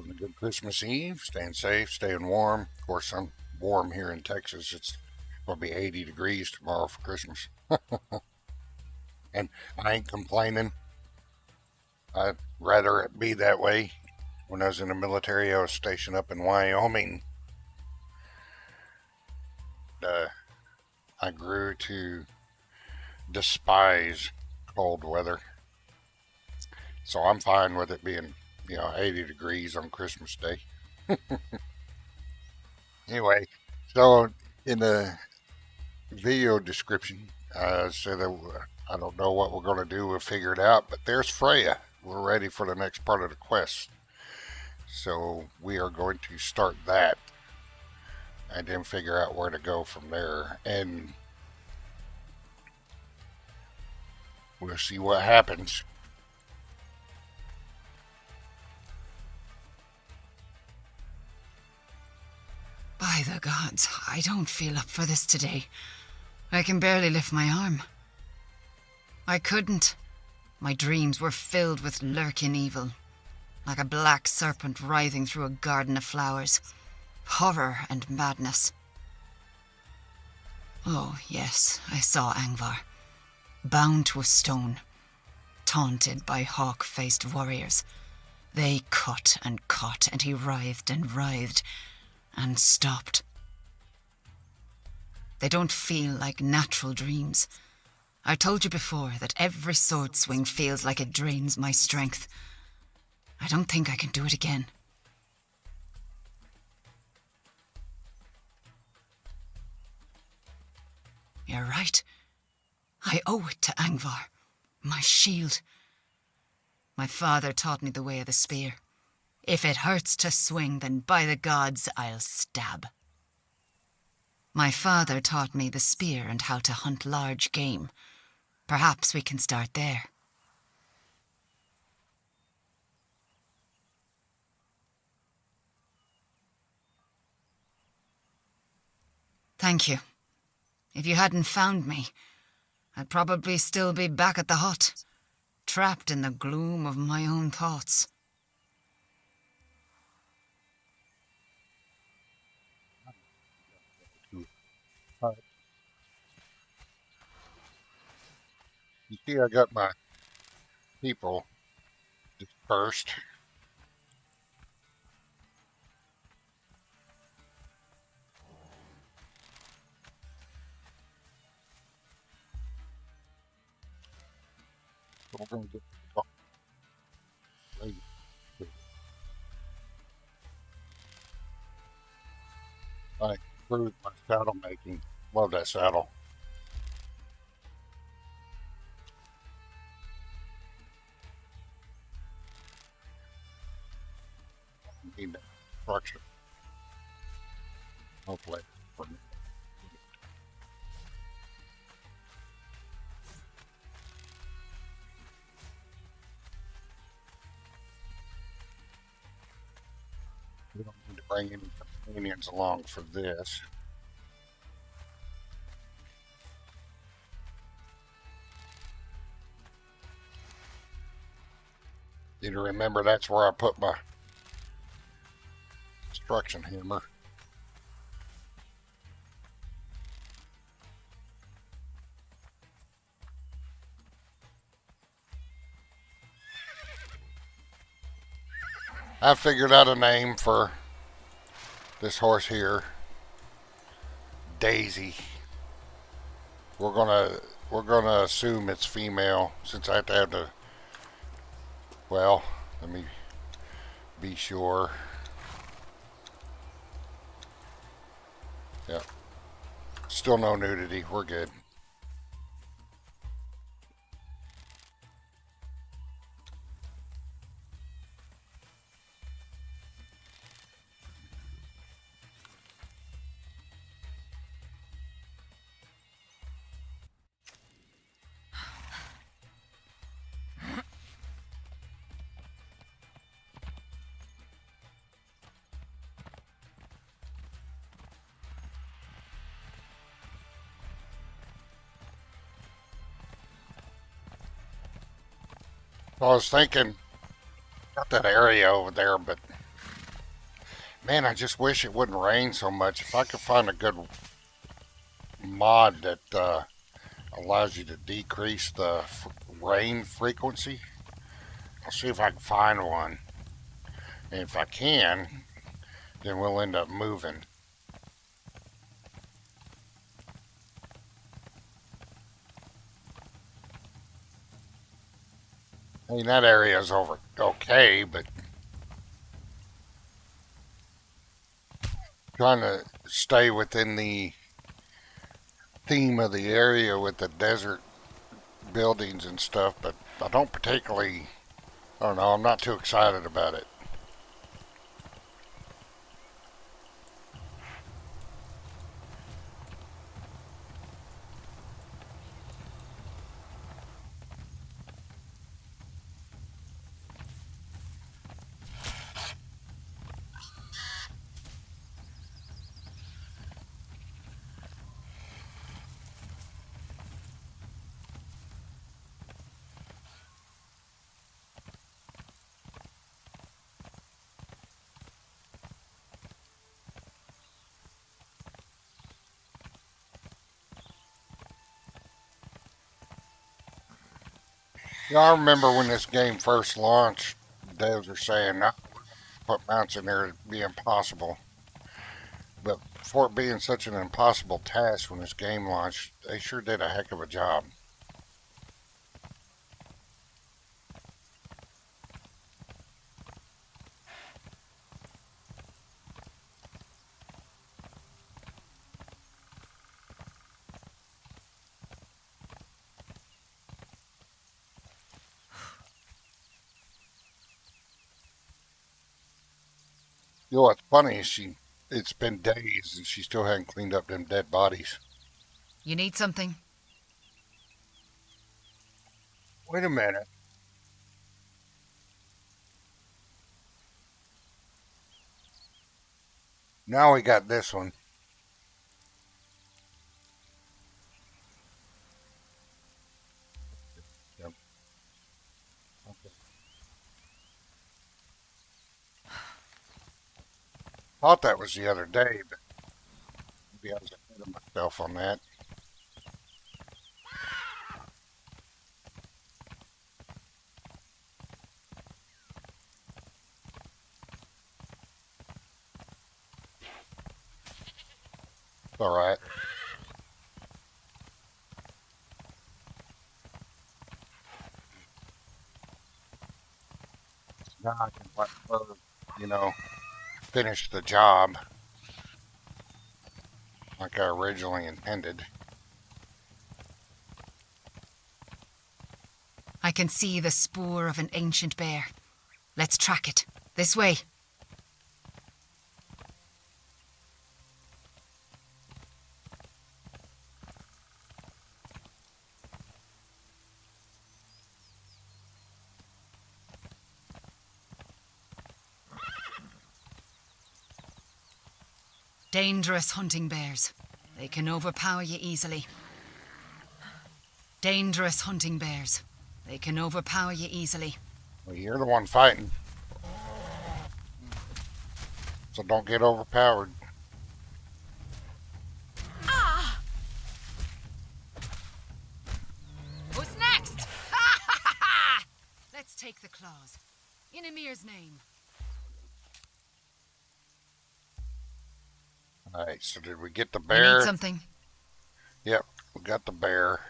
Having a good Christmas Eve, staying safe, staying warm. Of course, I'm warm here in Texas. It's going to be 80 degrees tomorrow for Christmas. And I ain't complaining. I'd rather it be that way. When I was in the military, I was stationed up in Wyoming. Uh, I grew to despise cold weather. So I'm fine with it being, 80 degrees on Christmas Day. Anyway, so in the video description, I said that I don't know what we're going to do. We'll figure it out. But there's Freya. We're ready for the next part of the quest. So we are going to start that and then figure out where to go from there. And we'll see what happens. By the gods, I don't feel up for this today. I can barely lift my arm. I couldn't. My dreams were filled with lurking evil, like a black serpent writhing through a garden of flowers. Horror and madness. Oh, yes, I saw Angvar, bound to a stone, taunted by hawk-faced warriors. They cut, and he writhed and stopped. They don't feel like natural dreams. I told you before that every sword swing feels like it drains my strength. I don't think I can do it again. You're right. I owe it to Angvar, my shield. My father taught me the way of the spear. If it hurts to swing, then by the gods, I'll stab. My father taught me the spear and how to hunt large game. Perhaps we can start there. Thank you. If you hadn't found me, I'd probably still be back at the hut, trapped in the gloom of my own thoughts. You see, I got my people dispersed. So we're going to get ready. I improved my saddle making. Love that saddle. Need that structure. Hopefully. We don't need to bring any companions along for this. Need to remember that's where I put my construction hammer. I figured out a name for this horse here. Daisy. We're gonna assume it's female since I have to have the, well, let me be sure. Yep. Still no nudity. We're good. I was thinking, got that area over there, but Man, I just wish it wouldn't rain so much. If I could find a good mod that allows you to decrease the rain frequency, I'll see if I can find one. And if I can, then we'll end up moving. I mean, that area is over okay, but trying to stay within the theme of the area with the desert buildings and stuff, but I don't particularly, I don't know, I'm not too excited about it. Yeah, I remember when this game first launched, devs were saying, no, put mounts in there it'd be impossible. But for it being such an impossible task when this game launched, they sure did a heck of a job. You know what's funny is it's been days and she still hadn't cleaned up them dead bodies. You need something? Wait a minute. Now we got this one. Yep. Okay. Thought that was the other day, but maybe I was ahead of myself on that. It's all right. Now I can let her, you know, finish the job like I originally intended. I can see the spoor of an ancient bear. Let's track it. This way. Dangerous hunting bears. They can overpower you easily. Dangerous hunting bears. They can overpower you easily. Well, you're the one fighting, so don't get overpowered. What's next? Let's take the claws. In Emir's name. All right, so did we get the You need bear? something? Yep, we got the bear.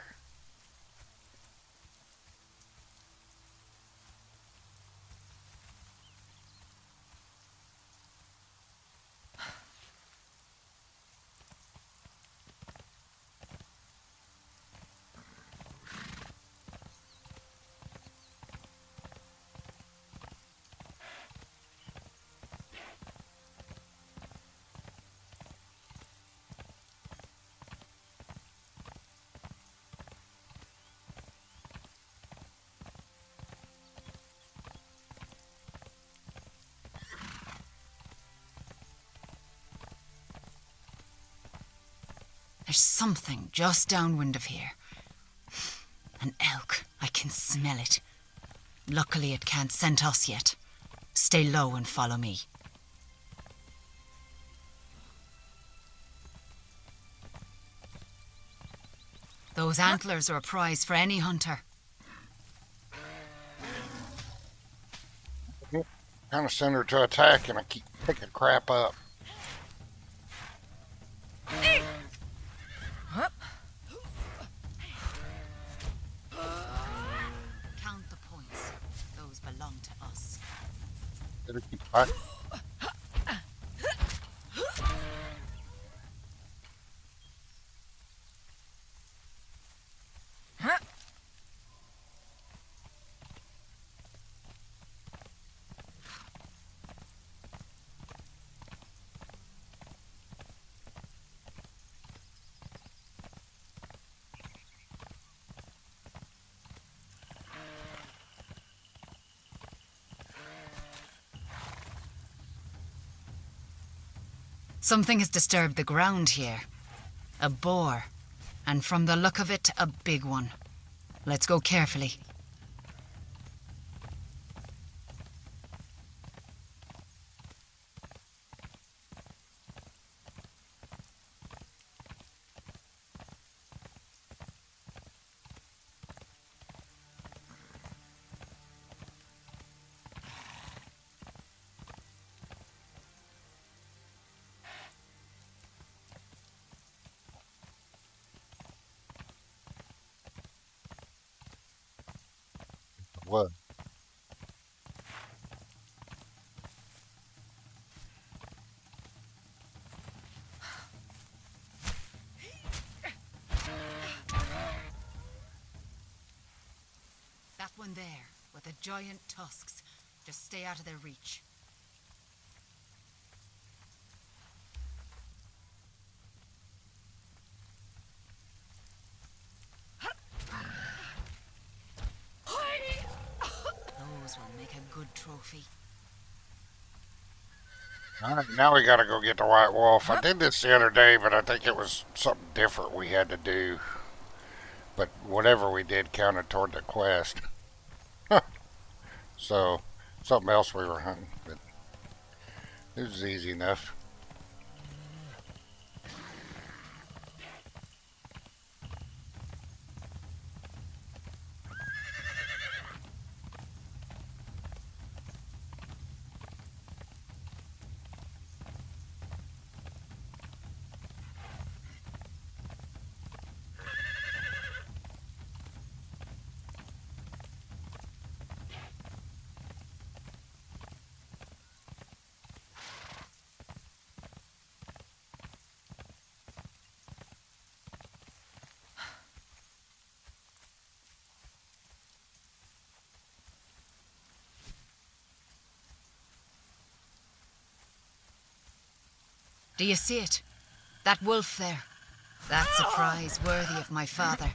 There's something just downwind of here. An elk. I can smell it. Luckily it can't scent us yet. Stay low and follow me. Those antlers are a prize for any hunter. Kind of send her to attack, and I keep picking crap up. Count the points. Those belong to us. Better keep fighting. Something has disturbed the ground here. A boar. And from the look of it, a big one. Let's go carefully. What? That one there, with the giant tusks. Just stay out of their reach. Those will make a good trophy. All right, now we gotta go get the white wolf. I did this the other day, but I think it was something different we had to do. But whatever we did counted toward the quest. So, something else we were hunting, but it was easy enough. Do you see it? That wolf there. That's a prize worthy of my father.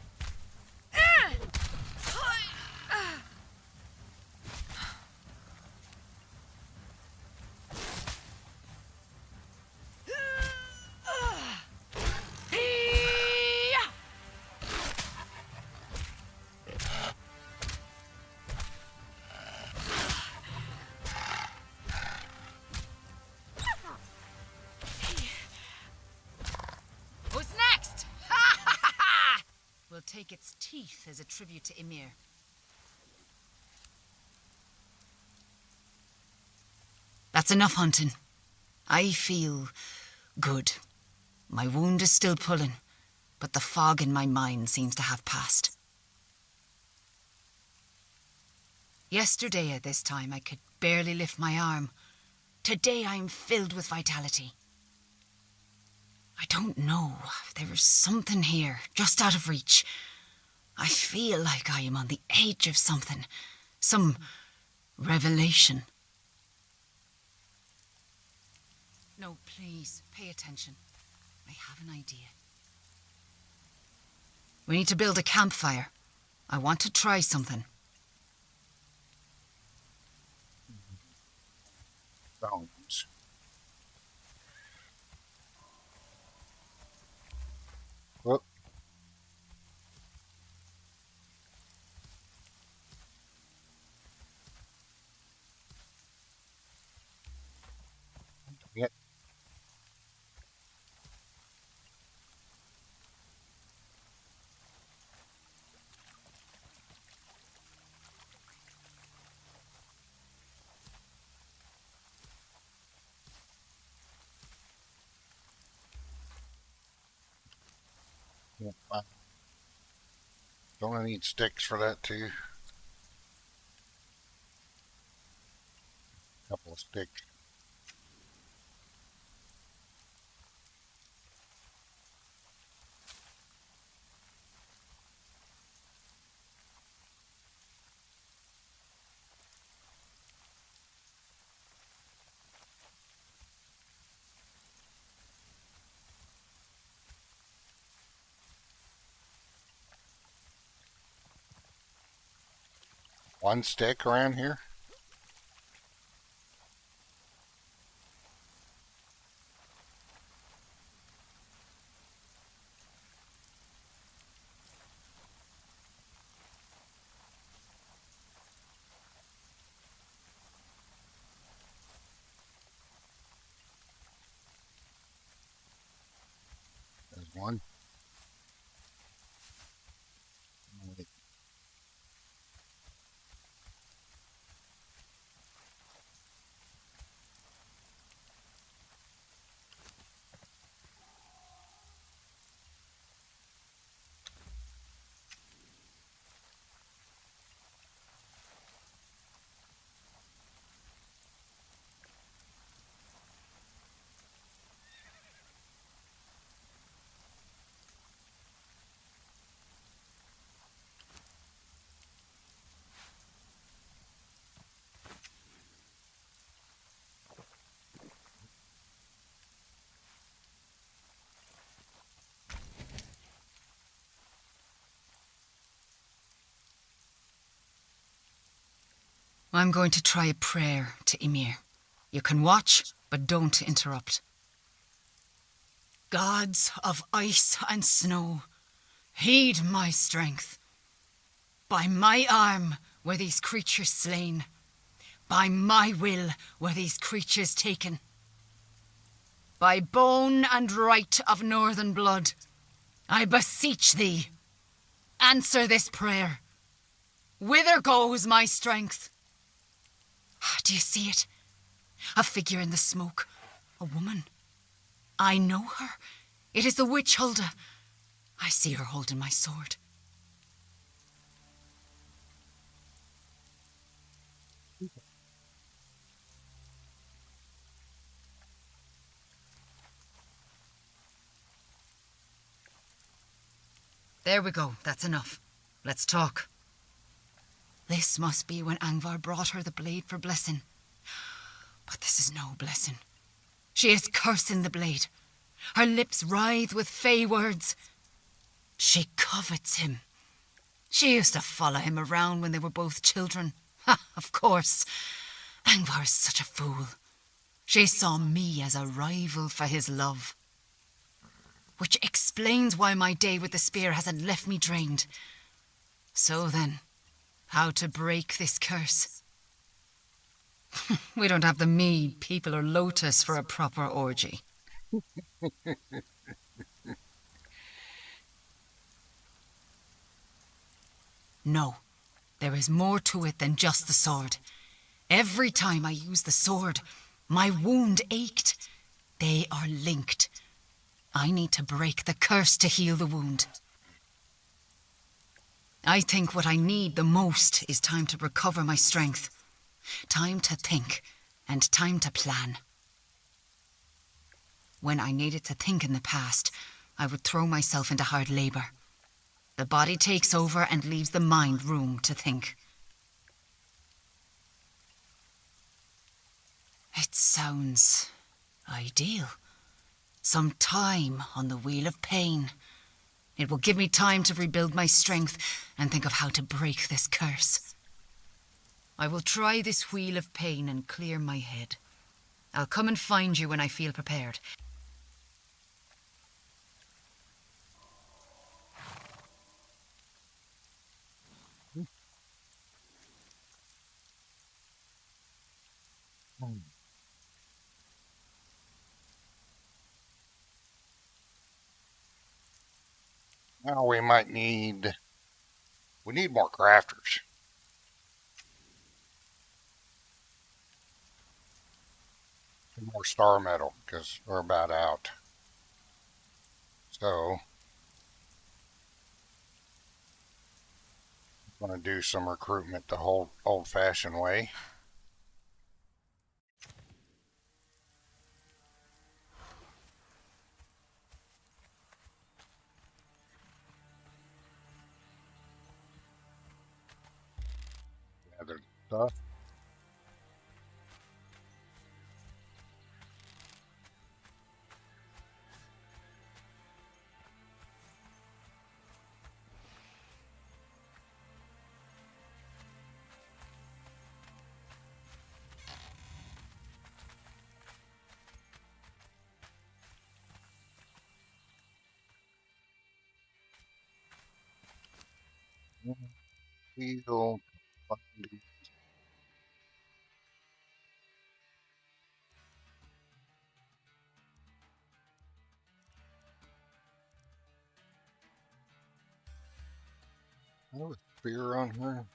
Who's next? We'll take its teeth as a tribute to Ymir. That's enough hunting. I feel good. My wound is still pulling, but the fog in my mind seems to have passed. Yesterday at this time I could barely lift my arm. Today I'm filled with vitality. I don't know. There is something here, just out of reach. I feel like I am on the edge of something. Some revelation. No, please, pay attention. I have an idea. We need to build a campfire. I want to try something. Bones. Whoop. Yeah. Don't I need sticks for that too? A couple of sticks. One stick around here? There's one. I'm going to try a prayer to Ymir. You can watch, but don't interrupt. Gods of ice and snow, heed my strength. By my arm were these creatures slain. By my will were these creatures taken. By bone and right of northern blood, I beseech thee, answer this prayer. Whither goes my strength? Do you see it? A figure in the smoke. A woman. I know her. It is the witch Hulda. I see her holding my sword. There we go. That's enough. Let's talk. This must be when Angvar brought her the blade for blessing. But this is no blessing. She is cursing the blade. Her lips writhe with fey words. She covets him. She used to follow him around when they were both children. Ha, of course. Angvar is such a fool. She saw me as a rival for his love. Which explains why my day with the spear hasn't left me drained. So then, how to break this curse? We don't have the mead, people, or lotus for a proper orgy. No, there is more to it than just the sword. Every time I use the sword, my wound ached. They are linked. I need to break the curse to heal the wound. I think what I need the most is time to recover my strength. Time to think, and time to plan. When I needed to think in the past, I would throw myself into hard labor. The body takes over and leaves the mind room to think. It sounds ideal. Some time on the wheel of pain. It will give me time to rebuild my strength and think of how to break this curse. I will try this wheel of pain and clear my head. I'll come and find you when I feel prepared. Now we need more crafters. And more star metal, because we're about out. So, I'm going to do some recruitment the whole old-fashioned way. Gather stuff. Heal. Oh, a spear on her.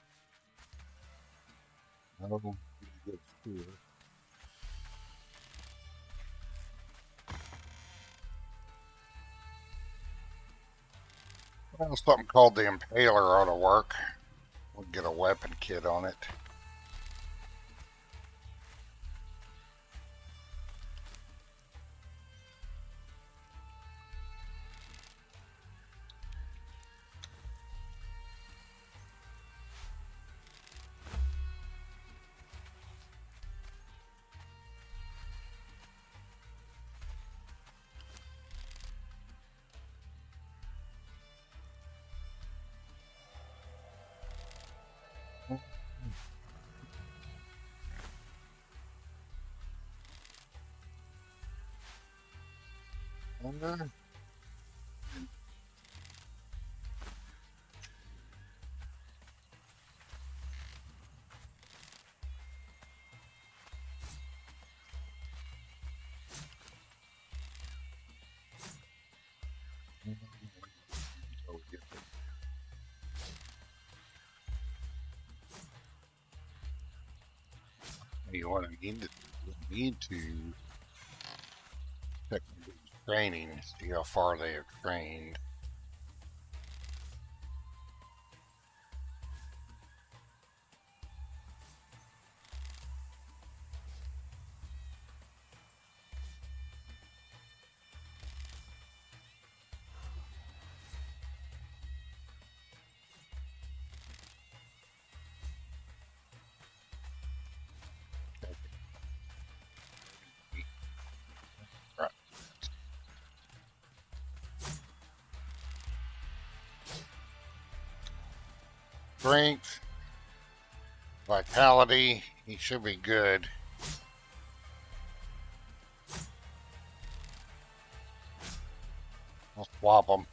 No, good spear. Well, something called the Impaler ought to work. We'll get a weapon kit on it. Uh, You want to need to check training, see how far they have trained. Right. Strength, vitality, he should be good. I'll swap them.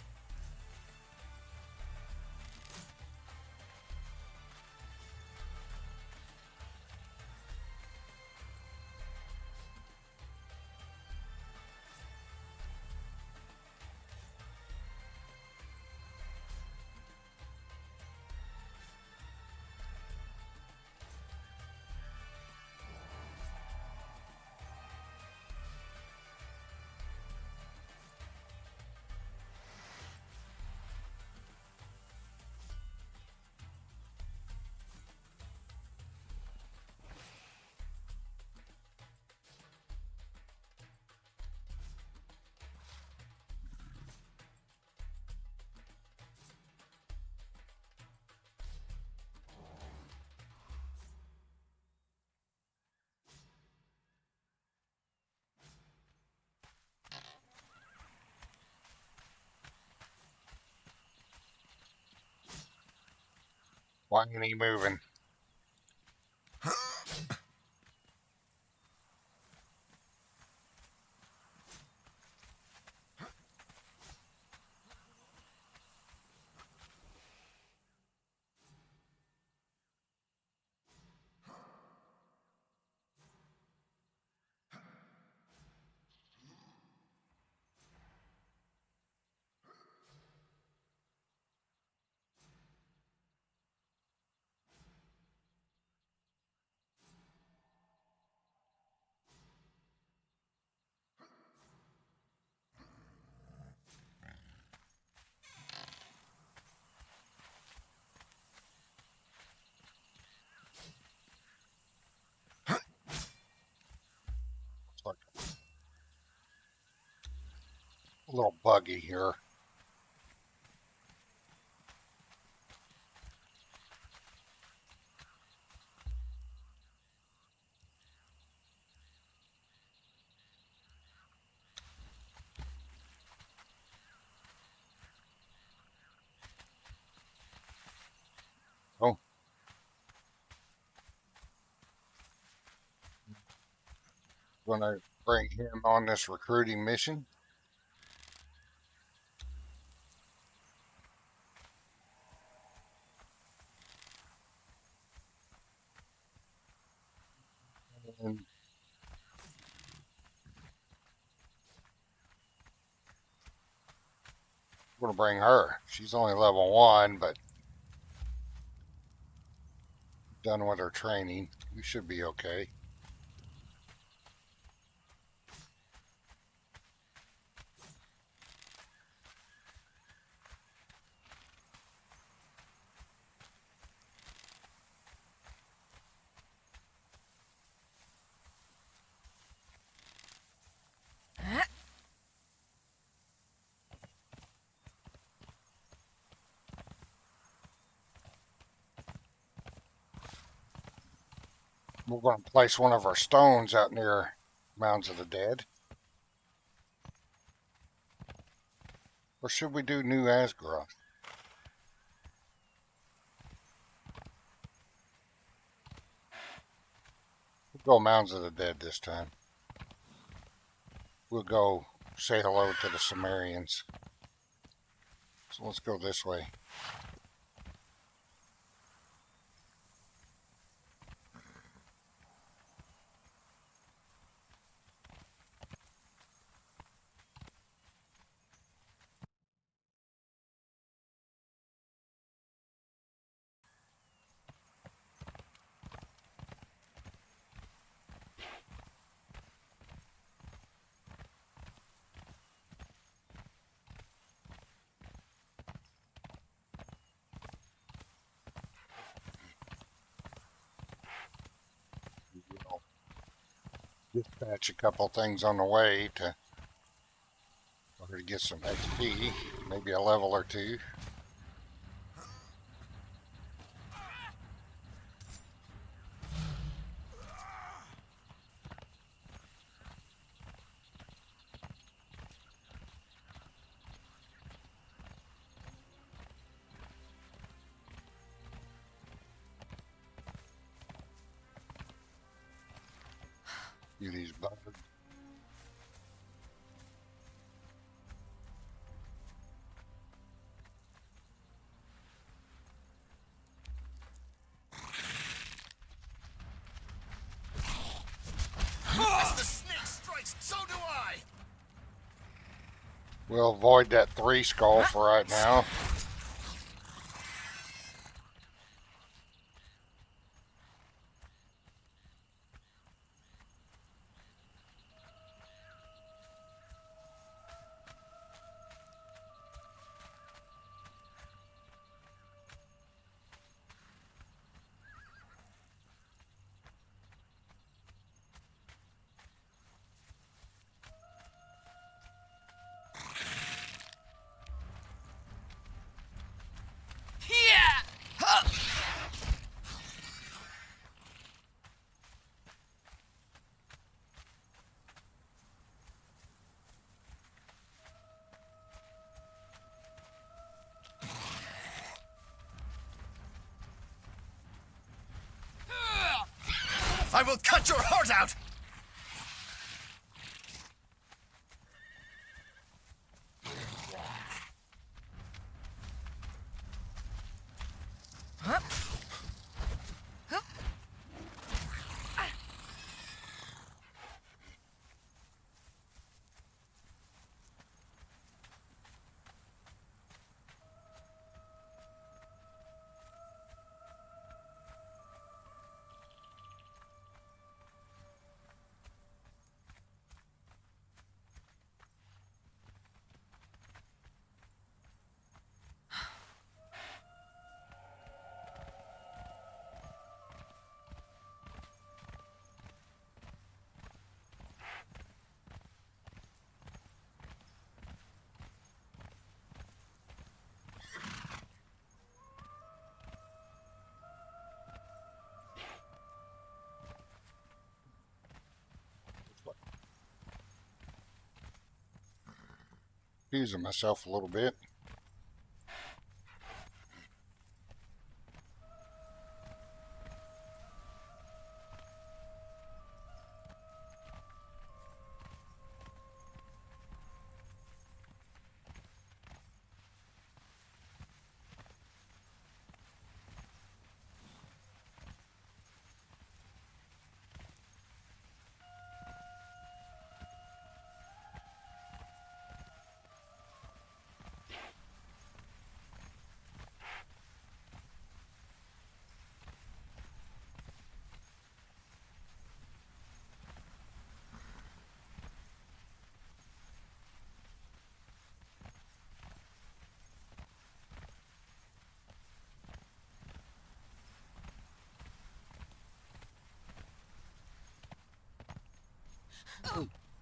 Why ain't he moving? little buggy here. Oh, going to bring him on this recruiting mission. And we're going to bring her. She's only level 1, but done with her training. We should be okay. We're going to place one of our stones out near Mounds of the Dead. Or should we do New Asgroth? We'll go Mounds of the Dead this time. We'll go say hello to the Cimmerians. So let's go this way. We'll dispatch a couple things on the way to get some XP, maybe a level or two. Do these bugs. As the snake strikes, so do I! We'll avoid that 3 skull for right now. I will cut your heart out! confusing myself a little bit.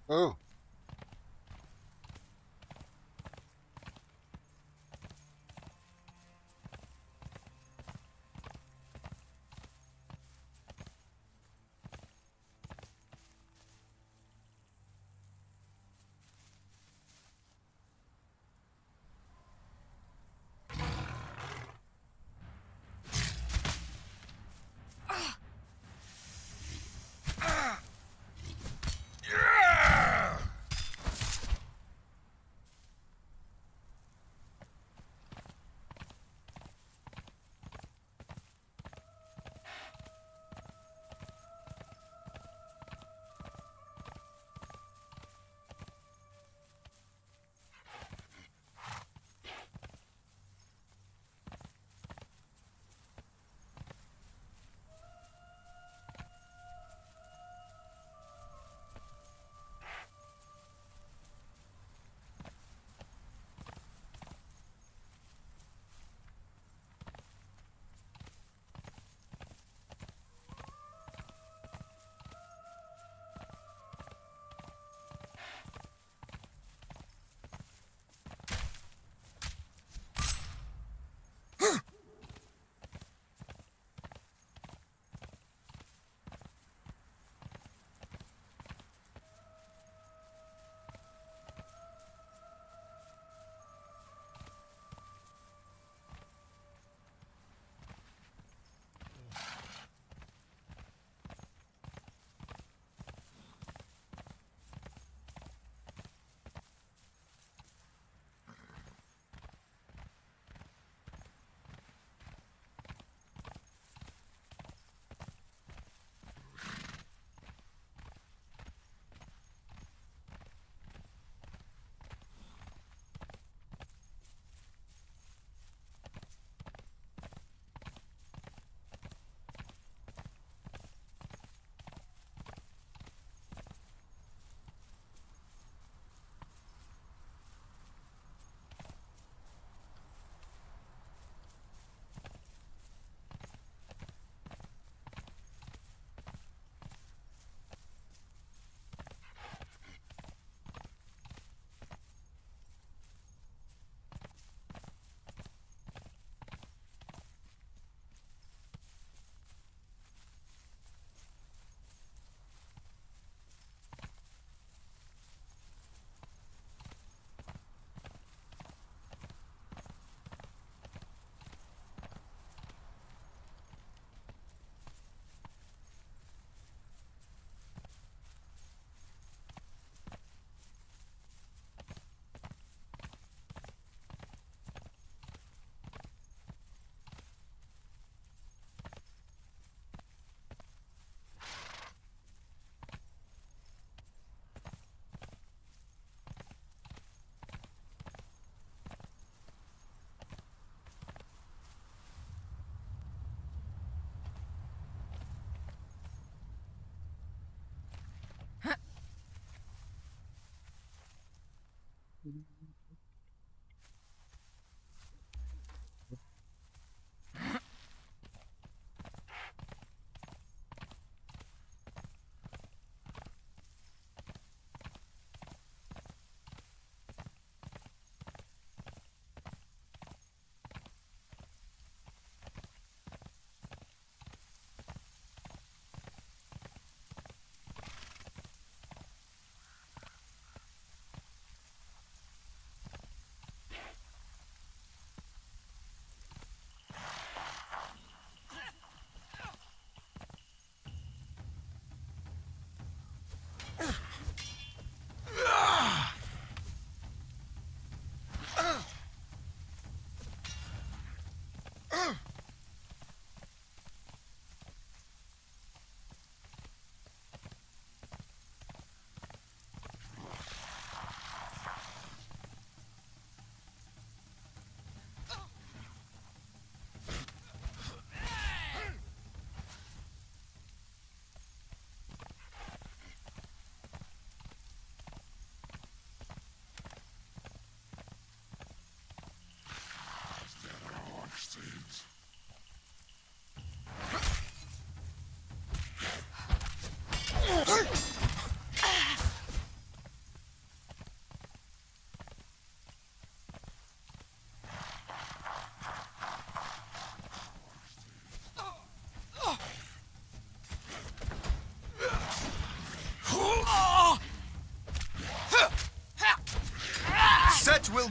Oh,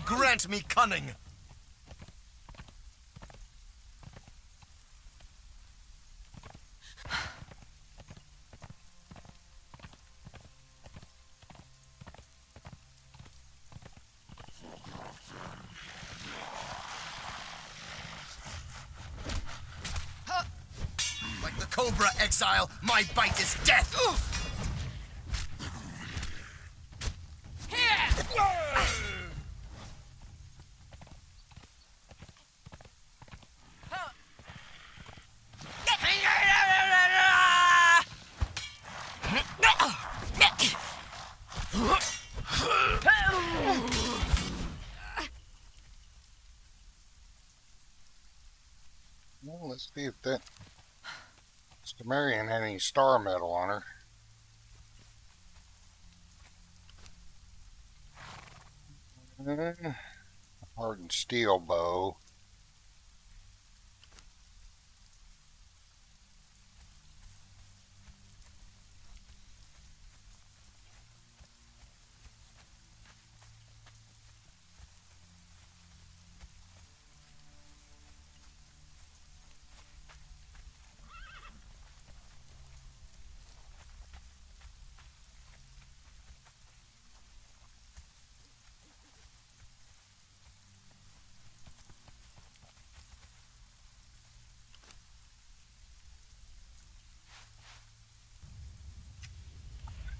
grant me cunning. Like the cobra, exile, my bite is death! Well, let's see if that Cimmerian had any star metal on her. Hardened steel bow.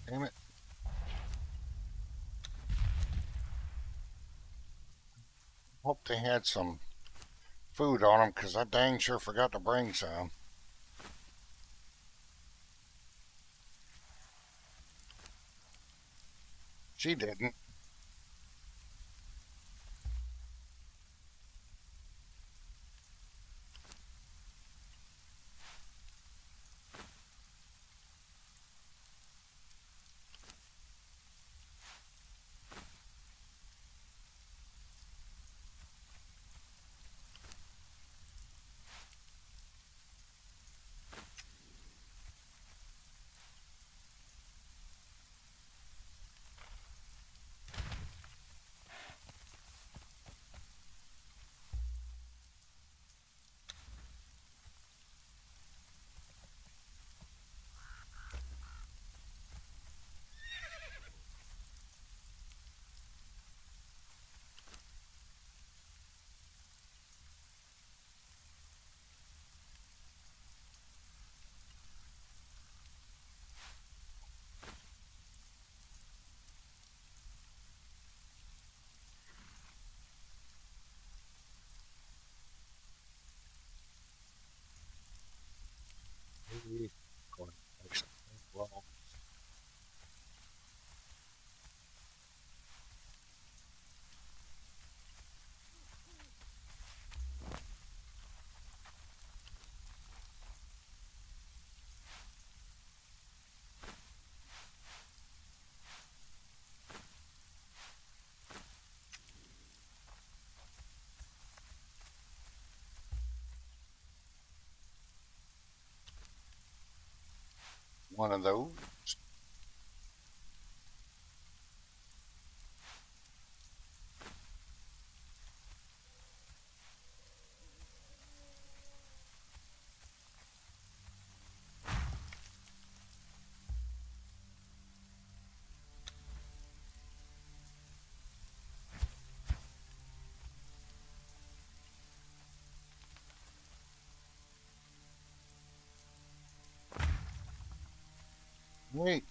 Damn it. Hope they had some food on them, because I dang sure forgot to bring some. She didn't. Maybe going to make something wrong. One of those. Wait.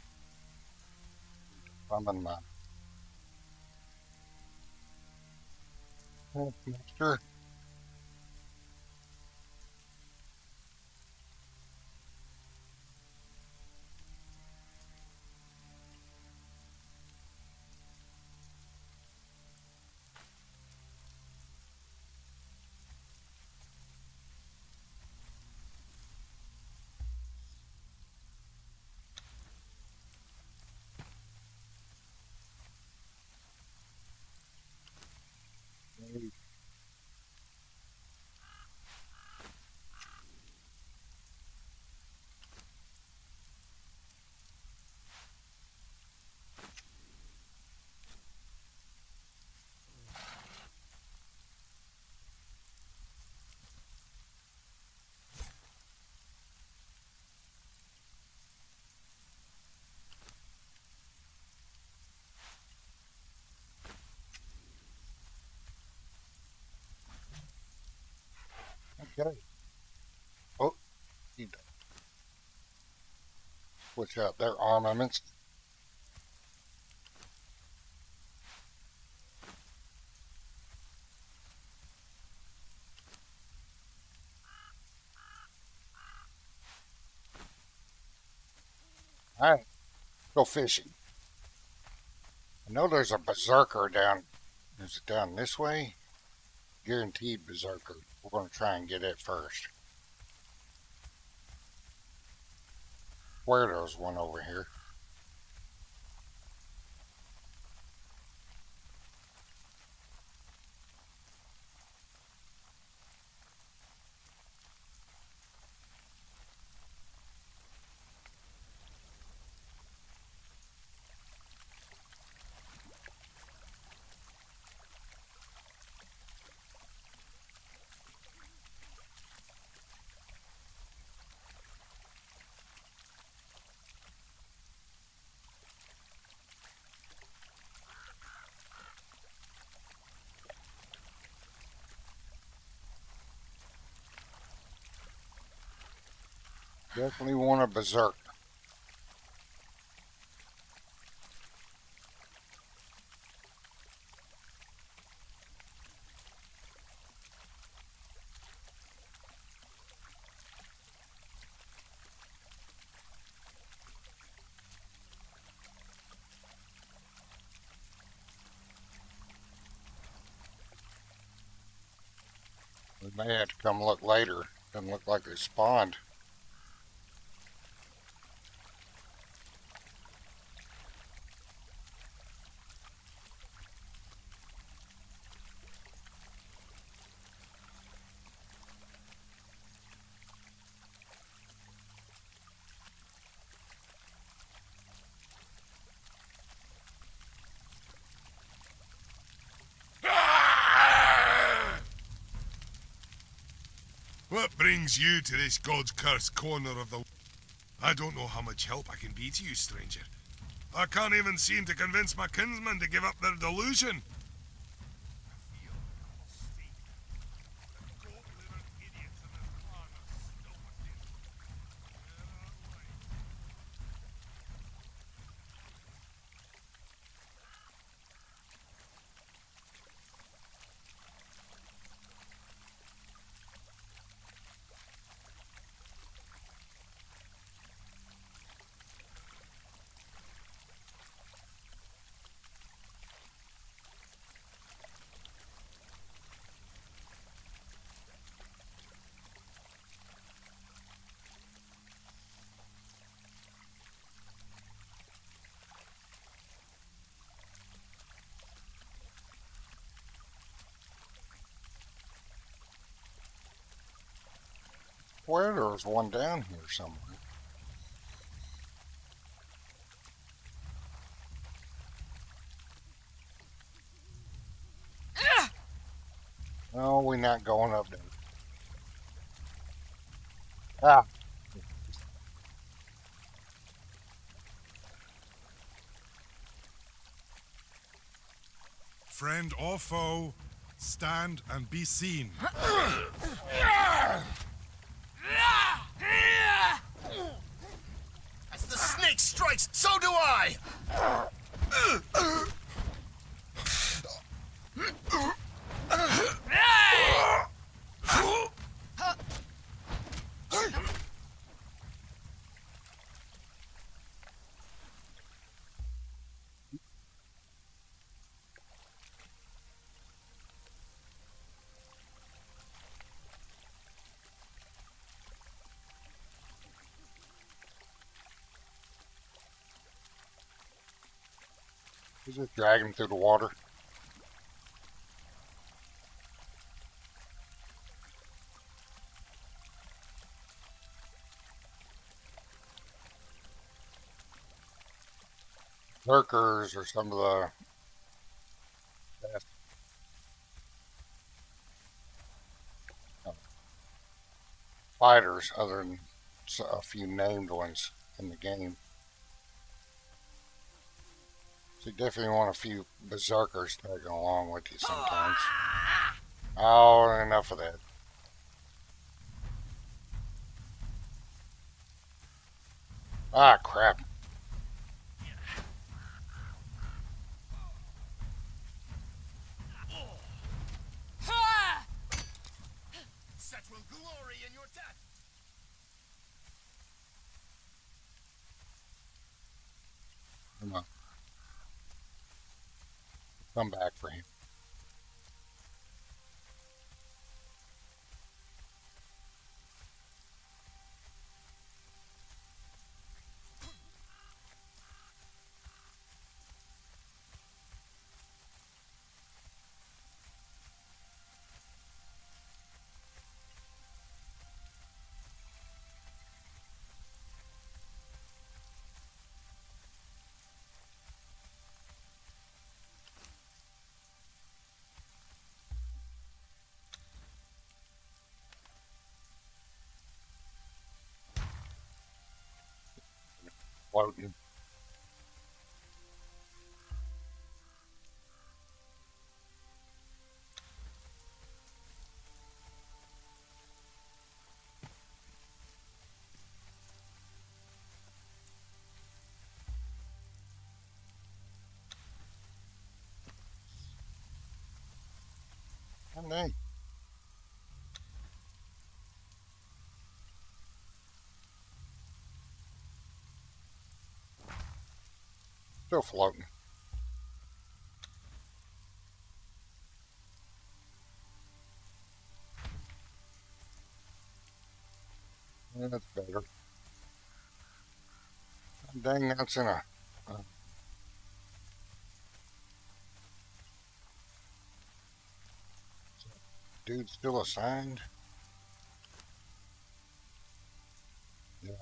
Summon my headmaster. Okay. Oh, he switch out their armaments. All right, go fishing. I know there's a berserker down. Is it down this way? Guaranteed berserker. We're going to try and get it first. Where there's one over here. Definitely want a berserker. We may have to come look later. Doesn't look like they spawned. What brings you to this God's cursed corner of the... I don't know how much help I can be to you, stranger. I can't even seem to convince my kinsmen to give up their delusion. Where there's one down here somewhere. No, we're not going up there. Ah, Friend or foe, stand and be seen. As the snake strikes, so do I! just drag him through the water. Lurkers are some of the best fighters, other than a few named ones in the game. So you definitely want a few berserkers tagging along with you sometimes. Oh, enough of that. Ah, crap. Such will glory in your death. Come on. Come back for him. Floating. Oh, dang. Still floating. Yeah, that's better. Dang, that's in a. Uh, dude still assigned? Yeah.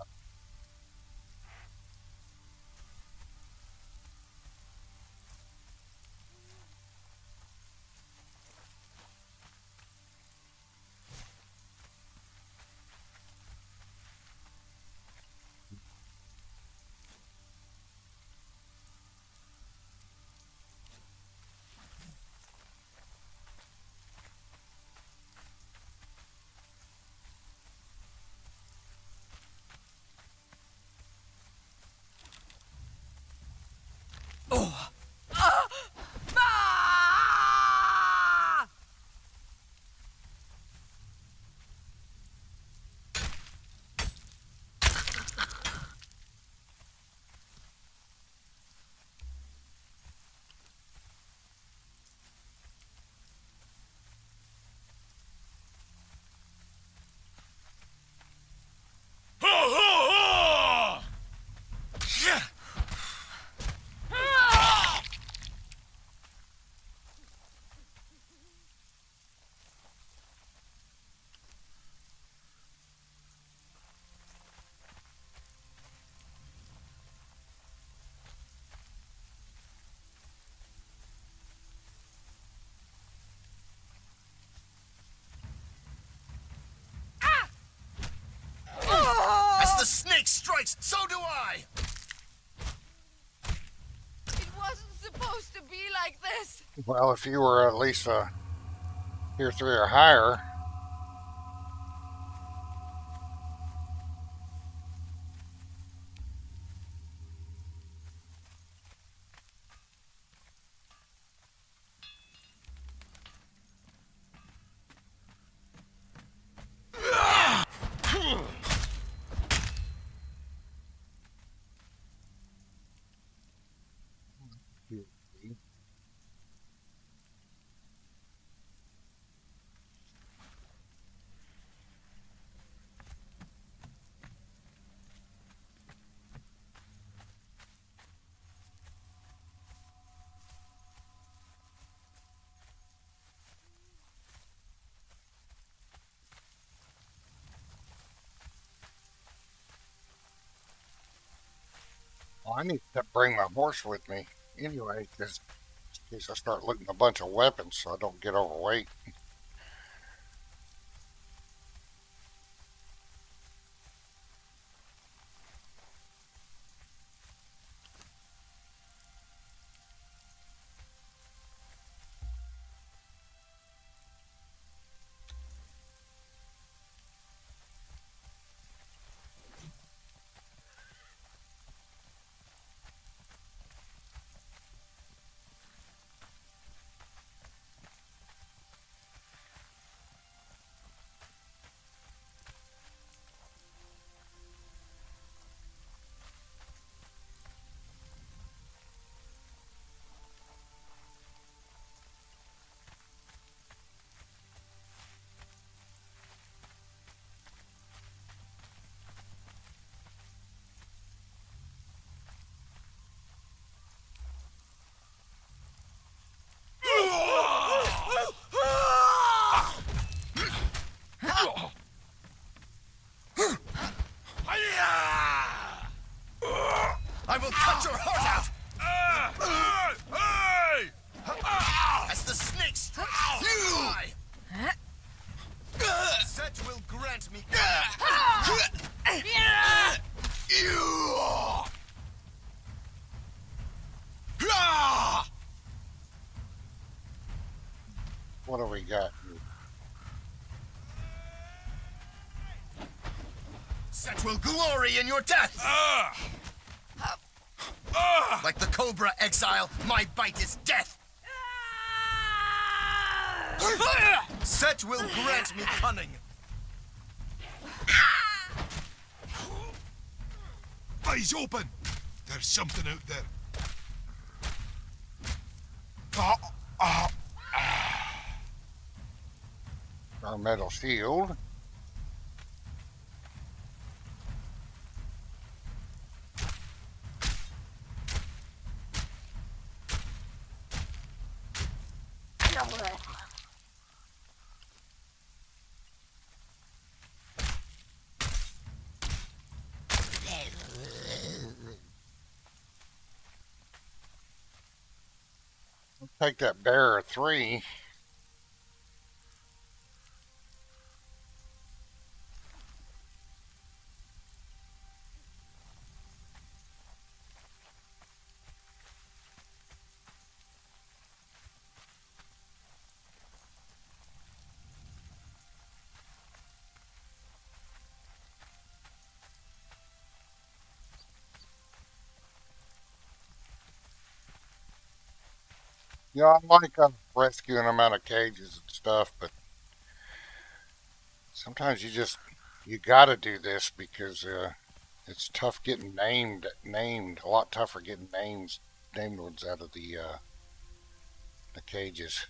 As the snake strikes, so do I! It wasn't supposed to be like this. Well, if you were at least tier 3 or higher. Well, I need to bring my horse with me anyway, because in case I start looting a bunch of weapons so I don't get overweight. Cut your heart out! Hey! As the snake strikes, Set will grant me. What do we got? Set will glory in your death. Like the cobra exile, my bite is death. Set will grant me cunning. Eyes open! There's something out there. Our metal shield. Take that bearer 3. Yeah, I like rescuing them out of cages and stuff, but sometimes you got to do this because it's tough getting named a lot tougher getting named ones out of the cages.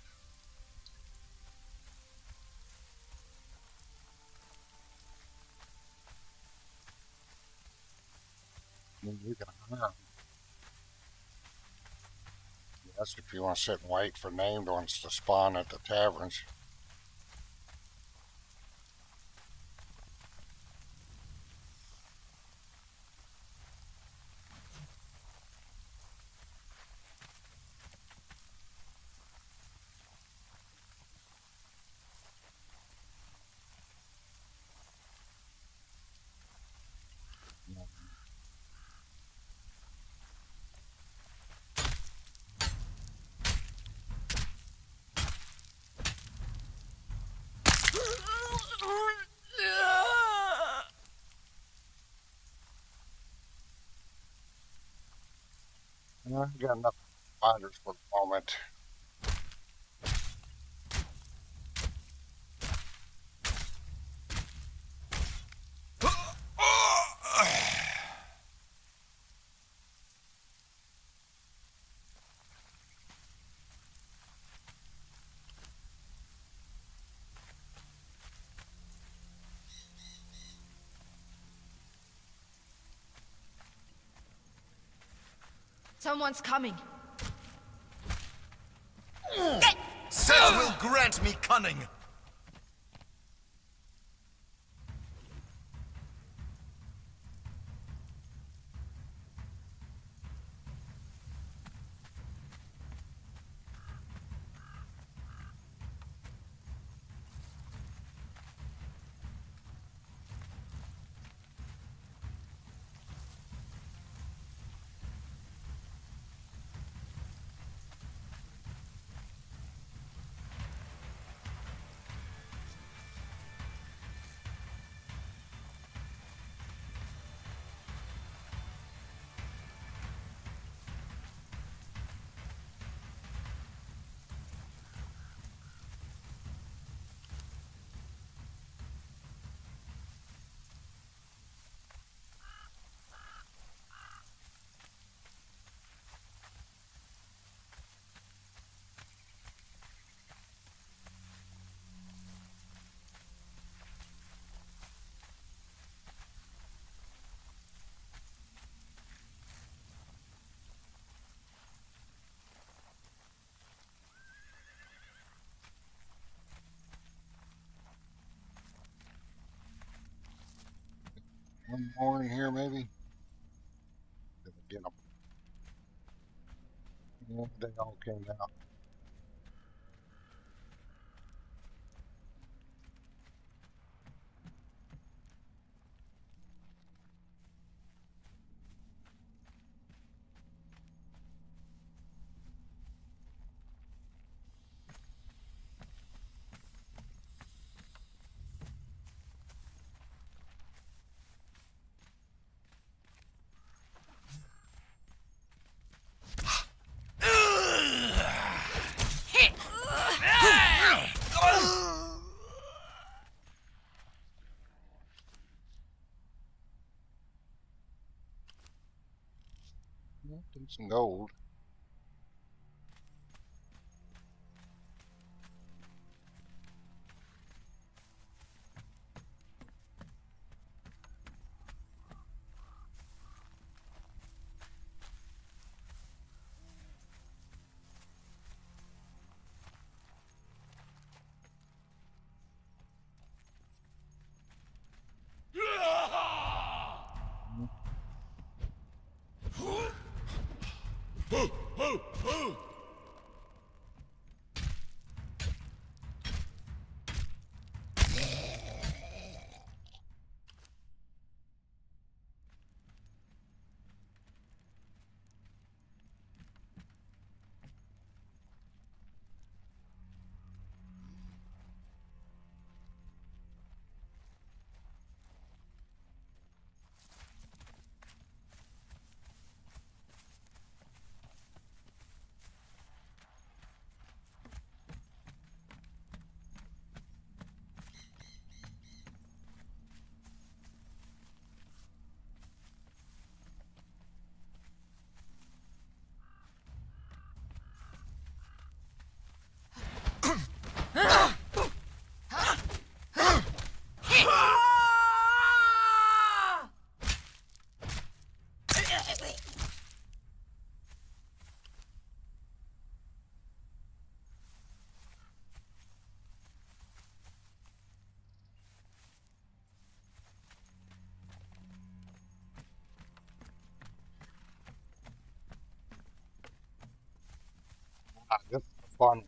You can hire 'em. That's if you want to sit and wait for named ones to spawn at the taverns. I got enough fighters for the moment. Someone's coming. Set will grant me cunning. One more in here, maybe. Did I get 'em? Yeah, they all came out. Yeah, some gold. Ah, this is fun.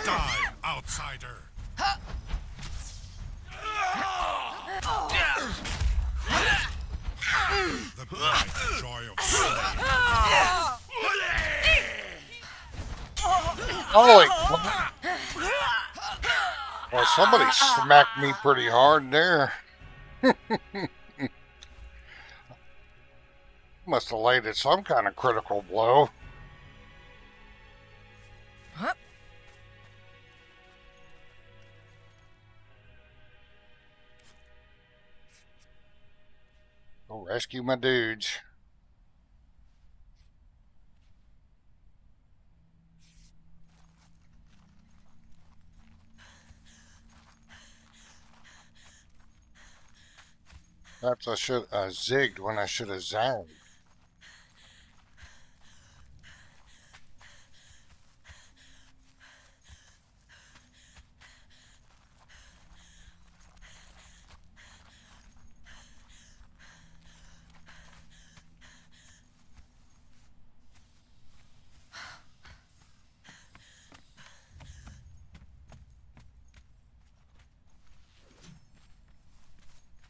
Die, outsider! The bright joy of slaying. Holy crap. Well, somebody smacked me pretty hard there. Must have laid it some kind of critical blow. Go rescue my dudes. Perhaps I should have zigged when I should have zagged.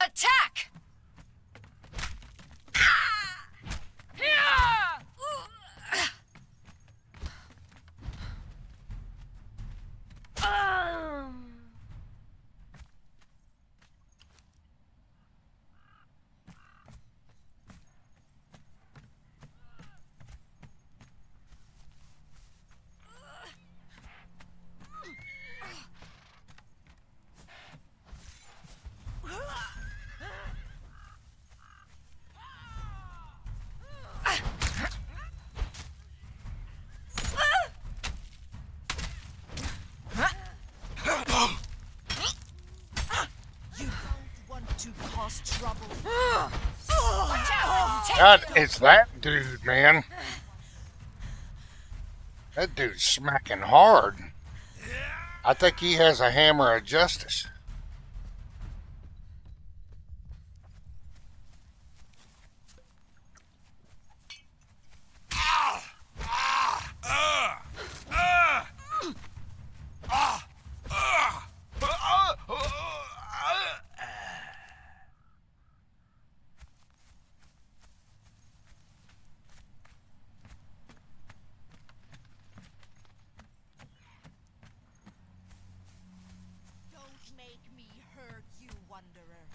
Attack! God, it's that dude, man. That dude's smacking hard. I think he has a hammer of justice. Don't make me hurt you, Wanderer.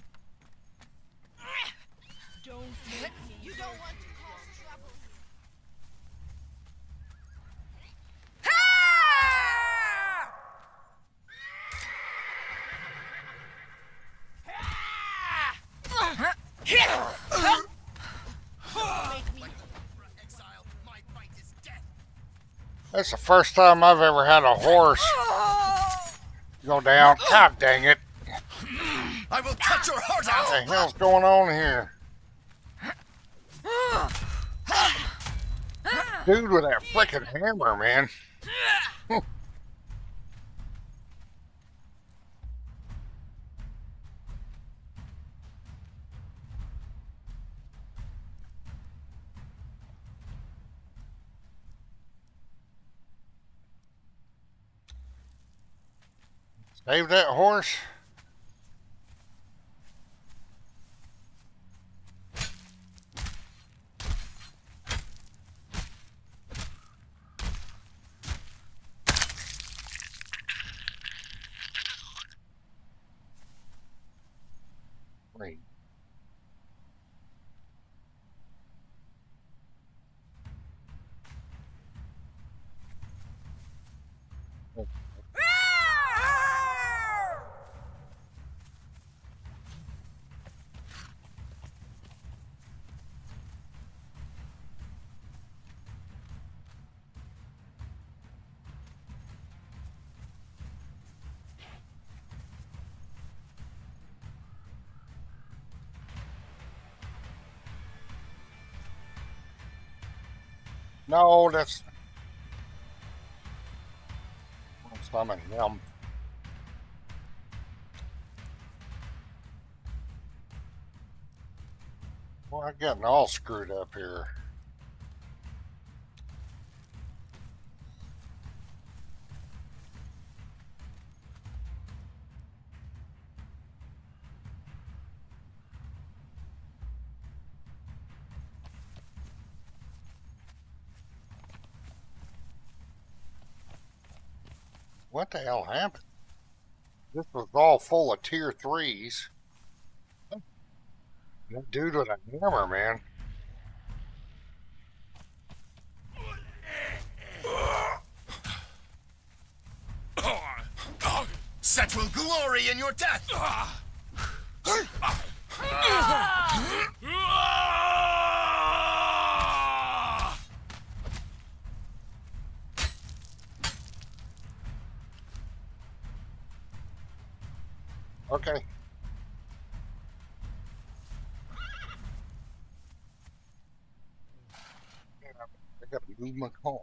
Don't make me. You don't want to cause trouble here. Exile, my fight is death. That's the first time I've ever had a horse go down. God dang it. I will cut your heart What out. the hell's going on here? Dude with that freaking hammer, man. Save that horse. Wait. No, that's. I'm summoning him. Well, I'm getting all screwed up here. What the hell happened? This was all full of tier 3s. That dude with a hammer, man. Set will glory in your death. Okay. I gotta move my car.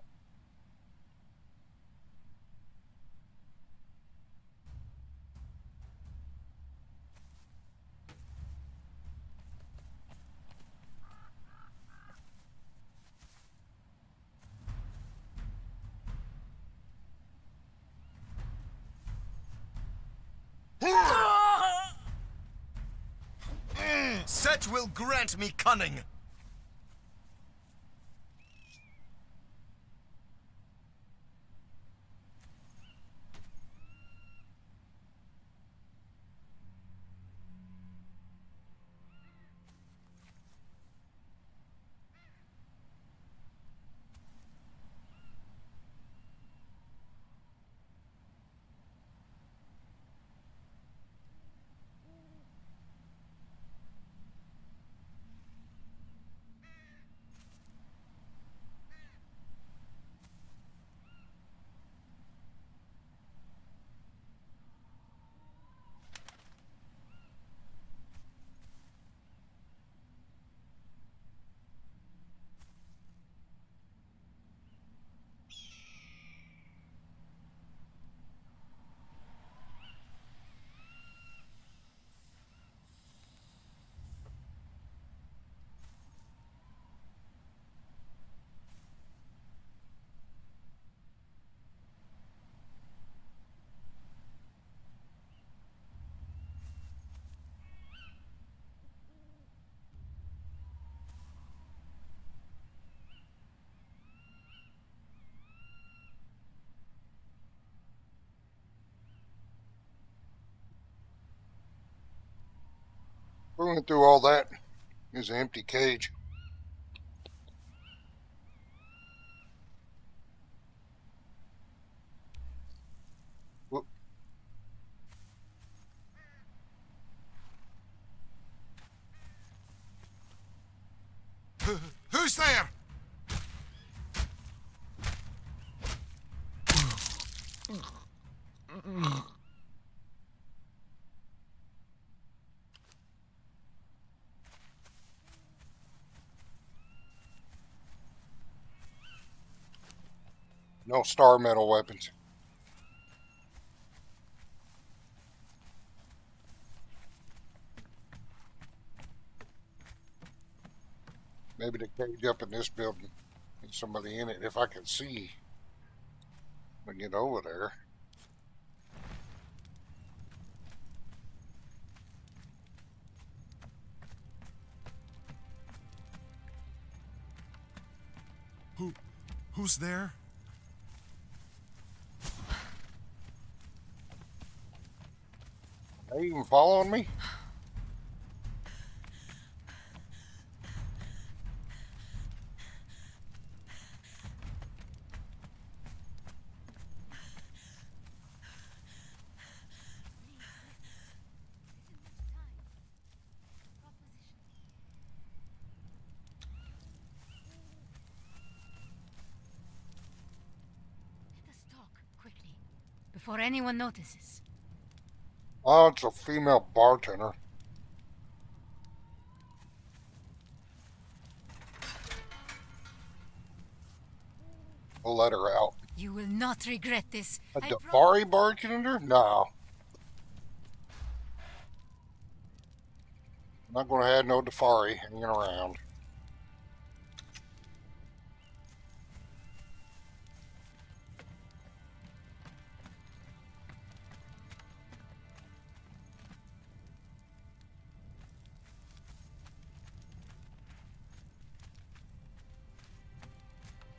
Set will grant me cunning. Went through all that. Is an empty cage. Whoop. Who's there? No star metal weapons. Maybe the cage up in this building. There's somebody in it. If I can see, we get over there. Who's there? Are they even following me? Let us talk quickly, before anyone notices. Oh, it's a female bartender. We'll let her out. You will not regret this. A I Dafari bartender? No. I'm not going to have no Dafari hanging around.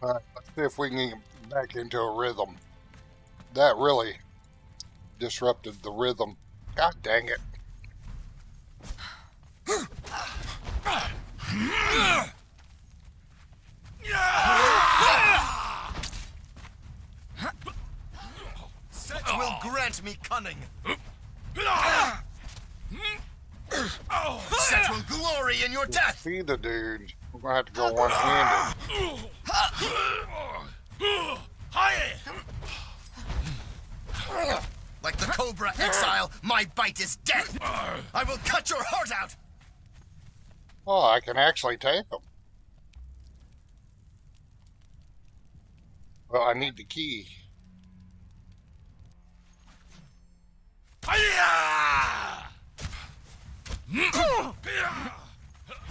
Alright, let's see if we can get back into a rhythm. That really disrupted the rhythm. God dang it. Set will grant me cunning. Set will glory in your death. See the dude. We're going to have to go one-handed. Like the Cobra Exile, my bite is death. I will cut your heart out. Oh, I can actually take them. Well, I need the key.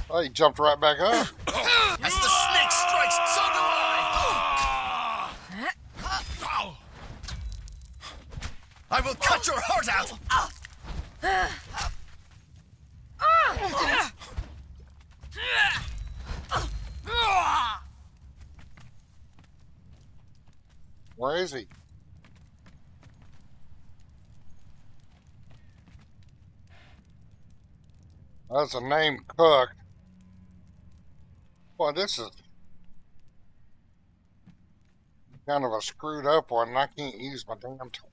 Oh, he jumped right back up. As the snake strikes, so do I. I will cut your heart out. Where is he? That's a name Cook. Boy, this is kind of a screwed up one, and I can't use my damn torch.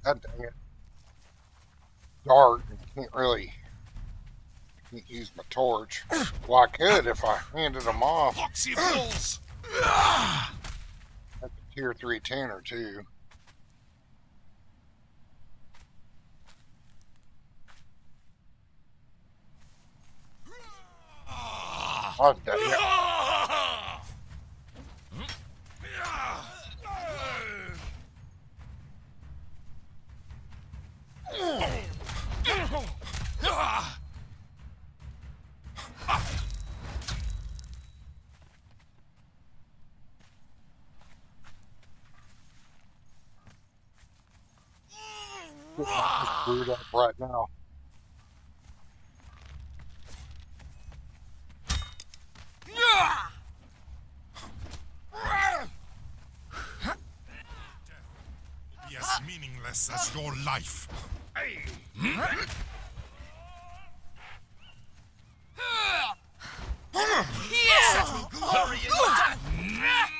God dang it. Dark. Can't use my torch. Well, I could if I handed them off. Foxy balls! That's a tier 3 tanner, too. Oh, dang it. I'm screwed up right now. Be as meaningless as your life. Glory in death!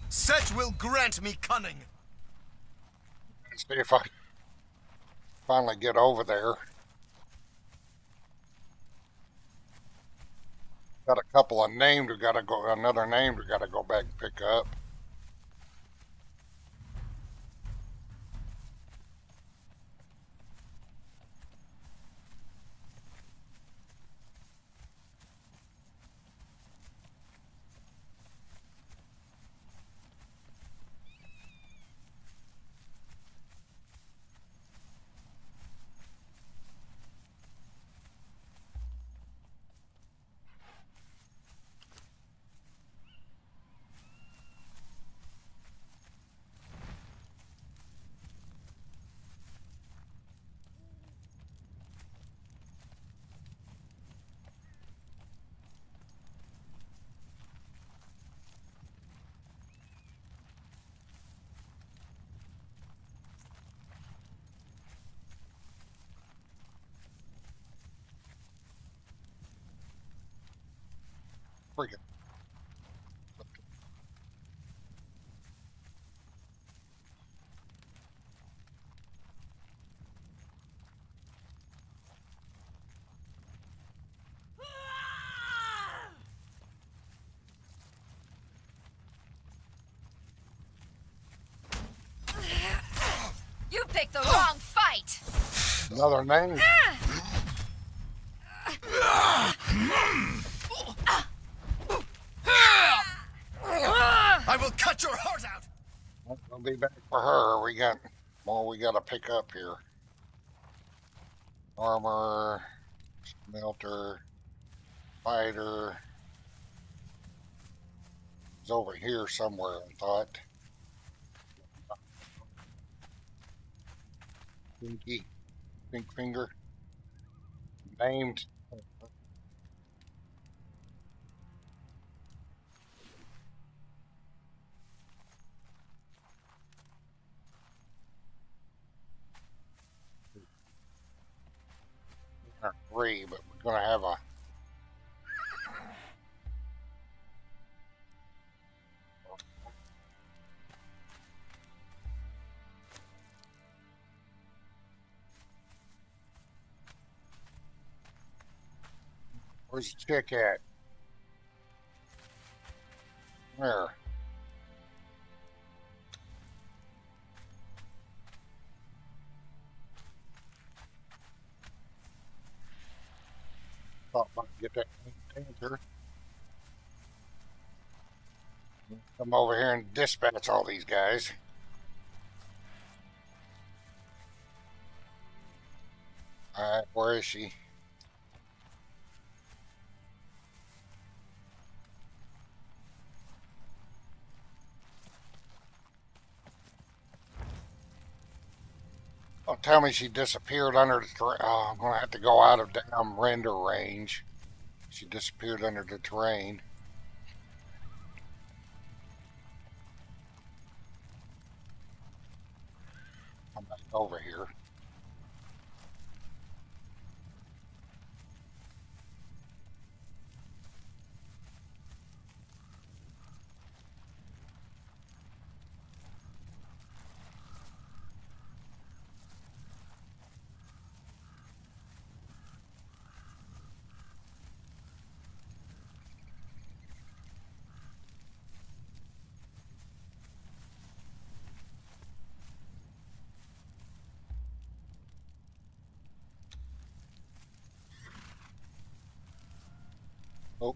Such will grant me cunning. See if I finally get over there. Got a couple of named we gotta go, another name we gotta go back and pick up. Freaking. You picked the wrong fight! Another name. I will cut your heart out! I'll be back for her. We got more we gotta pick up here. Armor, smelter, fighter. It's over here somewhere, I thought. Pinky, pink finger. Named. Not 3, but we're gonna have a. Where's the chick at? There. Thought I might get that tanker. Come over here and dispatch all these guys. Alright, where is she? Don't tell me she disappeared under the terrain. Oh, I'm gonna have to go out of damn render range. She disappeared under the terrain. over here. Oh,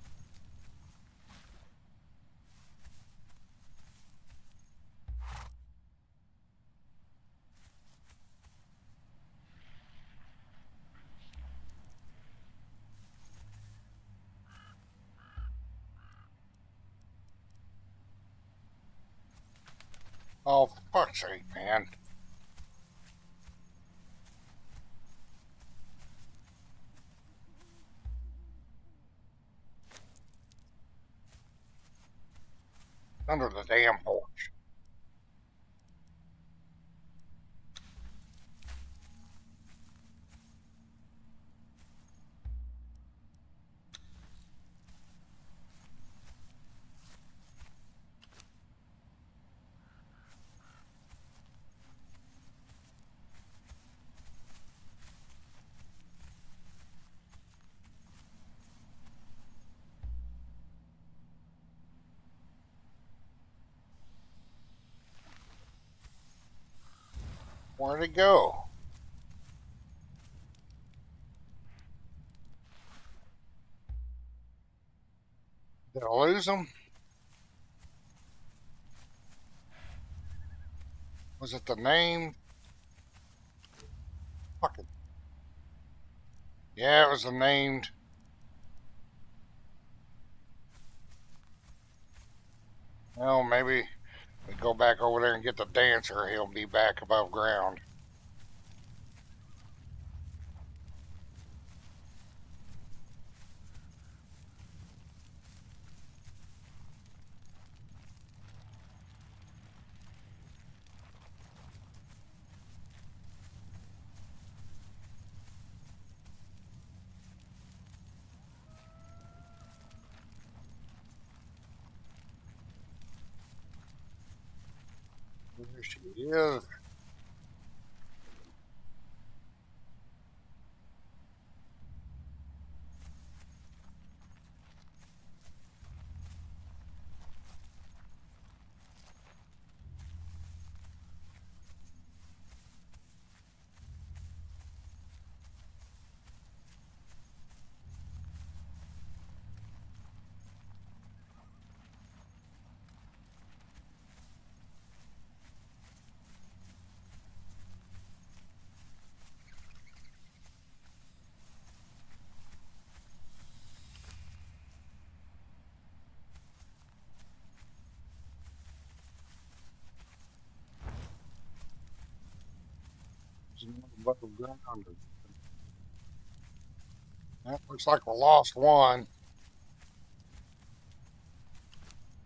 oh, for fuck's sake, man. Under the damn porch. Where'd it go? Did I lose him? Was it the name? Fucking. Yeah, it was the named. Well, maybe we go back over there and get the dancer. He'll be back above ground. There she is. Above ground. That looks like we lost one.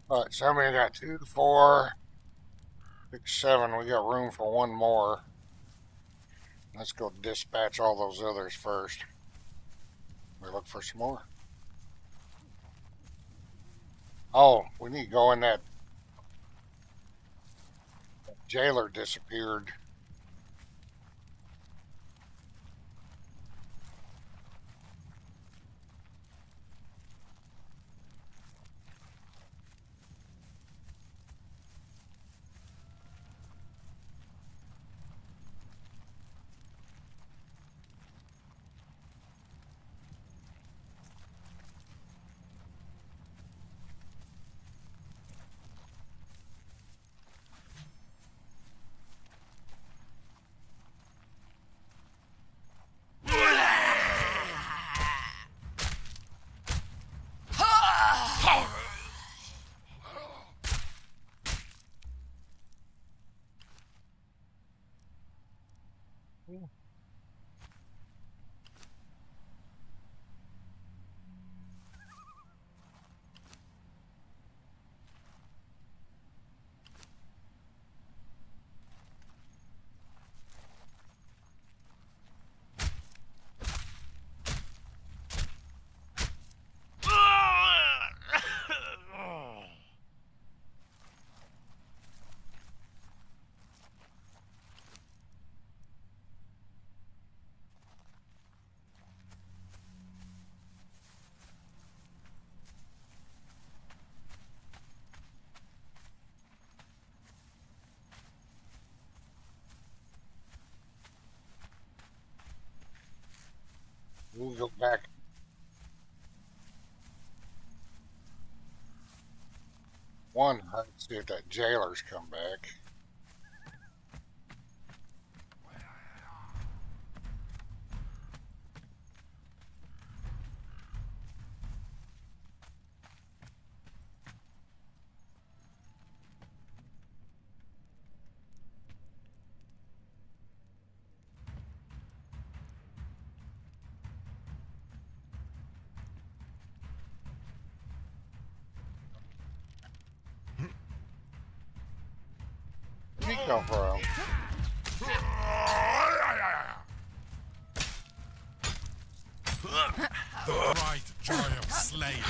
Alright, so we got 2, 4, 6, 7. We got room for one more. Let's go dispatch all those others first. We look for some more. Oh, we need to go in that jailer disappeared. me go back. One, let's see if that jailer's come back. Where'd he come from? The bright joy of slaying.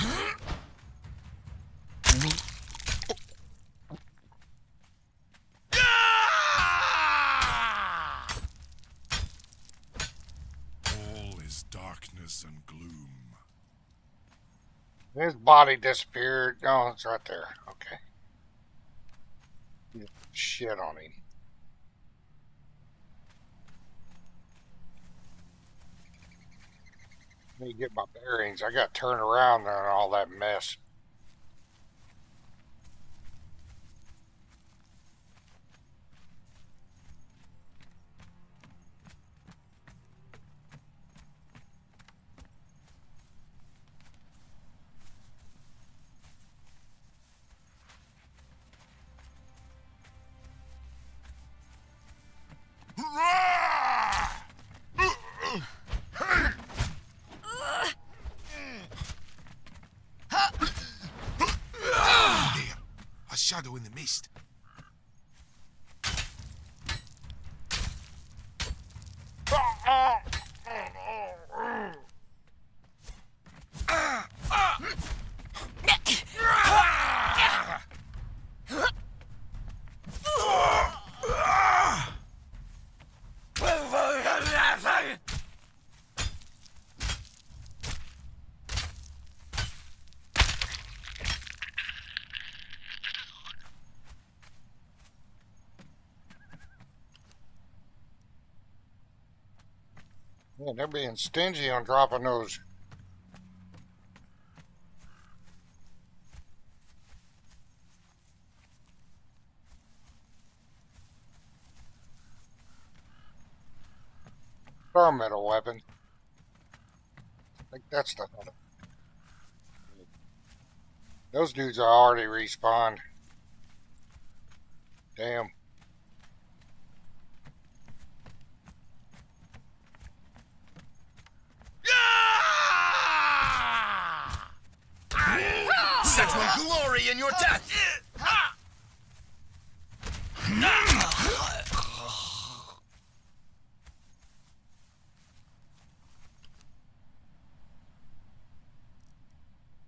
All is darkness and gloom. His body disappeared. No, it's right there. Okay. Shit on him. Let me get my bearings. I got to turn around there and all that mess. There, a shadow in the mist. Man, they're being stingy on dropping those. Experimental weapons. I think that's the. Those dudes are already respawned. Damn. Such will glory in your death!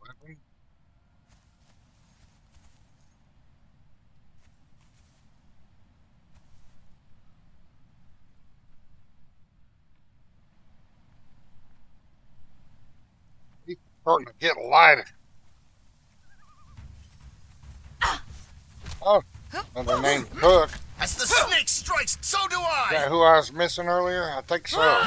Weapon. He's starting to get lighter. Oh, and the name Cook. As the snake strikes, so do Is I! that who I was missing earlier? I think so.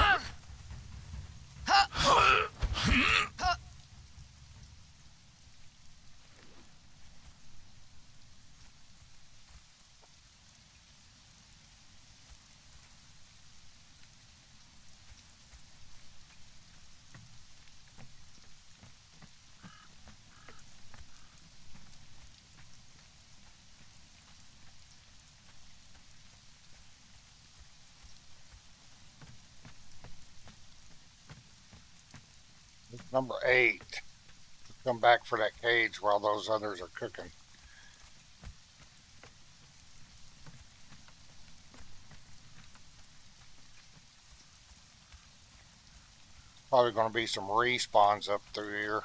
It's number 8. Come back for that cage while those others are cooking. Probably going to be some respawns up through here.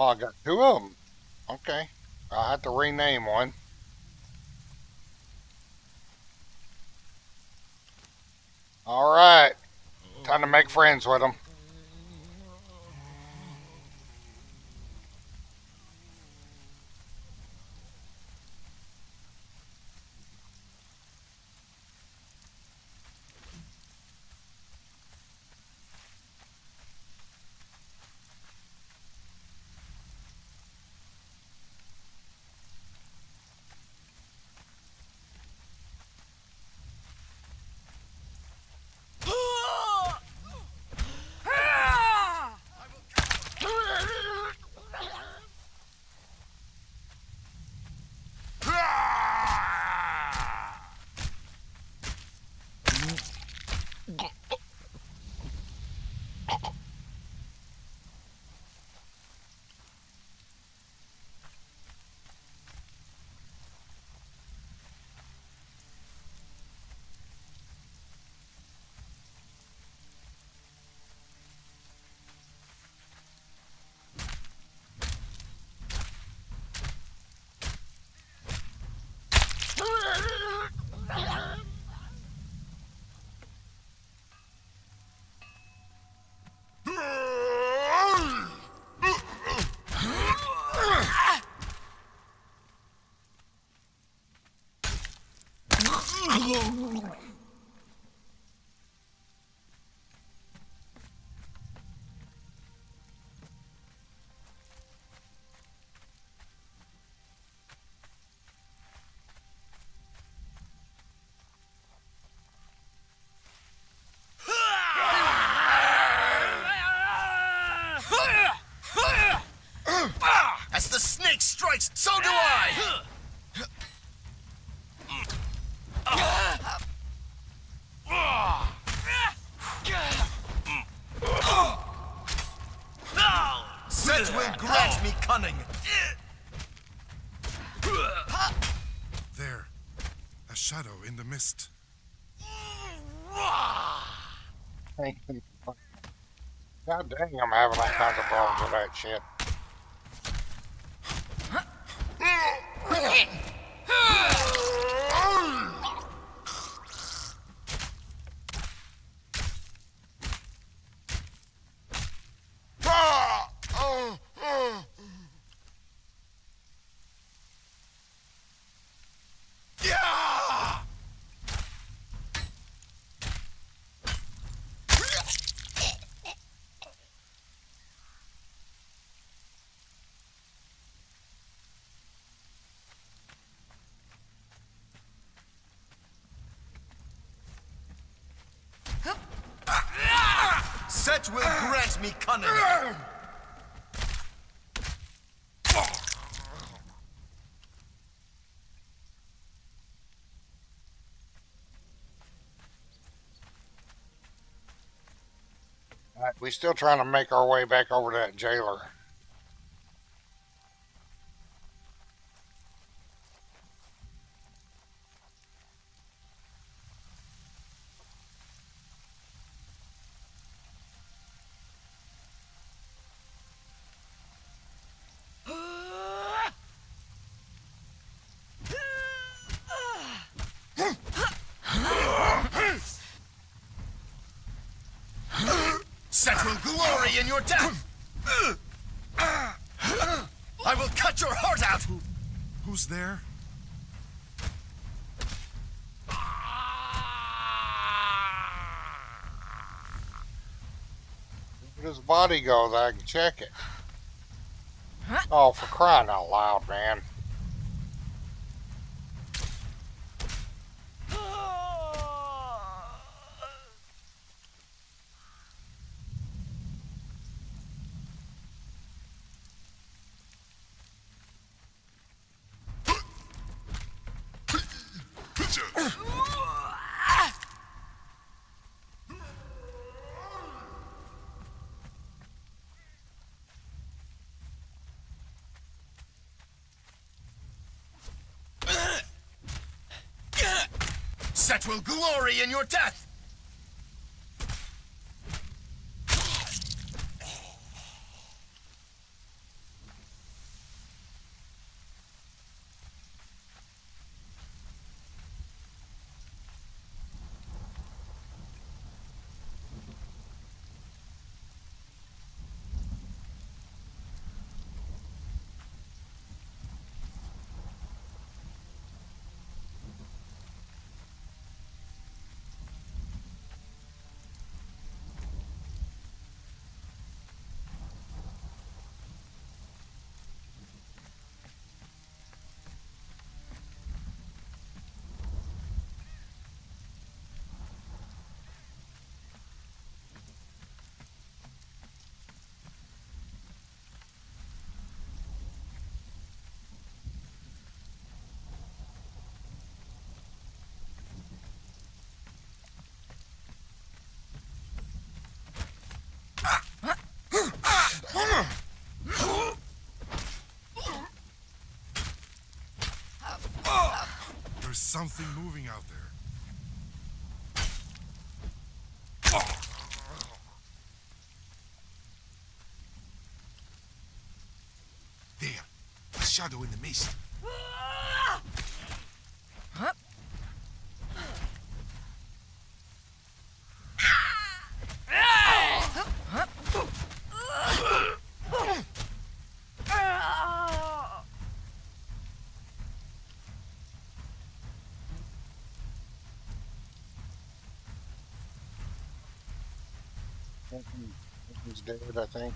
Oh, I got two of them. Okay. I'll have to rename one. All right. Time to make friends with them. As the snake strikes, so do I! Set will grant me cunning. There. A shadow in the mist. God dang, I'm having all kinds of problems with that shit. Set will grant me cunning. All right, we still trying to make our way back over to that jailer. Set will glory in your death. I will cut your heart out. Who's there? Where does his body go that I can check it? Oh, for crying out loud, man. Set will glory in your death. There's something moving out there. There, a shadow in the mist. He's dead, I think.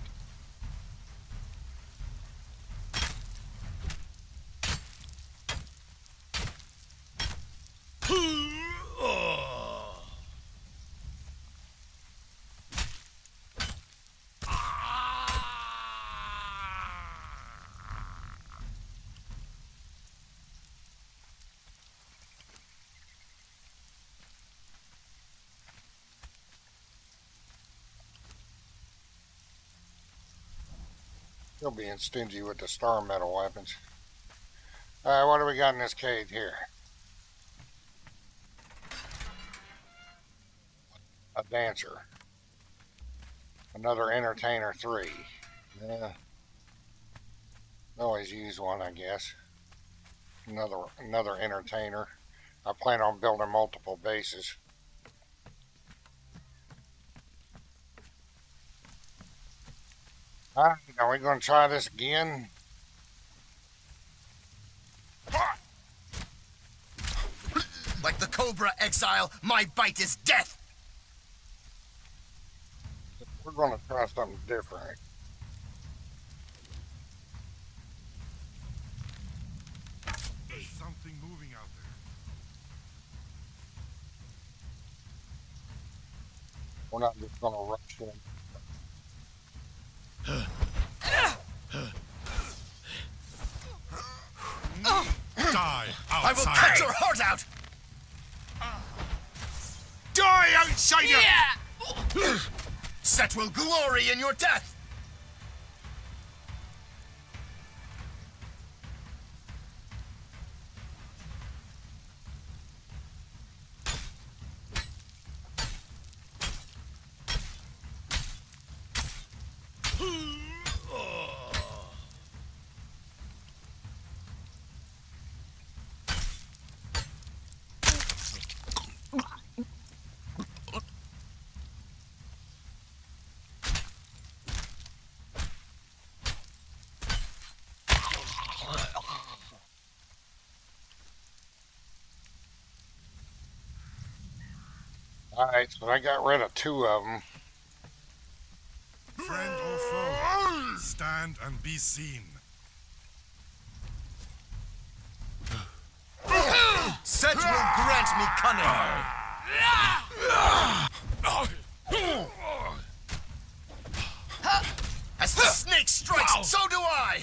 Still being stingy with the star metal weapons. Alright, what do we got in this cave here? A dancer. Another entertainer 3. Yeah. Always use one, I guess. Another entertainer. I plan on building multiple bases. Alright, are we going to try this again? Like the Cobra Exile, my bite is death! We're going to try something different. There's something moving out there. We're not just going to rush in. Die, outsider! I will cut your heart out! Die, outsider! Set will glory in your death! Alright, so I got rid of 2 of them. Friend or foe, stand and be seen. Set will grant me cunning! As the snake strikes, so do I!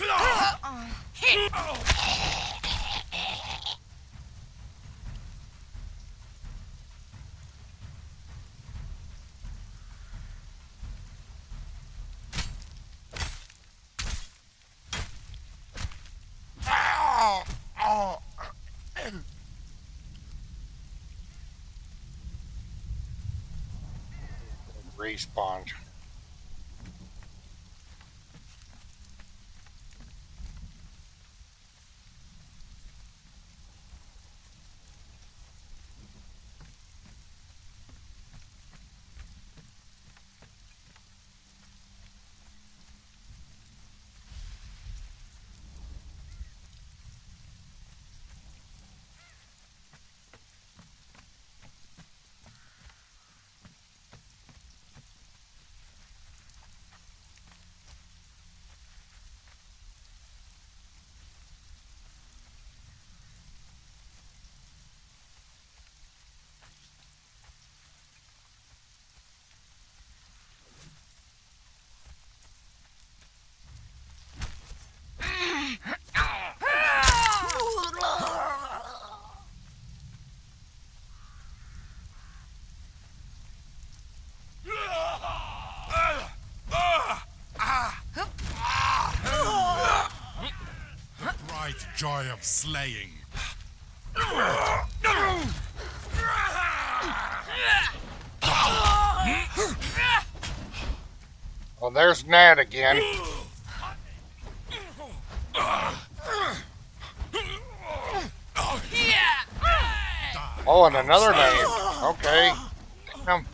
Respawned. Joy of slaying. Well, there's Nat again. Oh, and another name. Okay. Damn.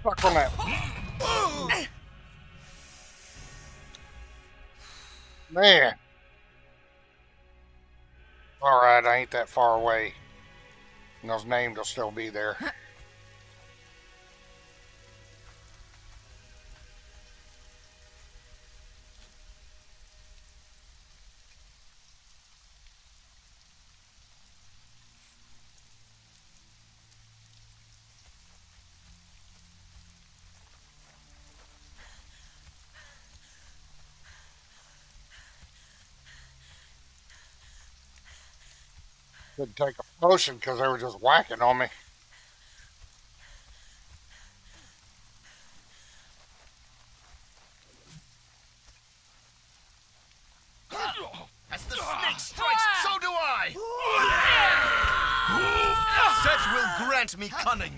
Fuck on that. Man. Alright, I ain't that far away. And those names will still be there. Couldn't take a potion because they were just whacking on me. As the snake strikes, so do I! Set will grant me cunning.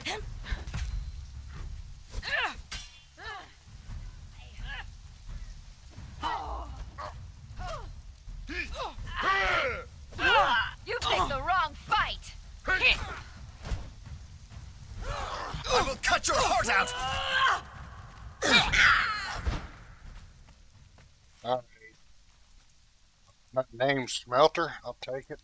You picked the wrong fight! I will cut your heart out! Alright. That name Smelter, I'll take it.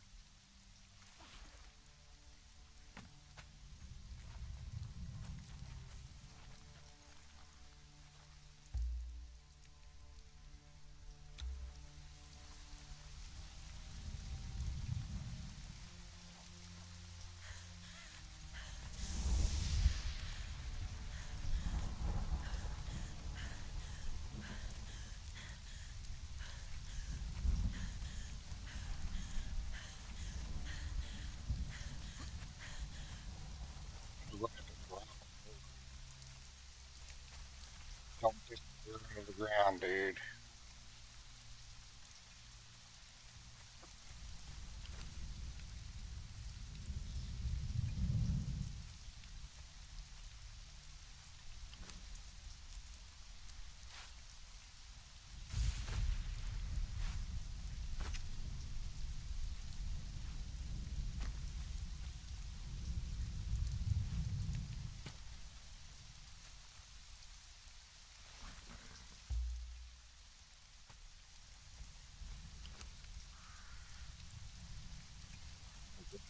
Don't disappear into the ground, dude.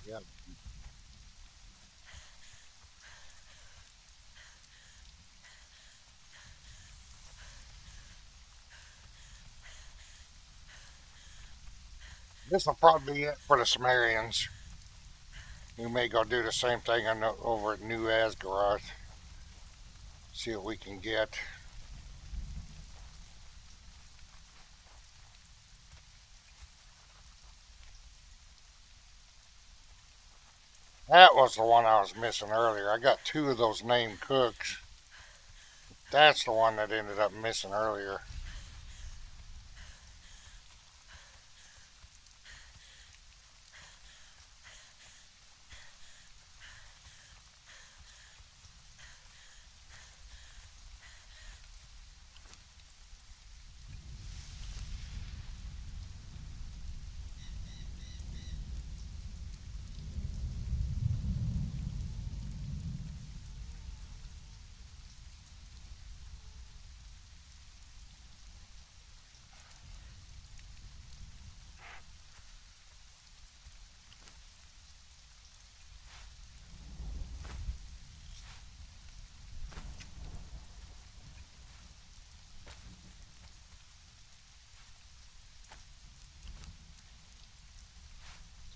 Yeah. This will probably be it for the Cimmerians. We may go do the same thing over at New Asgaroth. See what we can get. That was the one I was missing earlier. I got two of those named cooks. That's the one that ended up missing earlier.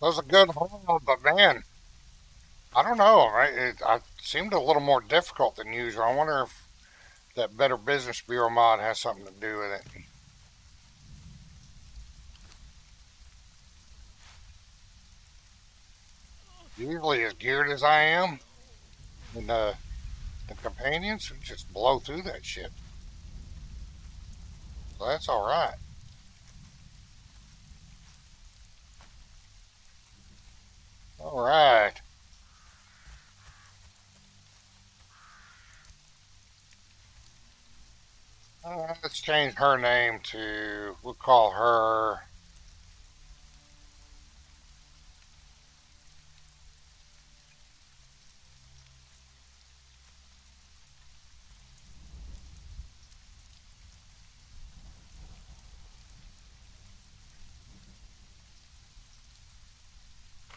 That was a good haul, but man, I don't know. I seemed a little more difficult than usual. I wonder if that Better Business Bureau mod has something to do with it. Usually as geared as I am, and the companions just blow through that shit. So that's alright. Alright. Let's change her name to, we'll call her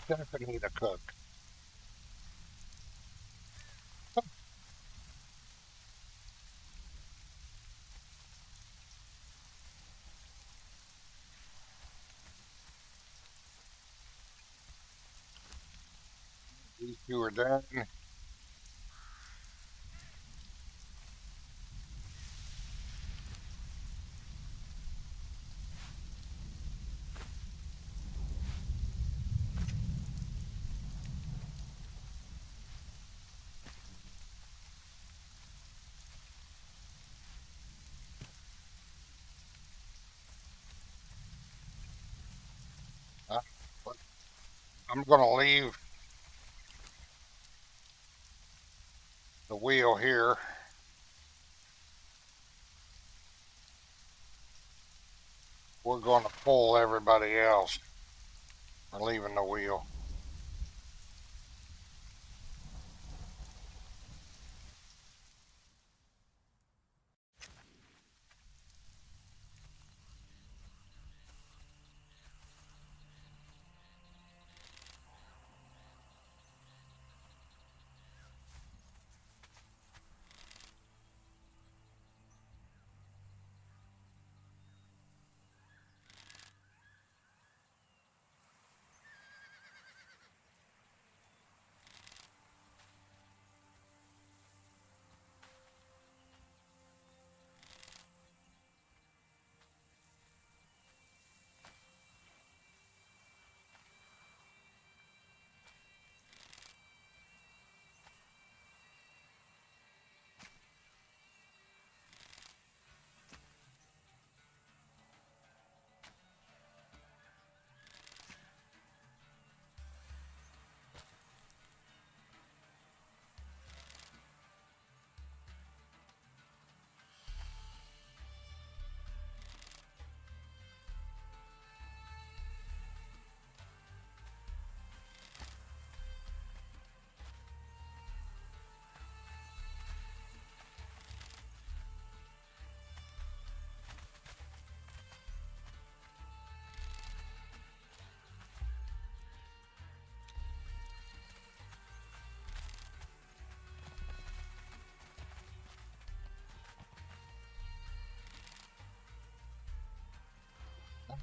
Stephanie the Cook. These two are done. Uh, I'm going to leave the wheel here. We're going to pull everybody else. We're leaving the wheel.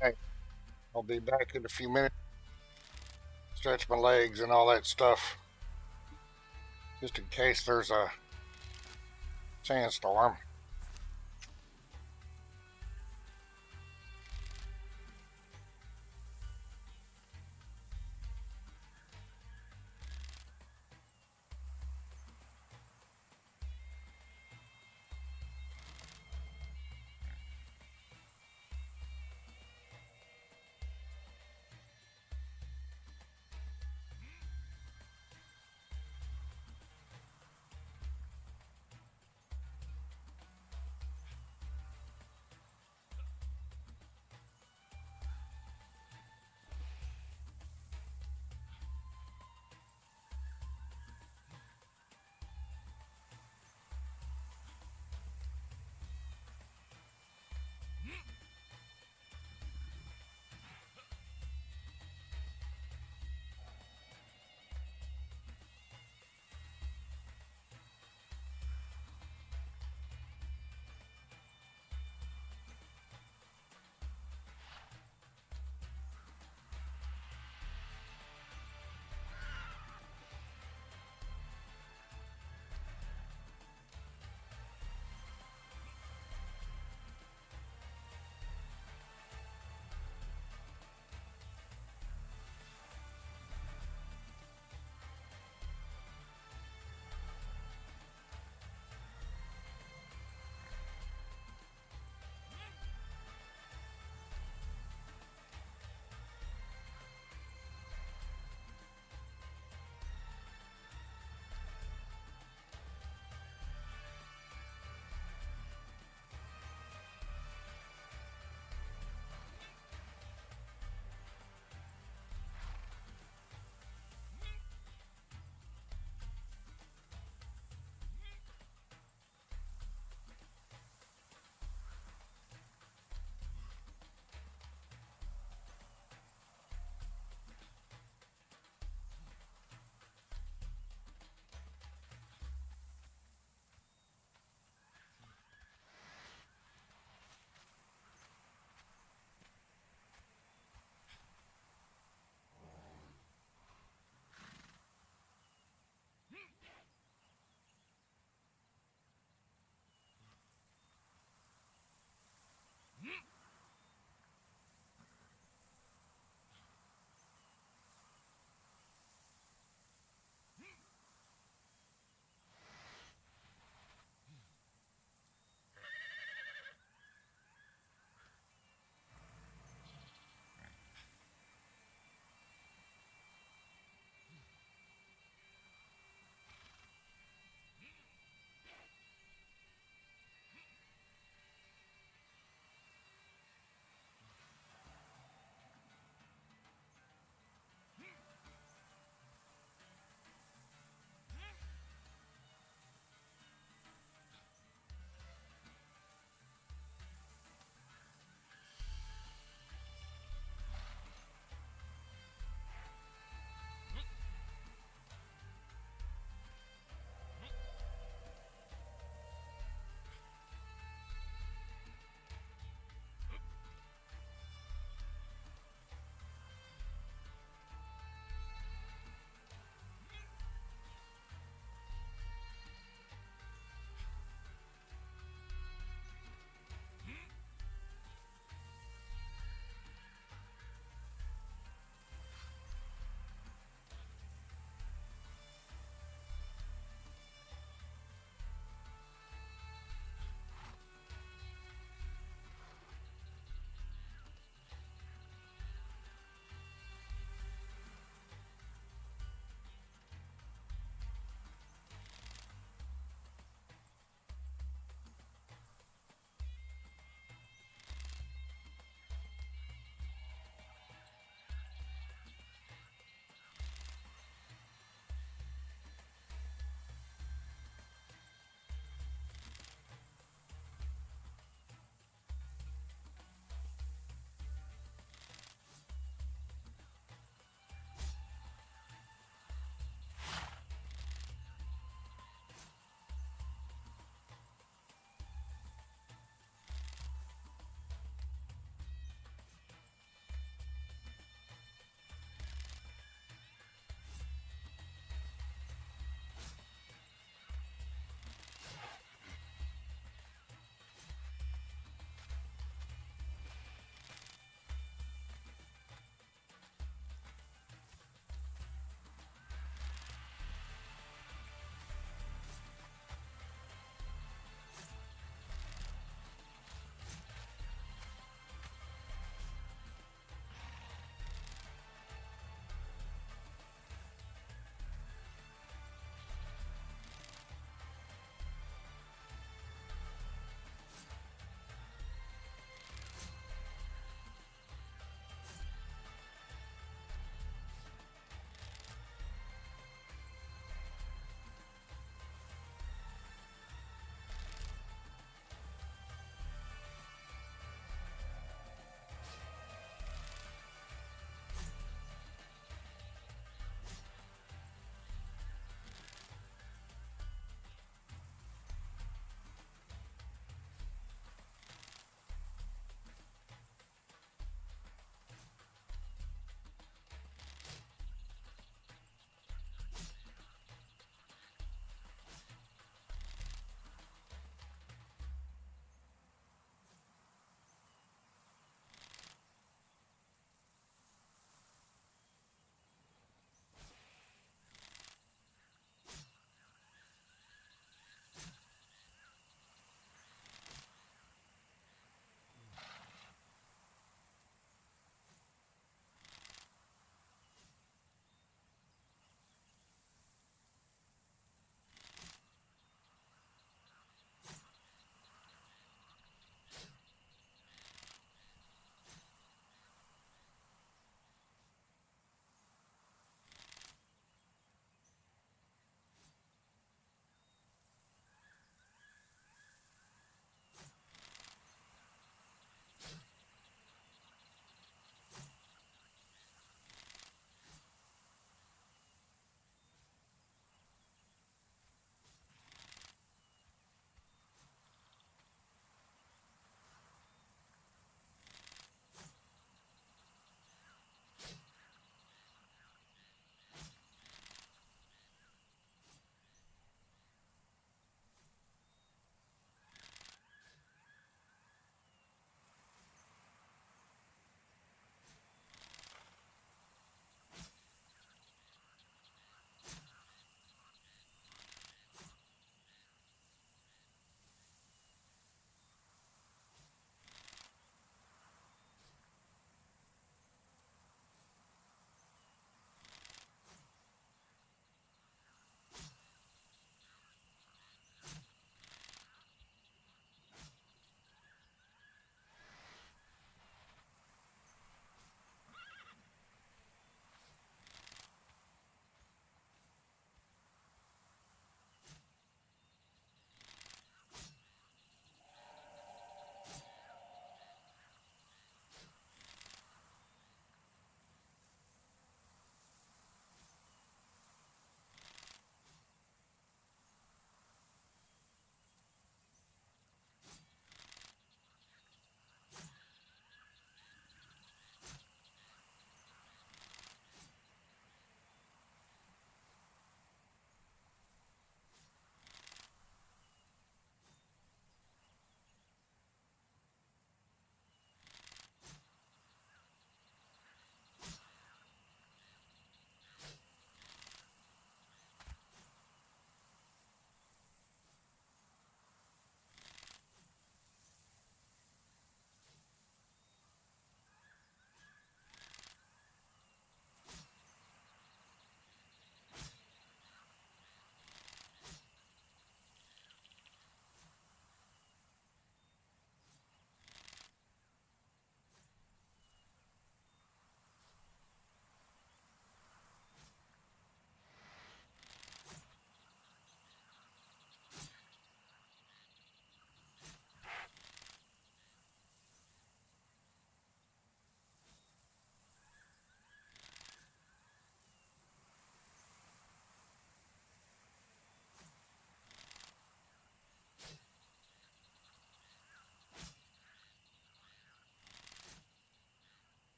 Okay, I'll be back in a few minutes. Stretch my legs and all that stuff. Just in case there's a sandstorm.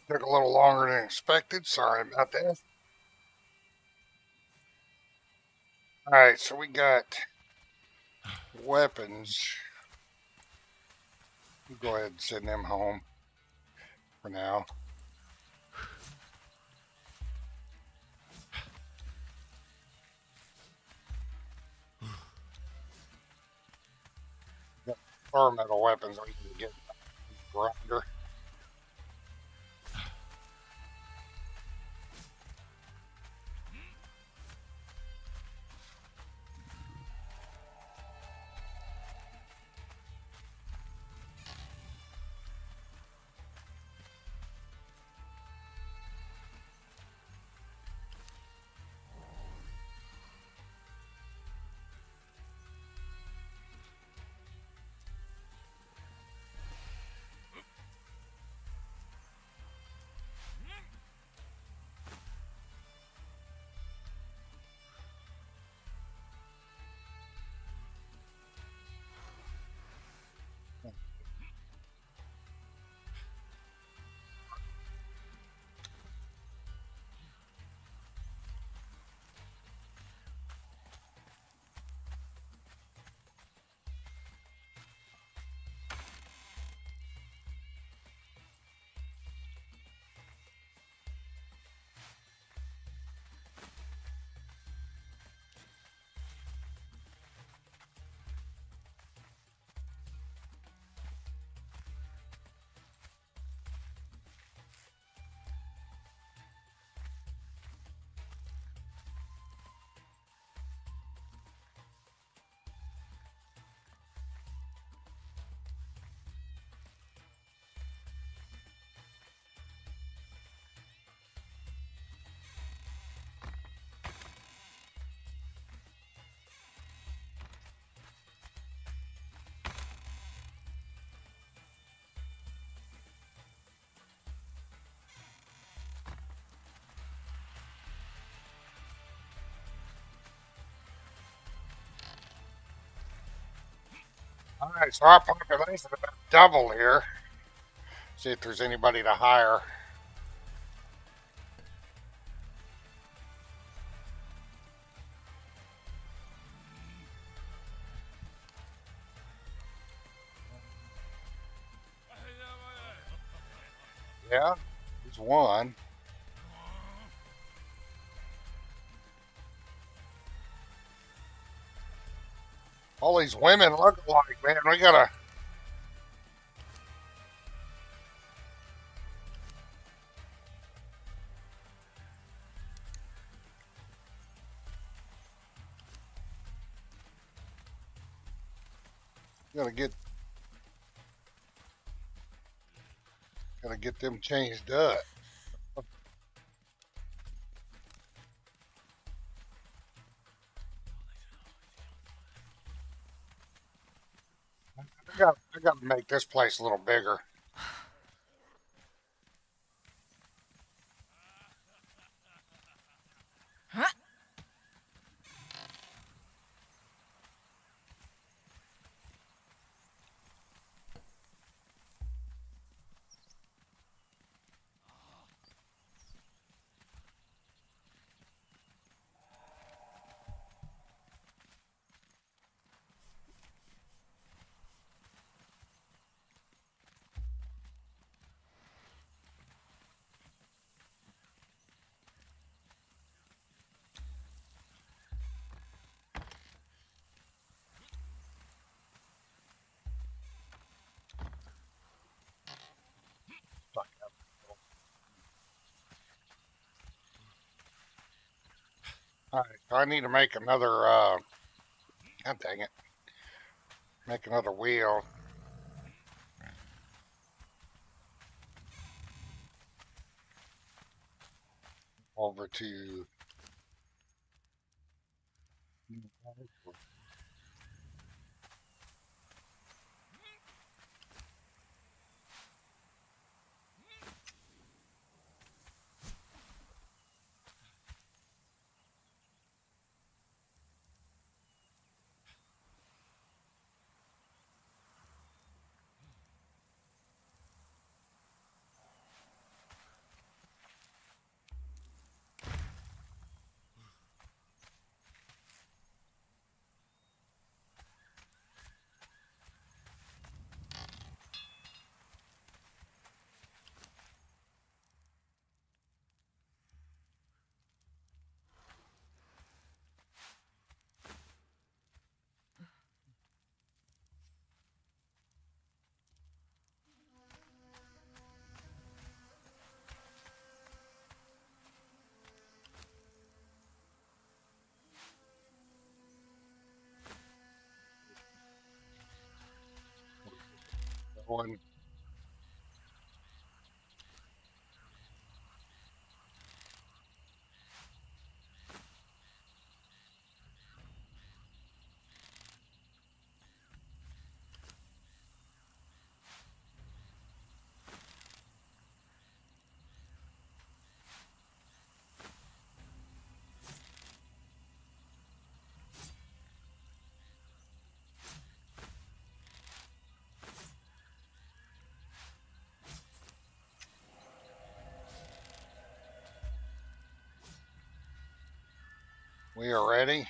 Took a little longer than expected. Sorry about that. Alright, so we got weapons. We'll go ahead and send them home for now. Our metal weapons we can get grinder. Alright, so our population is about double here. See if there's anybody to hire. Yeah, there's one. All these women look alike, man. Gotta get them changed up. I got to make this place a little bigger. Huh? All right, I need to make another. God dang it! Make another wheel. Over to. Going. We are ready.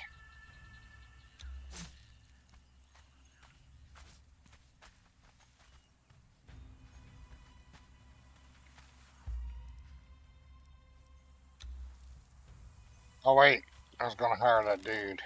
Oh wait, I was gonna hire that dude.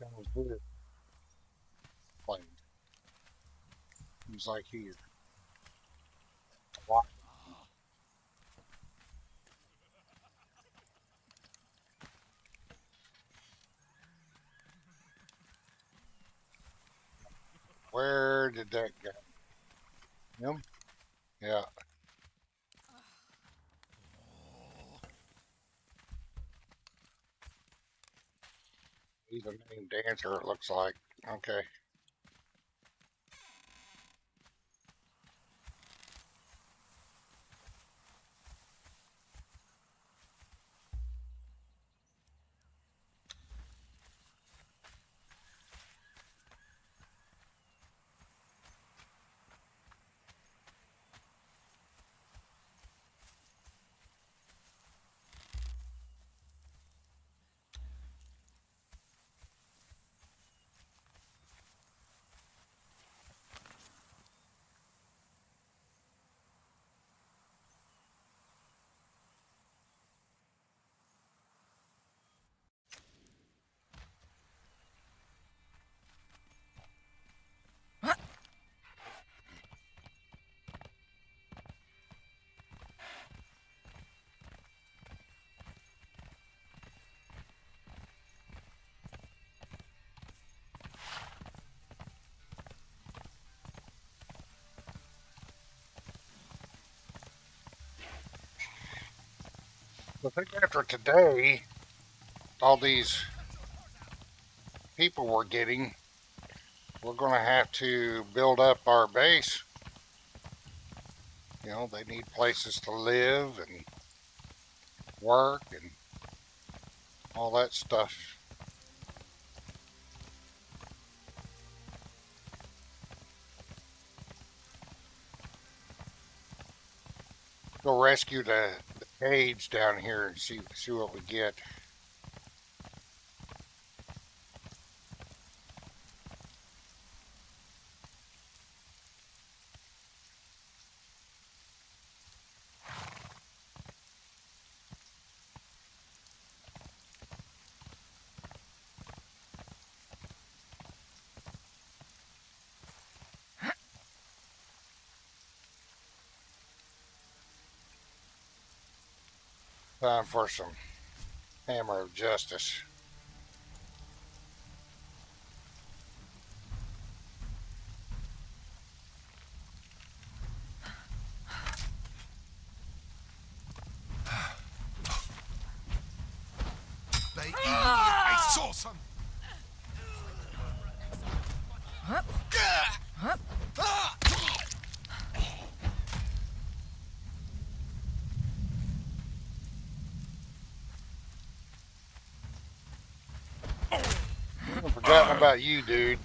Sounds good. Playing. He's like here. Where did that go? Him? Yeah. He's a main dancer, it looks like. Okay. I think after today, all these people we're getting, we're going to have to build up our base. You know, they need places to live and work and all that stuff. Go rescue the cage down here and see what we get. Time for some hammer of justice. I saw some. I've forgotten about you, dude.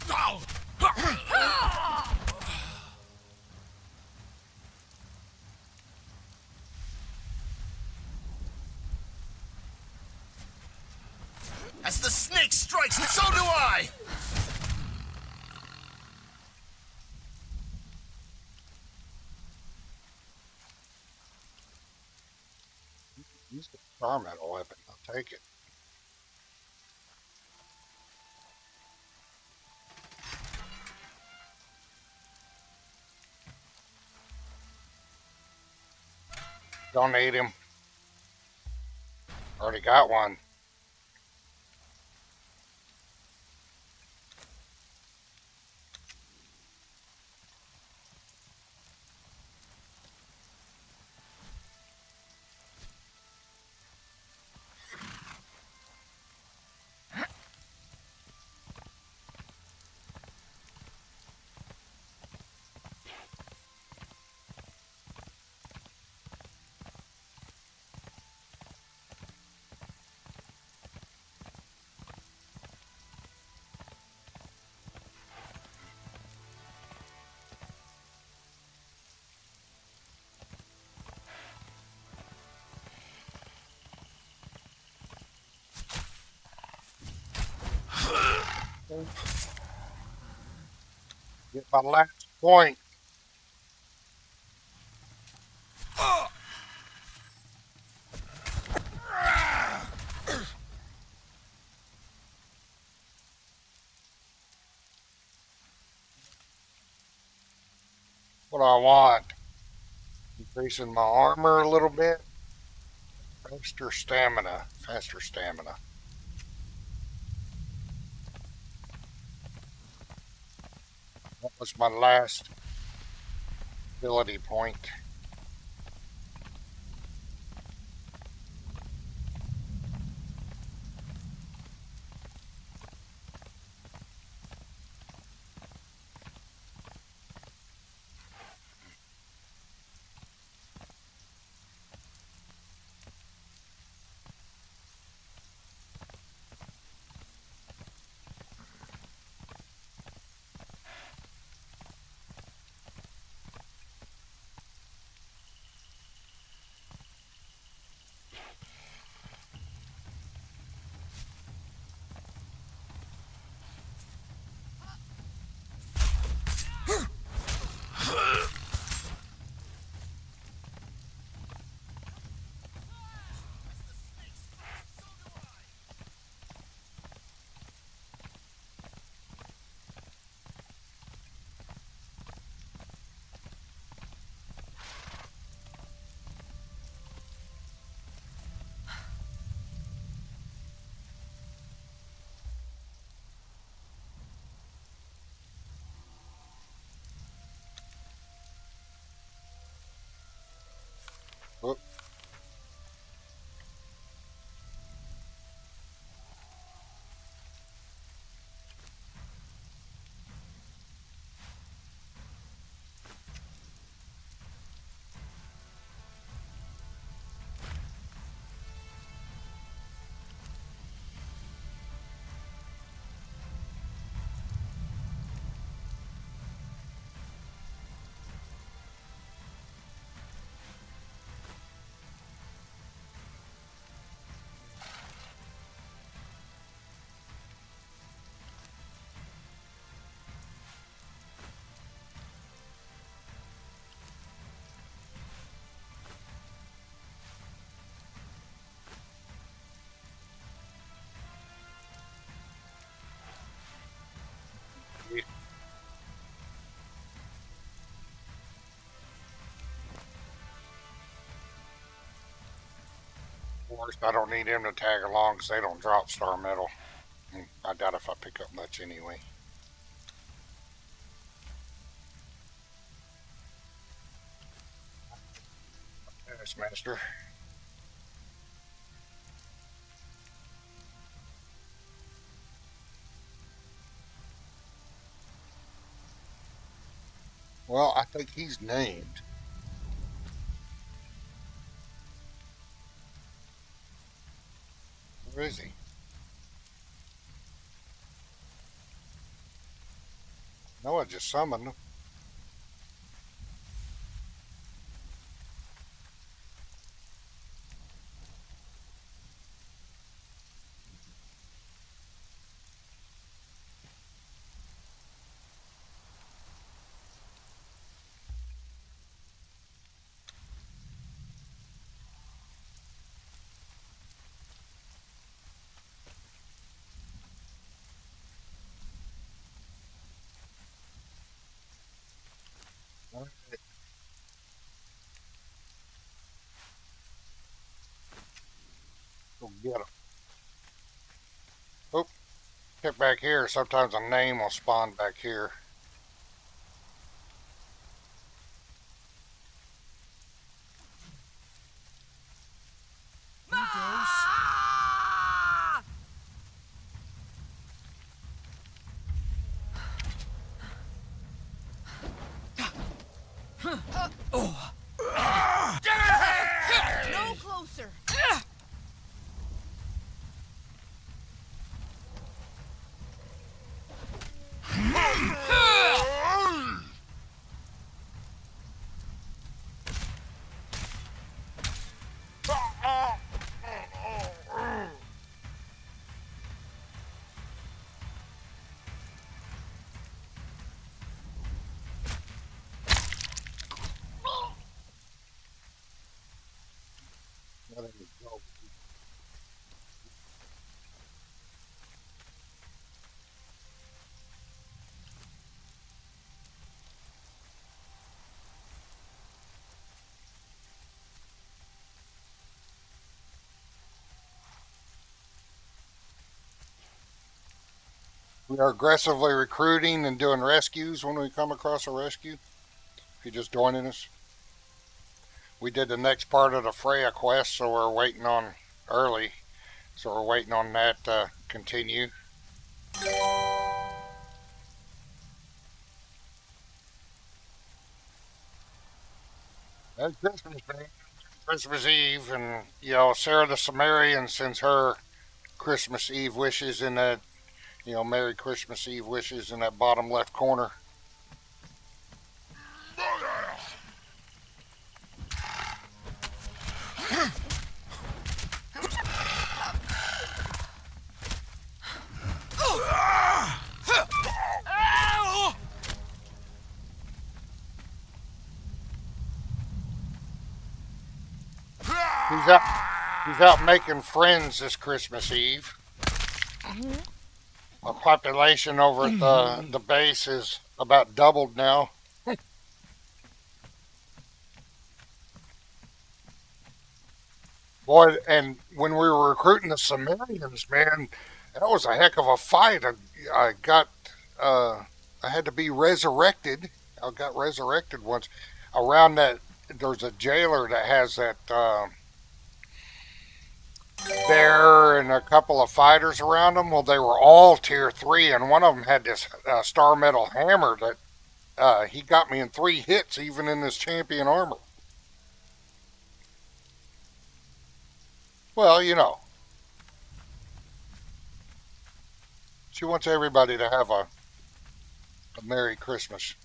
As the snake strikes, so do I! Use the experimental weapon. I'll take it. Don't need him. Already got one. Get my last point. What do I want? Increasing my armor a little bit. Faster stamina. Faster stamina. That was my last ability point. First, I don't need him to tag along because they don't drop star metal. I doubt if I pick up much anyway. Yes, Master. Well, I think he's named. Where is he? No, I just summoned him. All right, go get him. Oh, get back here. Sometimes a name will spawn back here. No closer. There we go. We are aggressively recruiting and doing rescues when we come across a rescue. If you're just joining us, we did the next part of the Freya quest, so we're waiting on early. So we're waiting on that to continue. That's Christmas, man. Christmas Eve, and Sarah the Cimmerian sends her Christmas Eve wishes in that, Merry Christmas Eve wishes in that bottom left corner. He's out making friends this Christmas Eve. Our population over at the base is about doubled now. Boy, and when we were recruiting the Cimmerians, man, that was a heck of a fight. I had to be resurrected. I got resurrected once. Around that, there's a jailer that has that bear and a couple of fighters around them. Well, they were all tier 3, and one of them had this star metal hammer that he got me in 3 hits, even in this champion armor. Well, she wants everybody to have a Merry Christmas.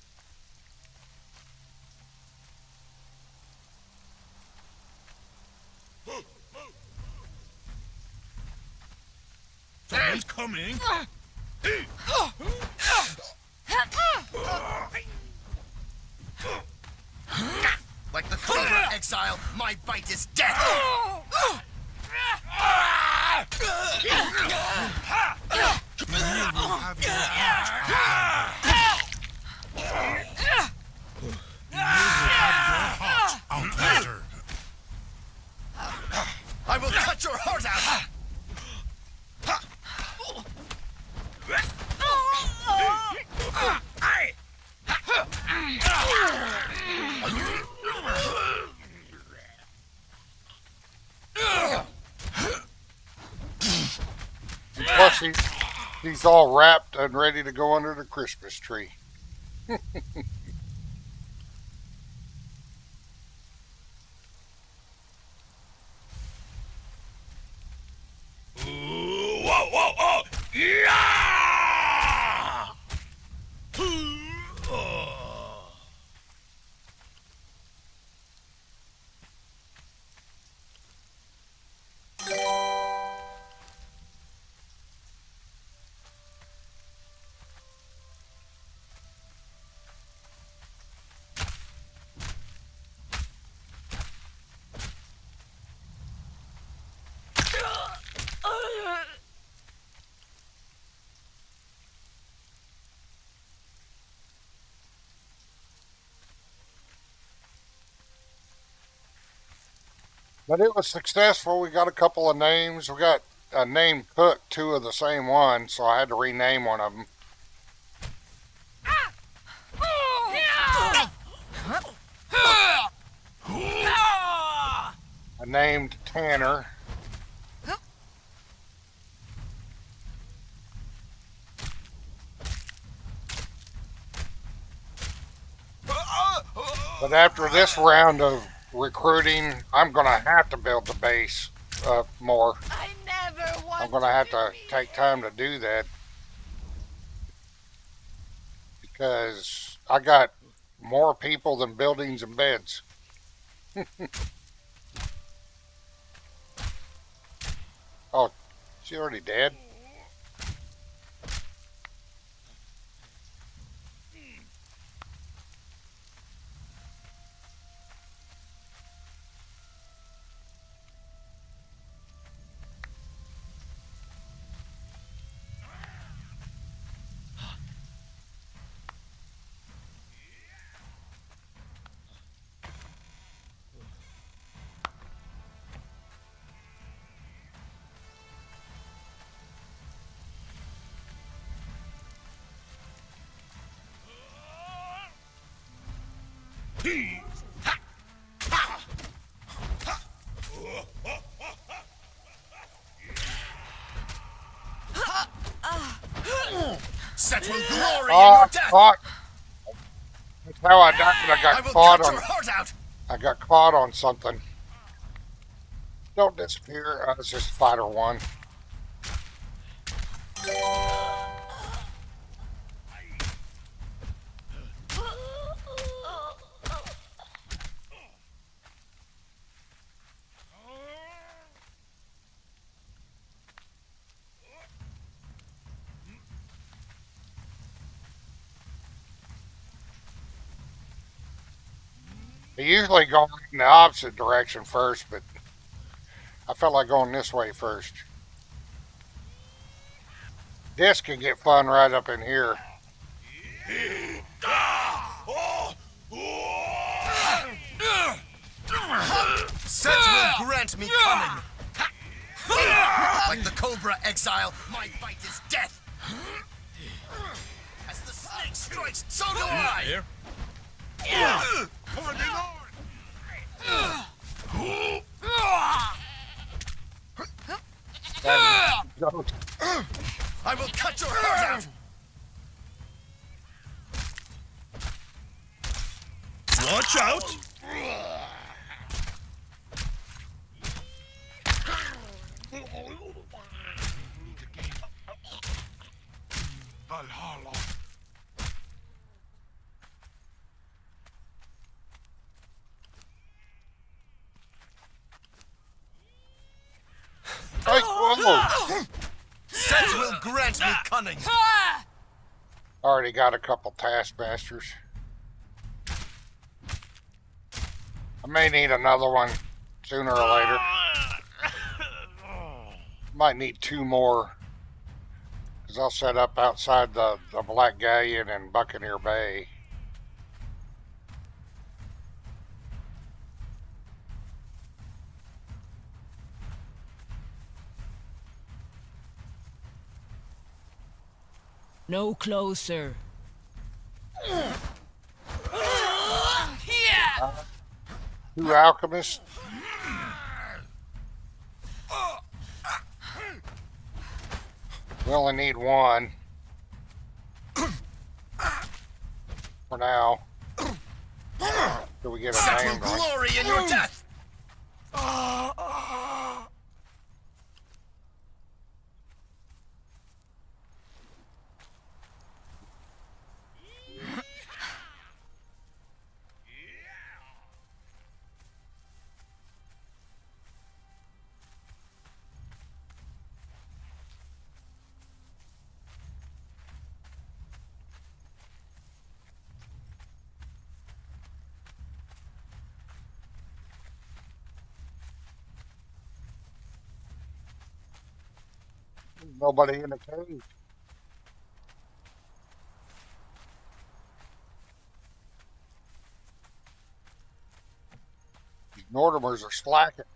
Someone's coming. Like the Conan Exile, my bite is death. I will cut your she's all wrapped and ready to go under the Christmas tree. Whoa, whoa, whoa! Yeah! But it was successful. We got a couple of names. We got a name Cook, two of the same one, so I had to rename one of them. I named Tanner. But after this round of recruiting, I'm going to have to build the base up more. I never want I'm going to have to take time to do that because I got more people than buildings and beds. Oh, she already dead? Set will glory in Oh, your death. caught. That's how I died. I I got will caught cut on. your heart out. I got caught on something. Don't disappear. It's just fighter one. I usually go in the opposite direction first, but I felt like going this way first. This can get fun right up in here. Set will grant me cunning. Like the Cobra Exile, my bite is death. As the snake strikes, so do I. Here. Don't. I will cut your heart out. Watch out! Valhalla. Hey, whoa. Set will grant me cunning. Already got a couple taskmasters. I may need another one sooner or later. Might need two more. Because I'll set up outside the Black Galleon in Buccaneer Bay. No closer. Two alchemists. We only need one for now. Till we get a Set name will going. glory in your death! Nobody in the cave. These Nordimers are slacking.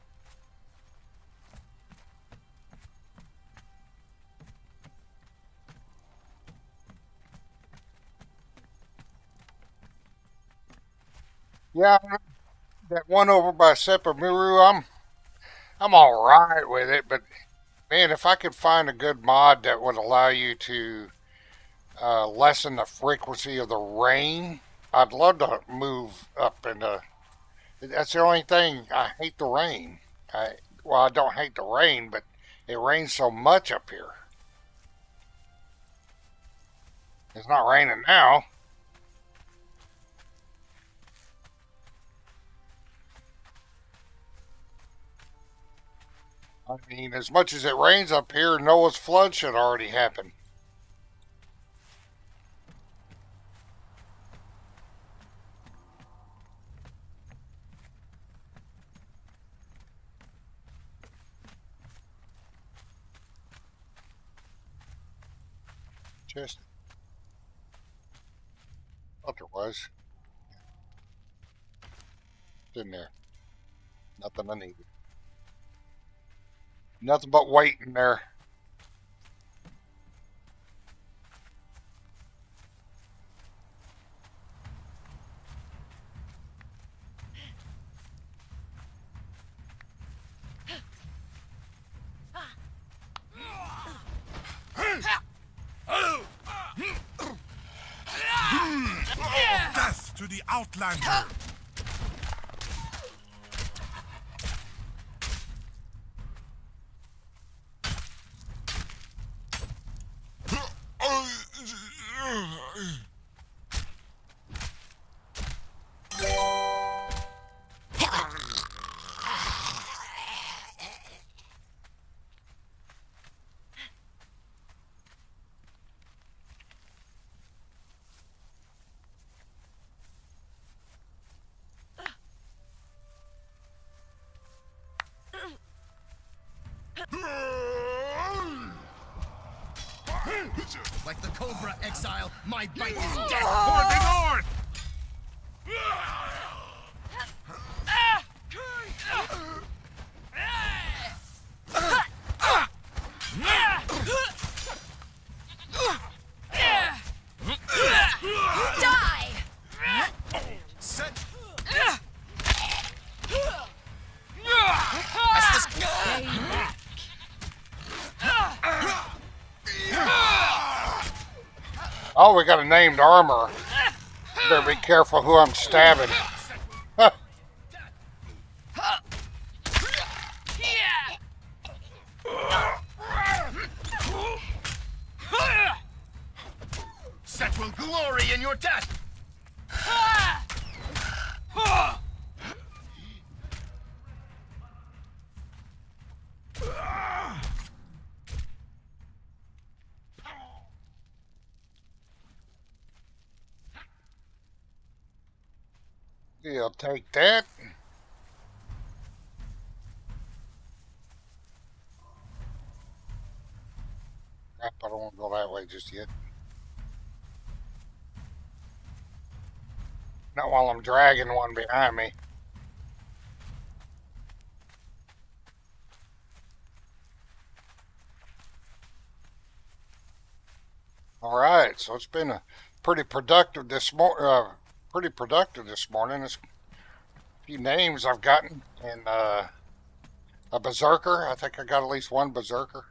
Yeah, that one over by Sepamuru, I'm all right with it, but man, if I could find a good mod that would allow you to lessen the frequency of the rain, I'd love to move up into. That's the only thing. I hate the rain. Well, I don't hate the rain, but it rains so much up here. It's not raining now. I mean, as much as it rains up here, Noah's flood should already happen. Just thought there was. It's in there. Nothing I needed. Nothing but weight in there. Death to the Outlander! Like the Cobra Exile, my bite is dead! Toward the north! Die! Set! Oh, we got a named armor. Better be careful who I'm stabbing. Huh. Set will glory in your death! You'll take that. Crap, I don't want to go that way just yet. Not while I'm dragging one behind me. All right, so it's been a pretty productive this morning. There's a few names I've gotten, and a berserker. I think I got at least one berserker.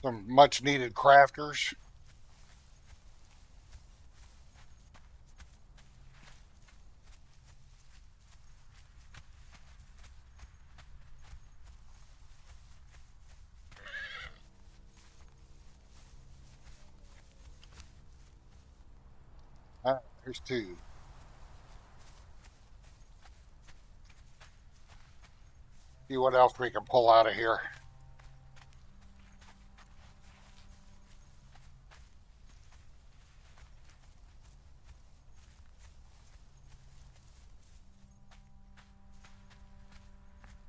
Some much needed crafters. There's two. See what else we can pull out of here.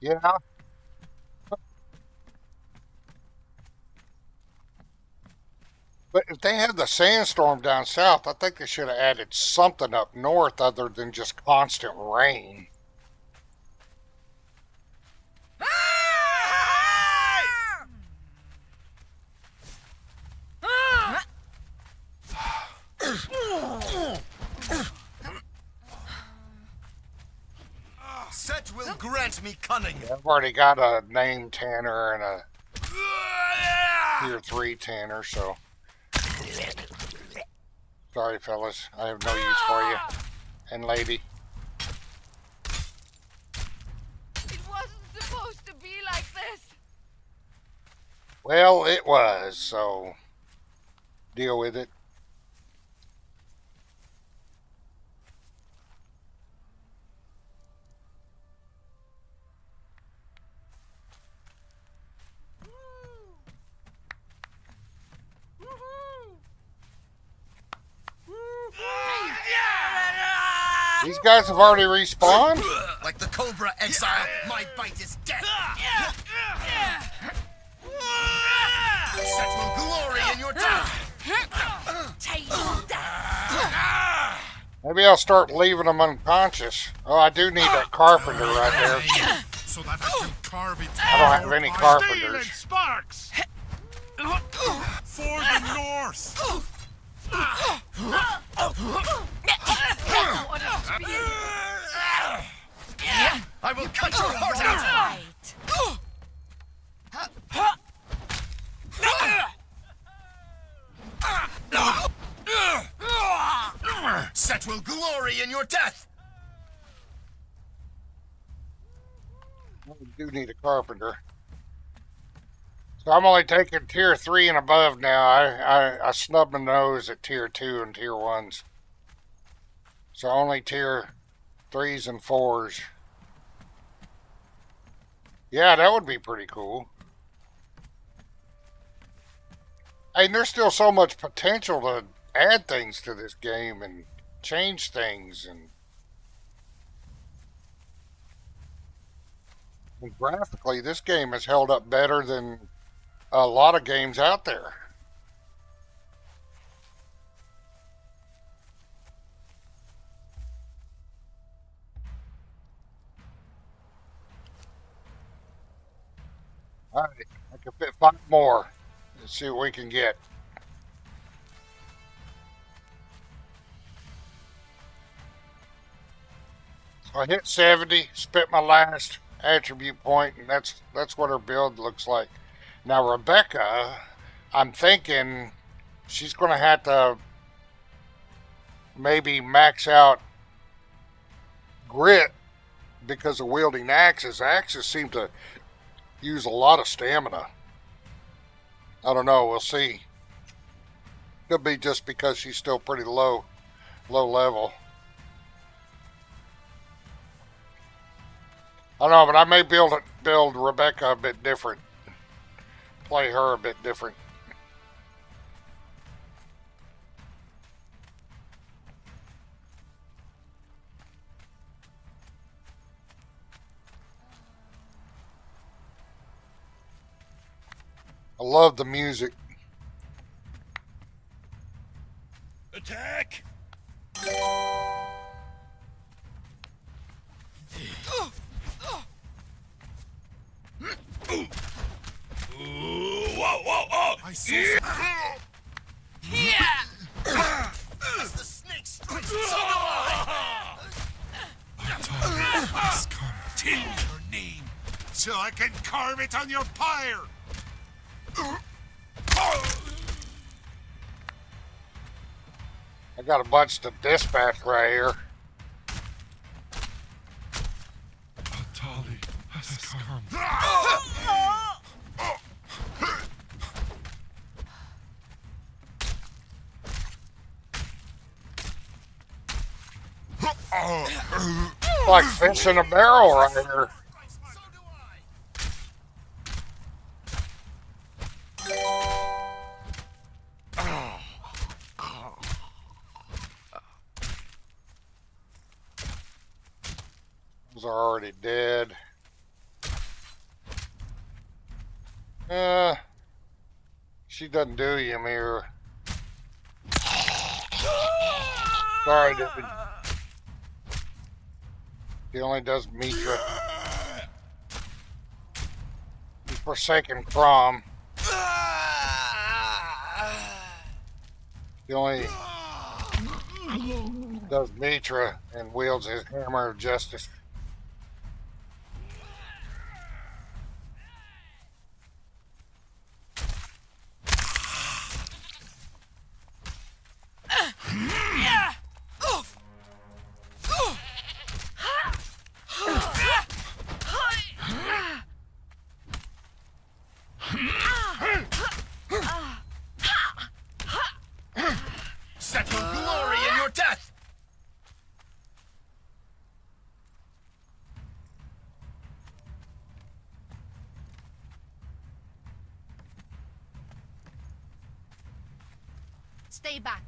Yeah. But if they had the sandstorm down south, I think they should have added something up north other than just constant rain. Set will grant me cunning. I've already got a name Tanner and a tier 3 Tanner, so sorry fellas, I have no use for you. And lady. It wasn't supposed to be like this. Well, it was, so deal with it. These guys have already respawned? Like the Cobra Exile, my bite is death. Set will glory in your death. Taste that. Maybe I'll start leaving them unconscious. Oh, I do need that carpenter right there. So that I can carve it. I don't have any Steel and carpenters. sparks. For the north. I will cut your heart out. Set will glory in your death. I do need a carpenter. So I'm only taking tier 3 and above now. I snub my nose at tier 2 and tier 1s. So only tier 3s and 4s. Yeah, that would be pretty cool. And there's still so much potential to add things to this game and change things. And graphically, this game has held up better than a lot of games out there. Alright, I can fit 5 more. Let's see what we can get. I hit 70, spent my last attribute point, and that's what her build looks like. Now Rebecca, I'm thinking she's going to have to maybe max out grit because of wielding axes. Axes seem to use a lot of stamina. I don't know, we'll see. Could be just because she's still pretty low level. I don't know, but I may build Rebecca a bit different. Play her a bit different. I love the music. Attack! I see. As the snake strikes, so do I. Must come. Tell me your name, so I can carve it on your pyre. I got a bunch to dispatch right here. Atali has come. Like fish in a barrel right here. Those are already dead. She doesn't do you, Ymir. Sorry, dude. He only does Mitra. He's Forsaken Crom. He only does Mitra and wields his hammer of justice. Set your glory in your death! Stay back.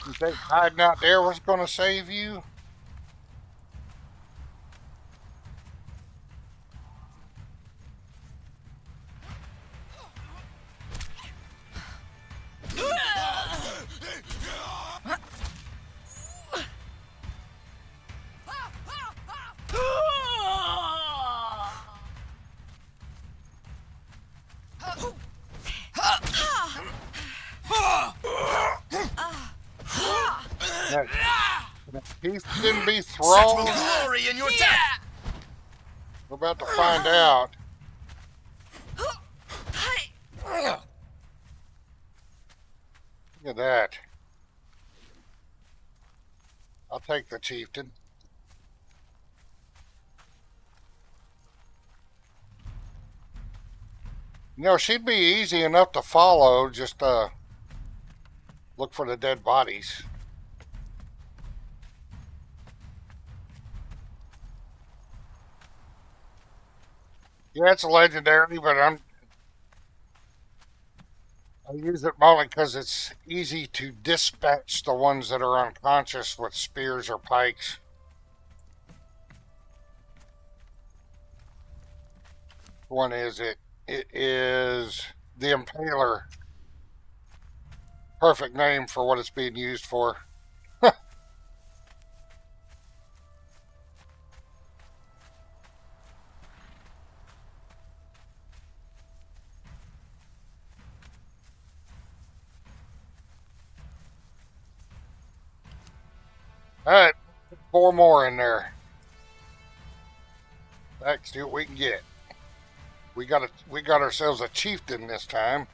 You think hiding out there was going to save you? That teeth didn't be Set thrown. your glory in your death! We're about to find out. Look at that. I'll take the chieftain. You know, she'd be easy enough to follow, just look for the dead bodies. Yeah, it's a legendary, but I use it only because it's easy to dispatch the ones that are unconscious with spears or pikes. One is it? It is the Impaler. Perfect name for what it's being used for. Alright, 4 more in there. Back, see what we can get. We got ourselves a chieftain this time.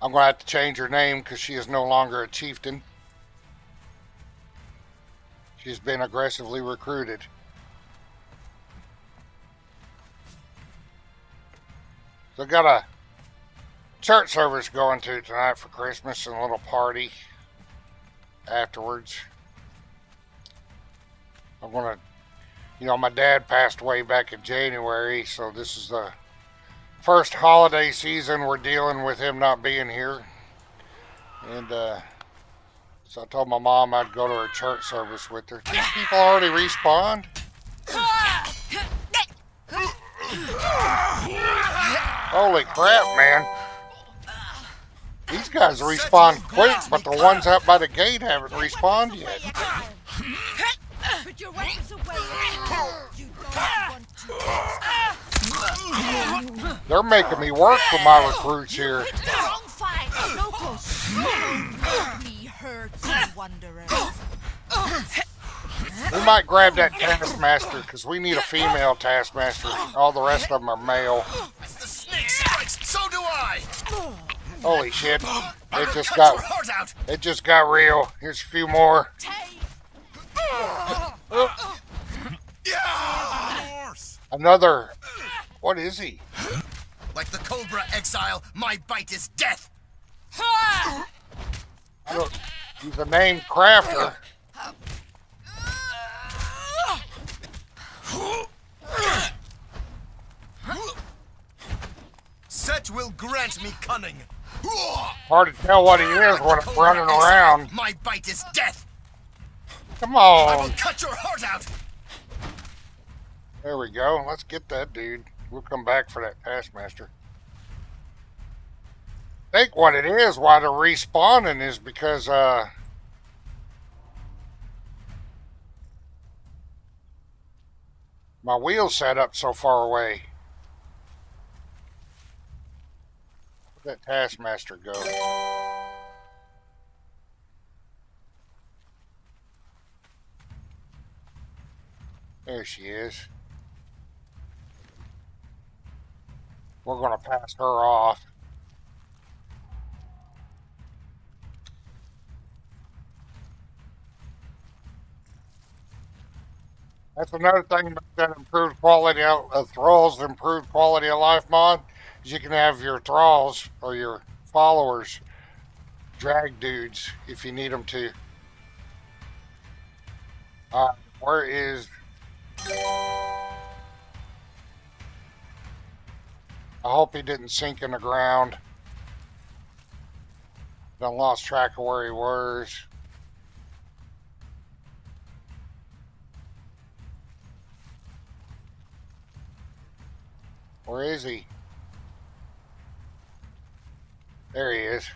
I'm gonna have to change her name because she is no longer a chieftain. She's been aggressively recruited. So got a church service going to tonight for Christmas and a little party afterwards. I'm gonna, you know, my dad passed away back in January, so this is the first holiday season we're dealing with him not being here. And so I told my mom I'd go to her church service with her. These people already respawned? Holy crap, man. These guys respawn quick, but the ones out by the gate haven't respawned yet. Put your weapons away. You don't want to. They're making me work for my recruits here. Wrong fight. No close. Don't make me hurt you, wanderer. We might grab that taskmaster because we need a female taskmaster. All the rest of them are male. As the snake strikes, so do I! Holy shit! I It will just cut got your heart out! it just got real. Here's a few more. Another. What is he? Like the Cobra Exile, my bite is death! Look, he's a named crafter. Such will grant me cunning. Hard to tell what he is when I'm running around. My bite is death. Come I will on. cut your heart out. There we go. Let's get that dude. We'll come back for that taskmaster. I think what it is, why they're respawning is because, my wheel's set up so far away. Where'd that taskmaster go? There she is. We're gonna pass her off. That's another thing about that improved quality of thralls, improved quality of life mod, is you can have your thralls or your followers drag dudes if you need them to. Where is... I hope he didn't sink in the ground. Done lost track of where he was. Where is he? There he is.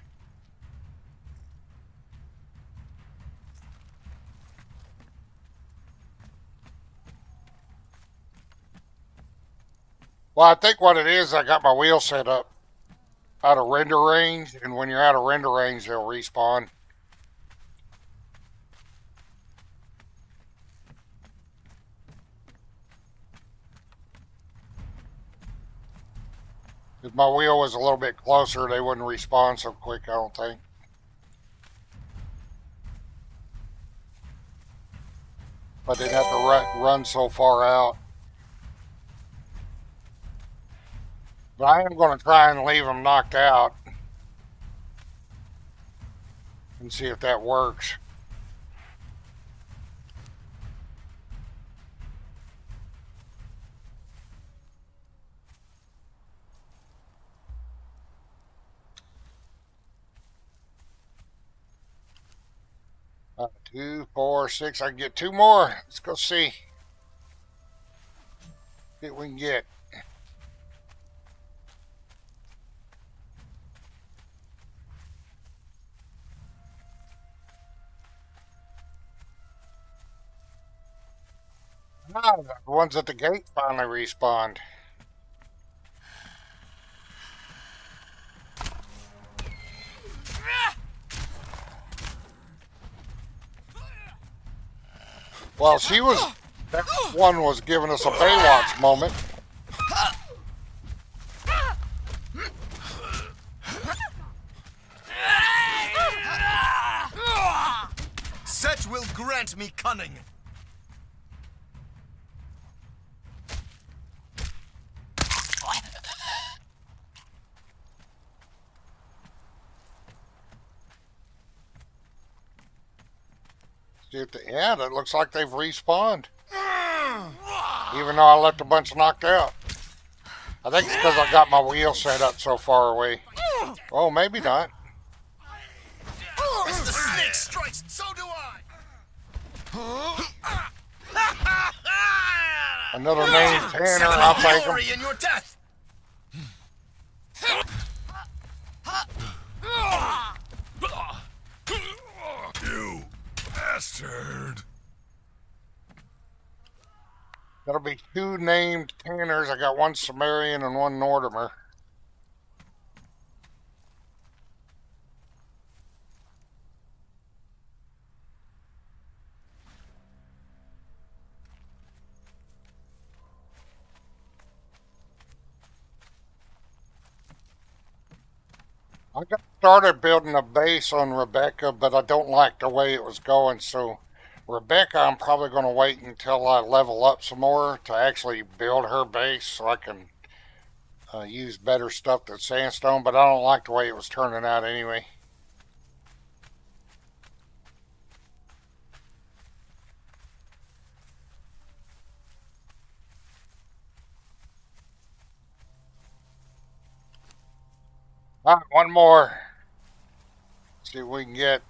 Well, I think what it is, I got my wheel set up out of render range, and when you're out of render range, they'll respawn. If my wheel was a little bit closer, they wouldn't respawn so quick, I don't think. But they'd have to run so far out. But I am going to try and leave them knocked out and see if that works. Two, four, six. I can get two more. Let's go see. See what we can get. Ah, the ones at the gate finally respawned. Well, that one was giving us a Baywatch moment. Such will grant me cunning. Yeah, that looks like they've respawned. Even though I left a bunch knocked out. I think it's because I got my wheel set up so far away. Oh, maybe not. As the snake strikes, so do I. Another named Tanner, I'll take him. Glory in your death. You bastard! That'll be two named Tanners. I got one Cimmerian and one Nortimer. I got started building a base on Rebecca, but I don't like the way it was going, so Rebecca, I'm probably going to wait until I level up some more to actually build her base so I can use better stuff than sandstone, but I don't like the way it was turning out anyway. Alright, one more. See if we can get.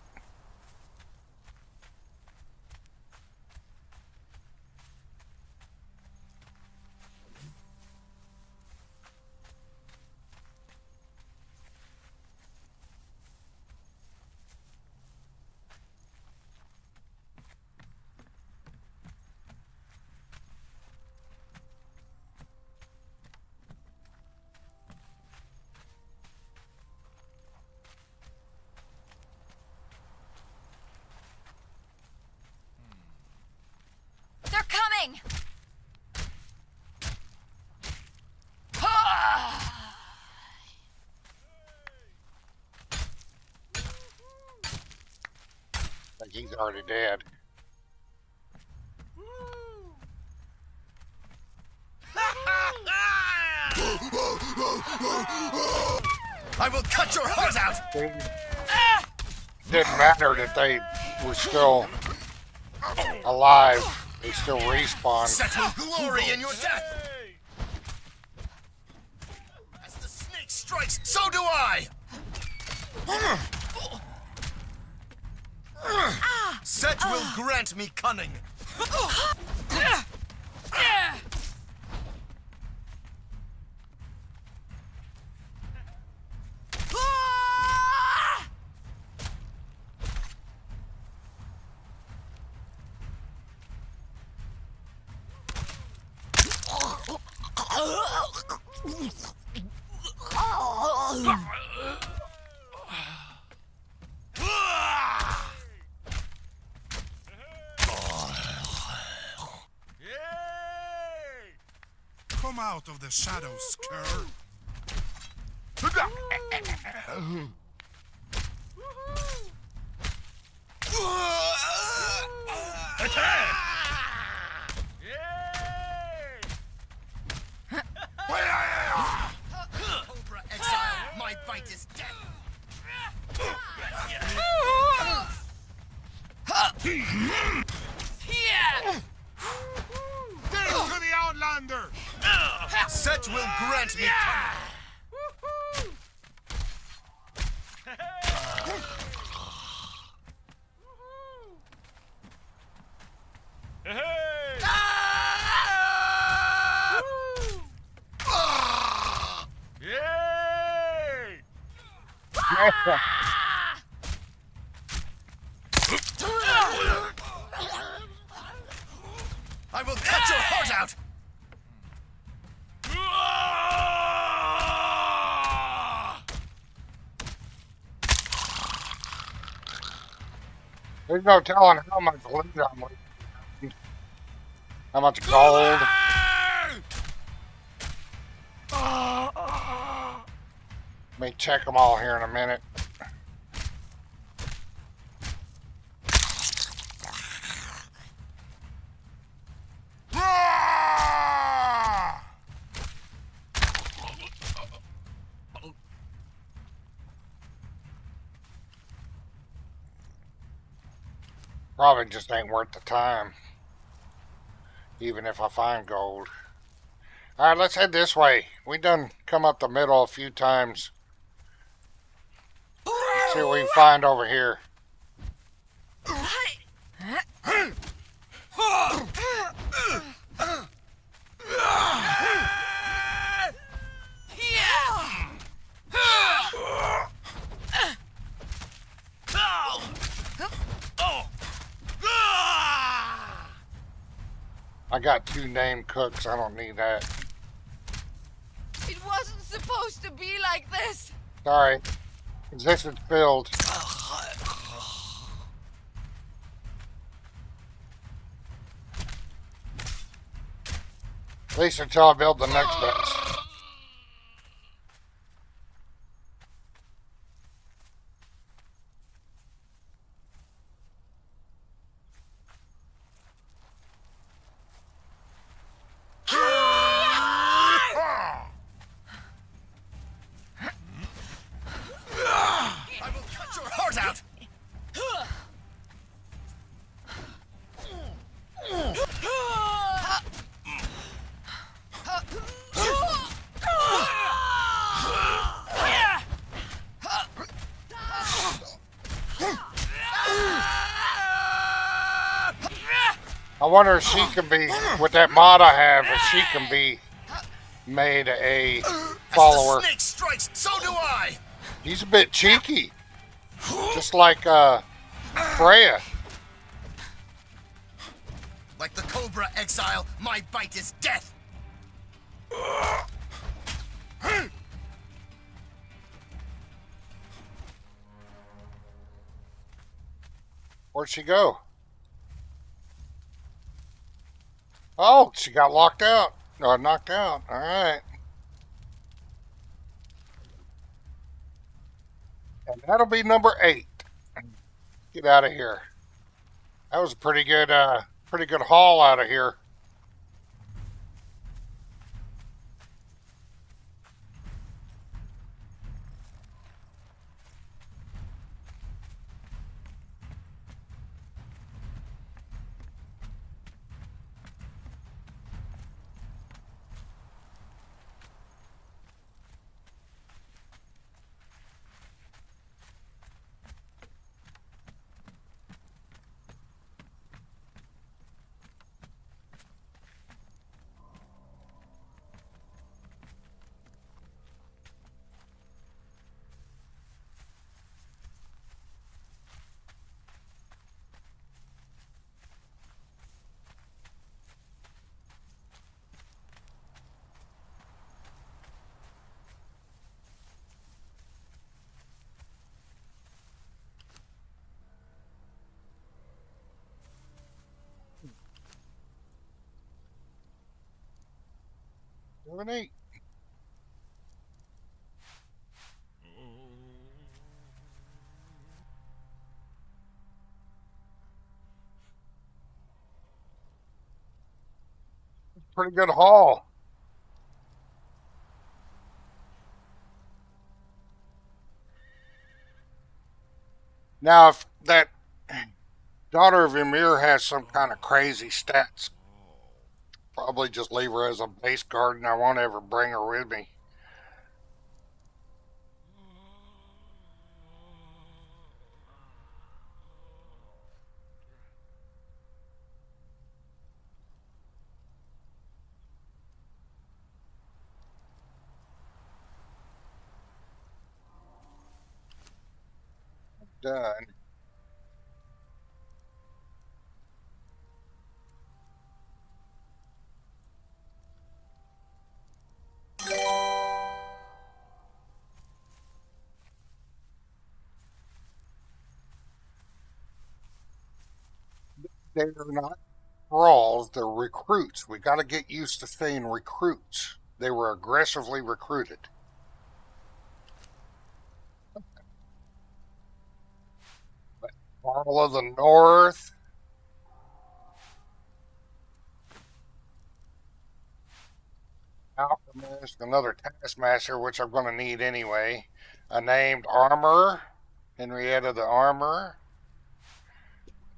They're coming! I think he's already dead. I will cut your heart out! Didn't matter that they were still alive. They still respawn. Set will glory in your death! As the snake strikes, so do I! Set will grant me cunning. Come out of the shadows, cur. Cobra Exile, my bite is dead. Death to the Outlander! Set will grant me cunning. I will cut your heart out! There's no telling how much loot I'm with. How much gold. Let me check them all here in a minute. Probably just ain't worth the time, even if I find gold. Alright, let's head this way. We done come up the middle a few times. See what we can find over here. I got 2 named cooks. I don't need that. It wasn't supposed to be like this! Sorry. Position filled. At least until I build the next base. I wonder if she can be, with that mod I have, if she can be made a follower. As the snake strikes, so do I! He's a bit cheeky. Just like Freya. Like the Cobra Exile, my bite is death! Where'd she go? Oh, she got locked out. Or knocked out. Alright. And that'll be number 8. Get out of here. That was a pretty good haul out of here. Seven, 8. Pretty good haul. Now, if that daughter of Ymir has some kind of crazy stats, probably just leave her as a base guard and I won't ever bring her with me. Done. They're not thralls, they're recruits. We got to get used to saying recruits. They were aggressively recruited. All of the North. Alchemist, another Taskmaster, which I'm going to need anyway. A named Armor, Henrietta the Armor.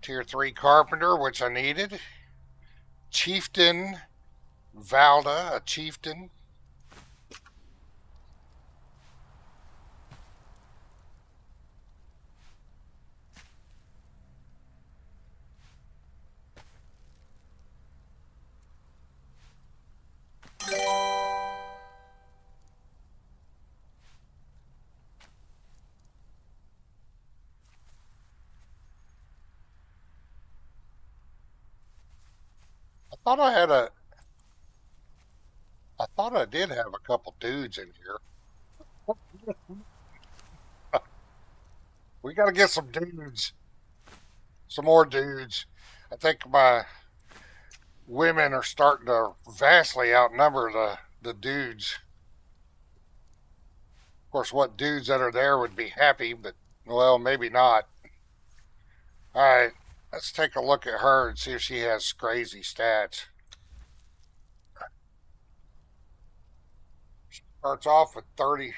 Tier 3 Carpenter, which I needed. Chieftain, Valda, a Chieftain. Thought I had a I thought I did have a couple dudes in here. We got to get some dudes. Some more dudes. I think my women are starting to vastly outnumber the dudes. Of course, what dudes that are there would be happy, but, well, maybe not. Alright, let's take a look at her and see if she has crazy stats. She starts off with 30.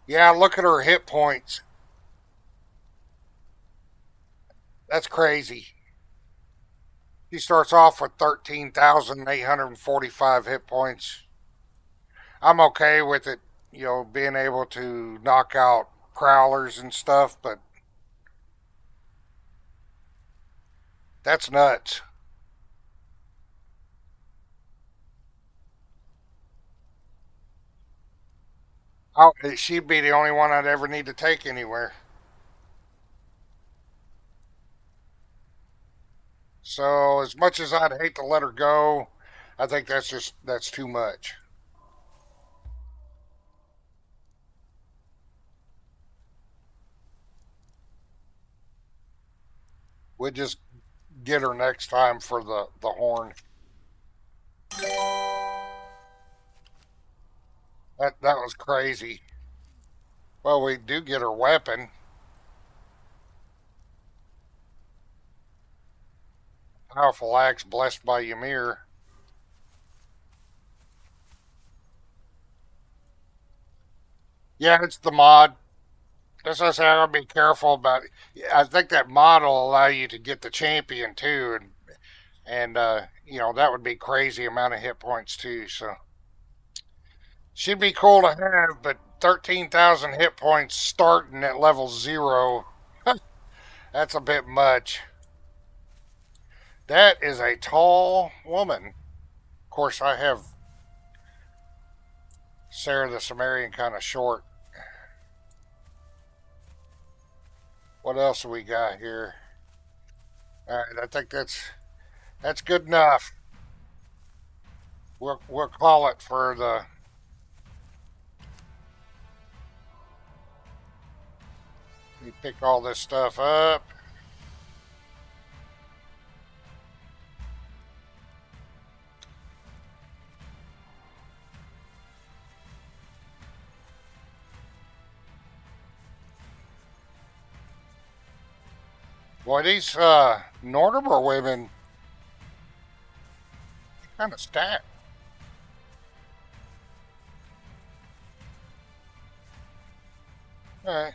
Yeah, look at her hit points. That's crazy. She starts off with 13,845 hit points. I'm okay with it, being able to knock out prowlers and stuff, but That's nuts. Oh, she'd be the only one I'd ever need to take anywhere. So as much as I'd hate to let her go, I think that's too much. We'll just get her next time for the horn. That was crazy. Well, we do get her weapon. Powerful axe blessed by Ymir. Yeah, it's the mod. That's what I say. I gotta be careful about it. Yeah, I think that mod will allow you to get the champion too, and you know that would be crazy amount of hit points too. So she'd be cool to have, but 13,000 hit points starting at level 0. That's a bit much. That is a tall woman. Of course, I have Sarah the Cimmerian kind of short. What else have we got here? All right, I think that's good enough. We'll call it for the. Let me pick all this stuff up. Boy, these Nordimer women kind of stacked. All right.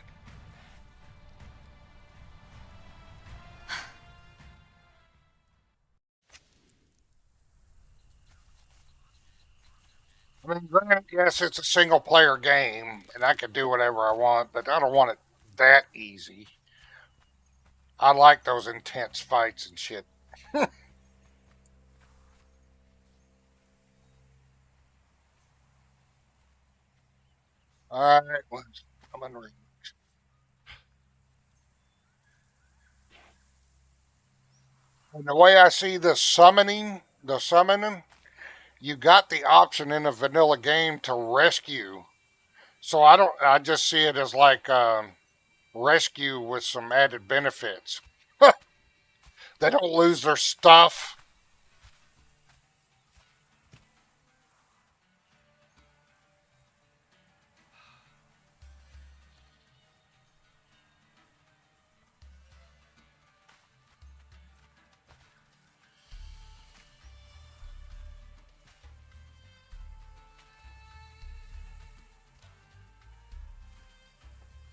I mean, granted, yes, it's a single player game, and I can do whatever I want, but I don't want it that easy. I like those intense fights and shit. All right, I'm gonna read. And the way I see the summoning, you got the option in a vanilla game to rescue. So I don't. I just see it as like rescue with some added benefits. They don't lose their stuff.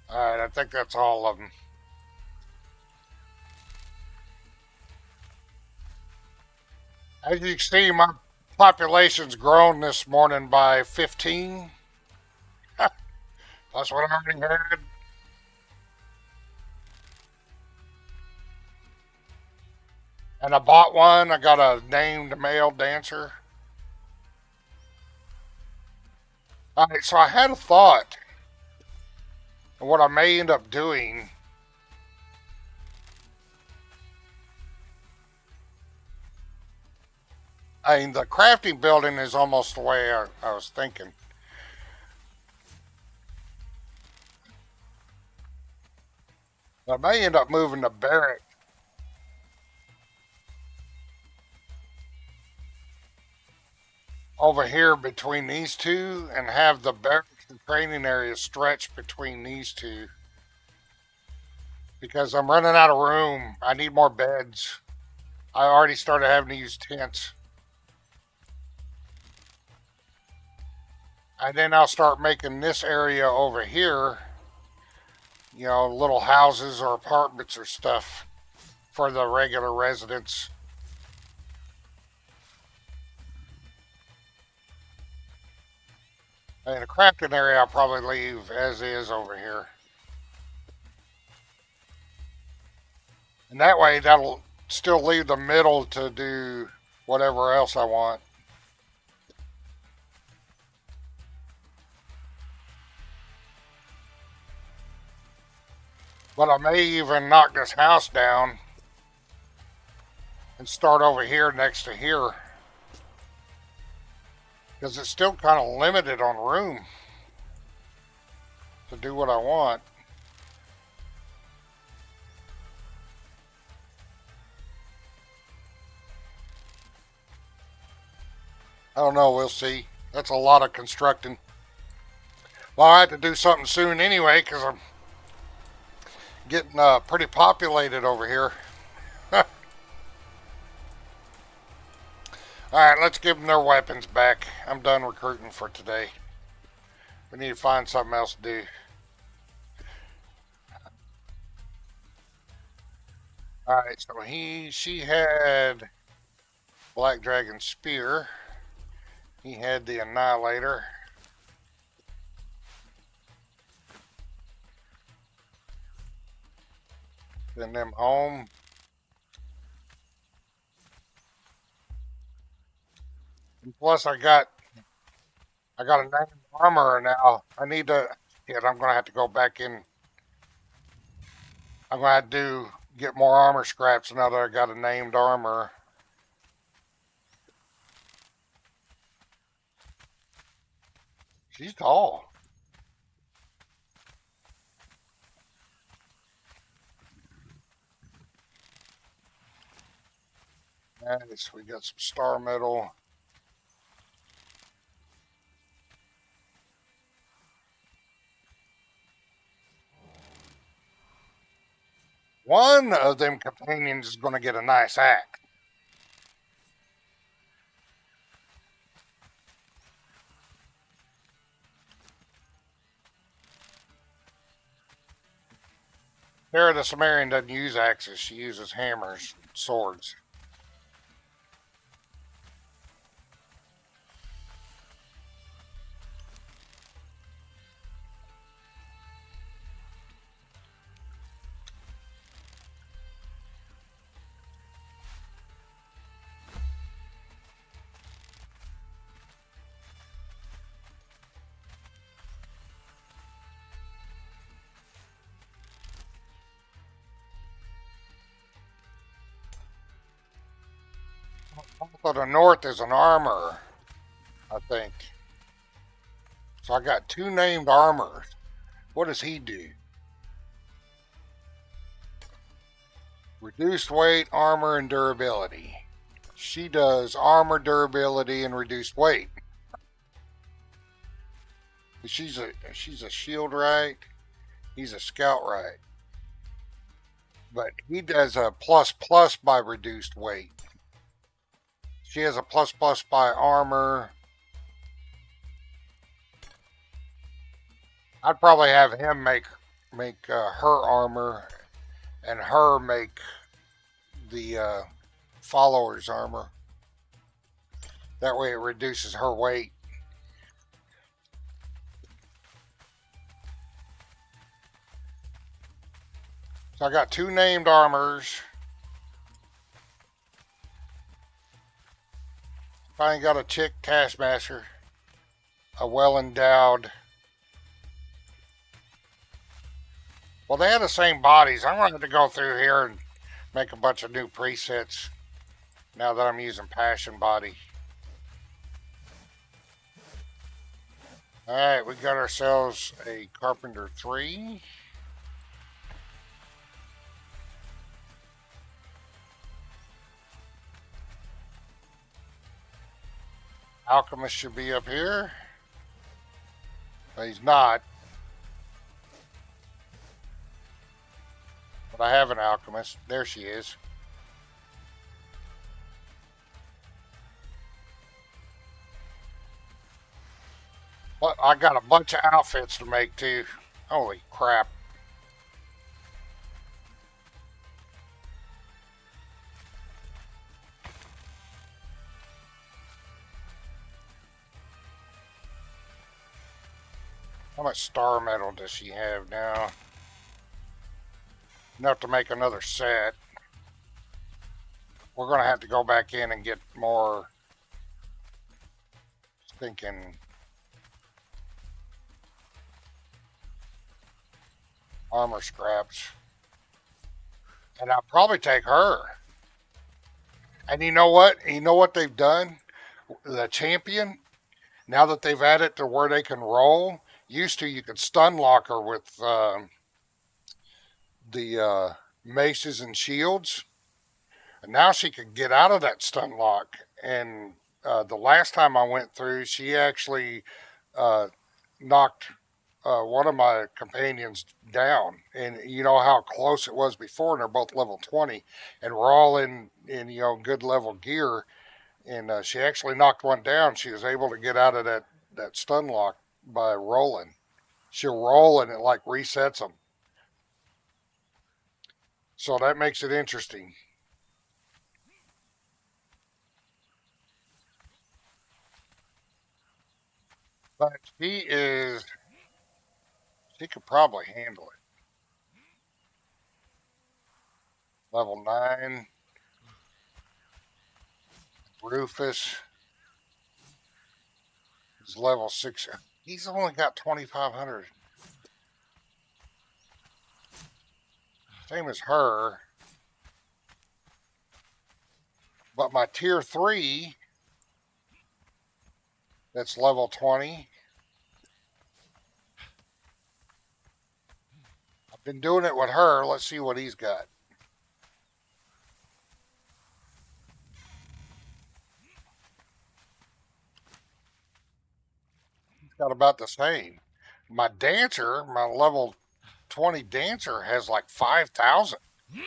All right, I think that's all of them. As you can see, my population's grown this morning by 15. That's what I already had. And I bought one. I got a named male dancer. All right, so I had a thought. And what I may end up doing. I mean, the crafting building is almost the way I was thinking. I may end up moving the barrack over here between these two and have the barracks and training area stretch between these two. Because I'm running out of room. I need more beds. I already started having to use tents. And then I'll start making this area over here, you know, little houses or apartments or stuff for the regular residents. And the crafting area I'll probably leave as is over here. And that way still leave the middle to do whatever else I want. But I may even knock this house down and start over here next to here. Because it's still kind of limited on room to do what I want. I don't know, we'll see. That's a lot of constructing. Well, I have to do something soon anyway, because I'm getting pretty populated over here. Alright, let's give them their weapons back. I'm done recruiting for today. We need to find something else to do. Alright, so she had Black Dragon Spear. He had the Annihilator. Send them home. And plus I got a named armorer now. I need to, yeah, I'm going to have to go back in. I'm going to have to get more armor scraps now that I got a named armor. She's tall. Nice, we got some star metal. One of them companions is going to get a nice axe. Sarah the Cimmerian doesn't use axes. She uses hammers, swords. To the north is an armor, I think. So I got two named armors. What does he do? Reduced weight, armor, and durability. She does armor, durability, and reduced weight. She's a shield, right? He's a scout, right? But he does a plus by reduced weight. She has a plus by armor. I'd probably have him make her armor, and her make the follower's armor. That way it reduces her weight. So I got two named armors. Finally got a chick taskmaster. A well-endowed. Well, they have the same bodies. I'm going to have to go through here and make a bunch of new presets now that I'm using Passion Body. Alright, we got ourselves a Carpenter 3. Alchemist should be up here. But he's not. But I have an alchemist. There she is. But I got a bunch of outfits to make too. Holy crap. How much star metal does she have now? Enough to make another set. We're going to have to go back in and get more stinking armor scraps. And I'll probably take her. And you know what? You know what they've done? The champion, now that they've added to where they can roll, used to you could stun lock her with the maces and shields. And now she could get out of that stun lock. And the last time I went through, she actually knocked one of my companions down. And you know how close it was before, and they're both level 20. And we're all in good level gear. And she actually knocked one down. She was able to get out of that stun lock by rolling. She'll roll and it like resets them. So that makes it interesting. But she could probably handle it. Level 9. Rufus is level 6. He's only got 2,500. Same as her. But my tier 3, that's level 20. I've been doing it with her. Let's see what he's got. He's got about the same. My dancer, my level 20 dancer has like 5,000. I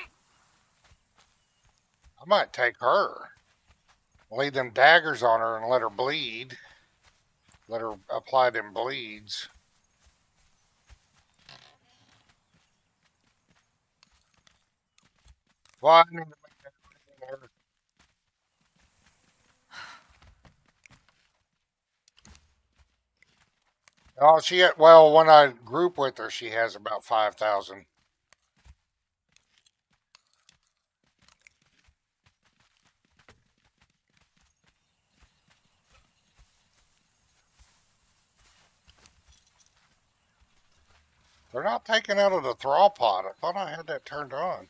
might take her. Lay them daggers on her and let her bleed. Let her apply them bleeds. Well, I need to make that clear. Oh, well, when I group with her, she has about 5,000. They're not taken out of the thrall pod. I thought I had that turned on.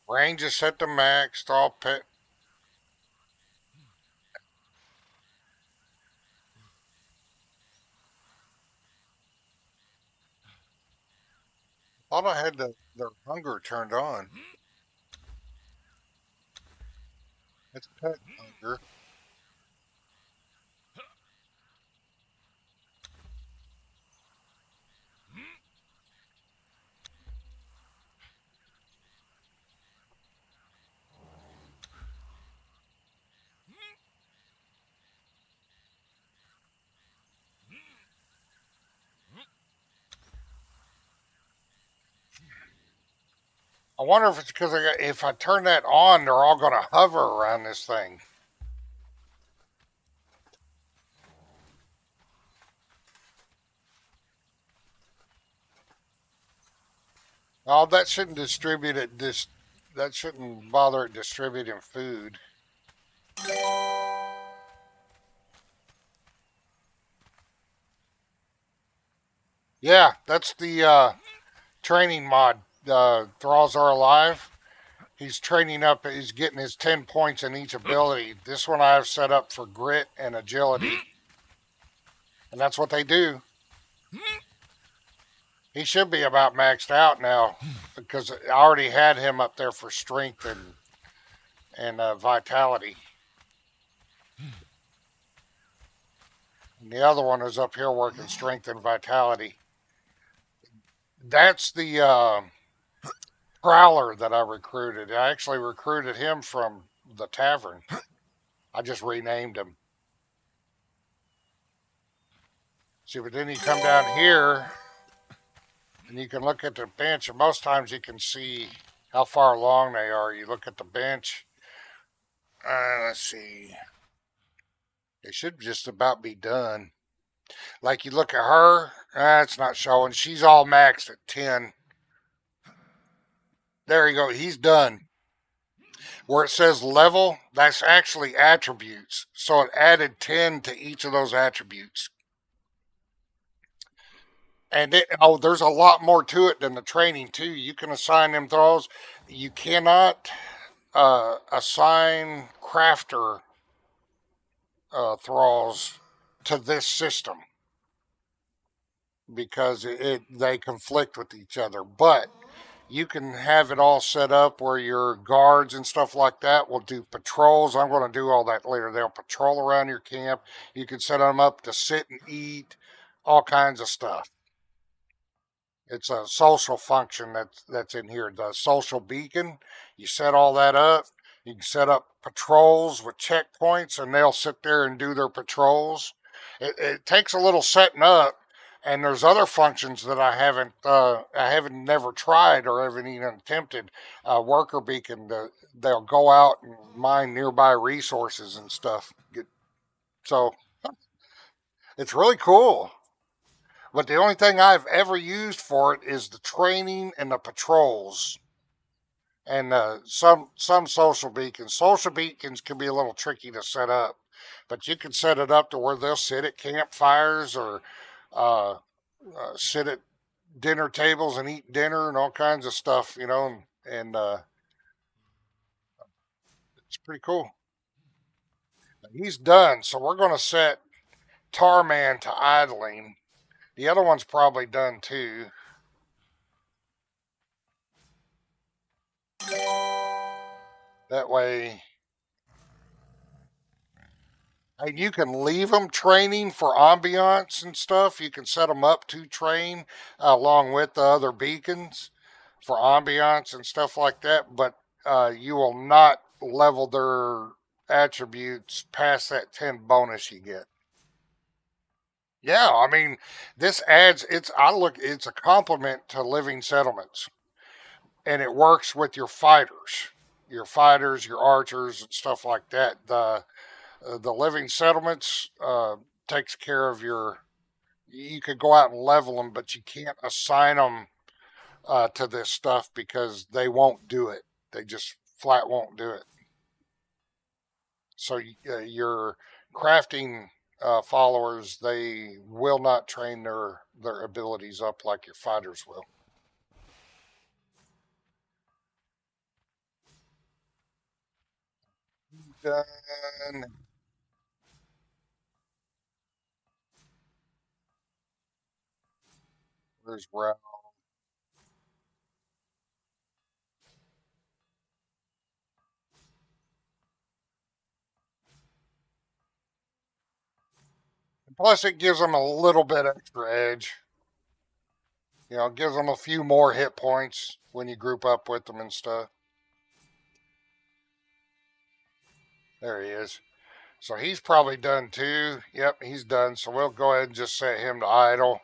Range is set to max. Thrall pit. Thought I had their hunger turned on. It's pet hunger. I wonder if it's because if I turn that on, they're all going to hover around this thing. Oh, that shouldn't distribute it. That shouldn't bother it distributing food. Yeah, that's the training mod. Thralls are alive. He's training up. He's getting his 10 points in each ability. This one I have set up for grit and agility. And that's what they do. He should be about maxed out now because I already had him up there for strength and vitality. And the other one is up here working strength and vitality. That's the Prowler that I recruited. I actually recruited him from the tavern. I just renamed him. See, but then you come down here and you can look at the bench, and most times you can see how far along they are. You look at the bench. Let's see. It should just about be done. Like you look at her, it's not showing. She's all maxed at 10. There you go. He's done. Where it says level, that's actually attributes. So it added 10 to each of those attributes. And there's a lot more to it than the training too. You can assign them throws. You cannot assign crafter thralls to this system because they conflict with each other. But you can have it all set up where your guards and stuff like that will do patrols. I'm going to do all that later. They'll patrol around your camp. You can set them up to sit and eat, all kinds of stuff. It's a social function that's in here. The social beacon, you set all that up. You can set up patrols with checkpoints, and they'll sit there and do their patrols. It takes a little setting up, and there's other functions that I haven't never tried or haven't even attempted. Worker beacon, they'll go out and mine nearby resources and stuff. So it's really cool. But the only thing I've ever used for it is the training and the patrols. And some social beacons. Social beacons can be a little tricky to set up. But you can set it up to where they'll sit at campfires or sit at dinner tables and eat dinner and all kinds of stuff, and it's pretty cool. He's done, so we're going to set Tarman to idling. The other one's probably done too. That way, and you can leave them training for ambiance and stuff. You can set them up to train along with the other beacons for ambiance and stuff like that. But you will not level their attributes past that 10 bonus you get. Yeah, I mean, this adds it's a complement to living settlements, and it works with your fighters, your archers, and stuff like that. The living settlements takes care of your. You could go out and level them, but you can't assign them to this stuff because they won't do it. They just flat won't do it. So your crafting followers, they will not train their abilities up like your fighters will. Done. There's Ralph. Plus, it gives them a little bit extra edge. It gives them a few more hit points when you group up with them and stuff. There he is. So he's probably done too. Yep, he's done. So we'll go ahead and just set him to idle.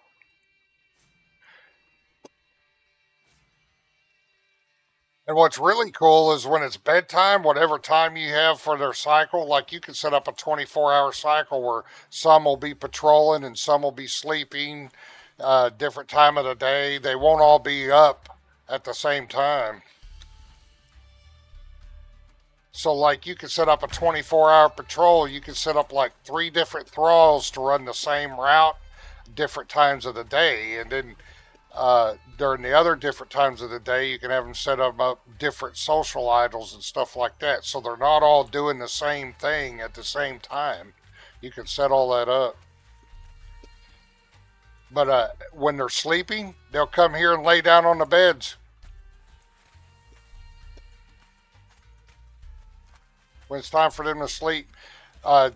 And what's really cool is when it's bedtime, whatever time you have for their cycle, like you can set up a 24-hour cycle where some will be patrolling and some will be sleeping, different time of the day. They won't all be up at the same time. So, like, you can set up a 24-hour patrol. You can set up like 3 different thralls to run the same route, different times of the day, and then during the other different times of the day, you can have them set up different social idols and stuff like that. So they're not all doing the same thing at the same time. You can set all that up. But when they're sleeping, they'll come here and lay down on the beds. When it's time for them to sleep, the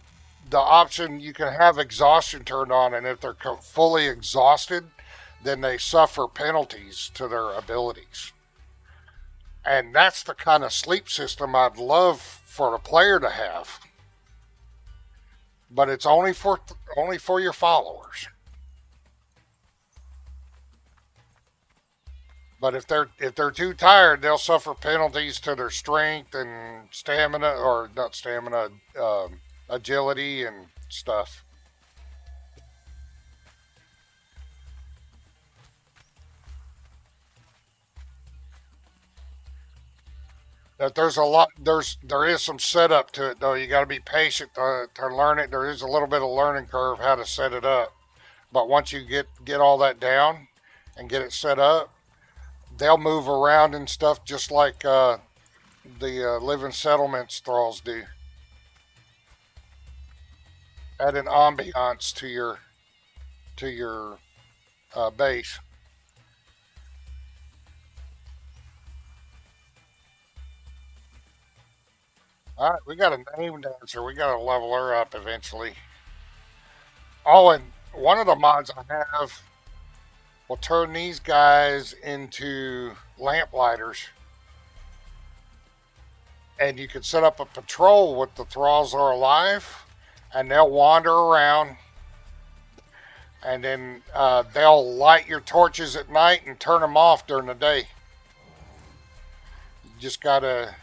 option, you can have exhaustion turned on, and if they're fully exhausted, then they suffer penalties to their abilities. And that's the kind of sleep system I'd love for a player to have. But it's only for your followers. But if they're too tired, they'll suffer penalties to their strength and stamina, or not stamina, agility and stuff. That there's a lot. There is some setup to it though. You got to be patient to learn it. There is a little bit of learning curve how to set it up. But once you get all that down and get it set up, they'll move around and stuff just like the living settlements thralls do. Add an ambiance to your base. All right, we got a name dancer. We got to level her up eventually. Oh, and one of the mods I have will turn these guys into lamplighters. And you can set up a patrol with the thralls are alive, and they'll wander around. And then they'll light your torches at night and turn them off during the day. You just gotta.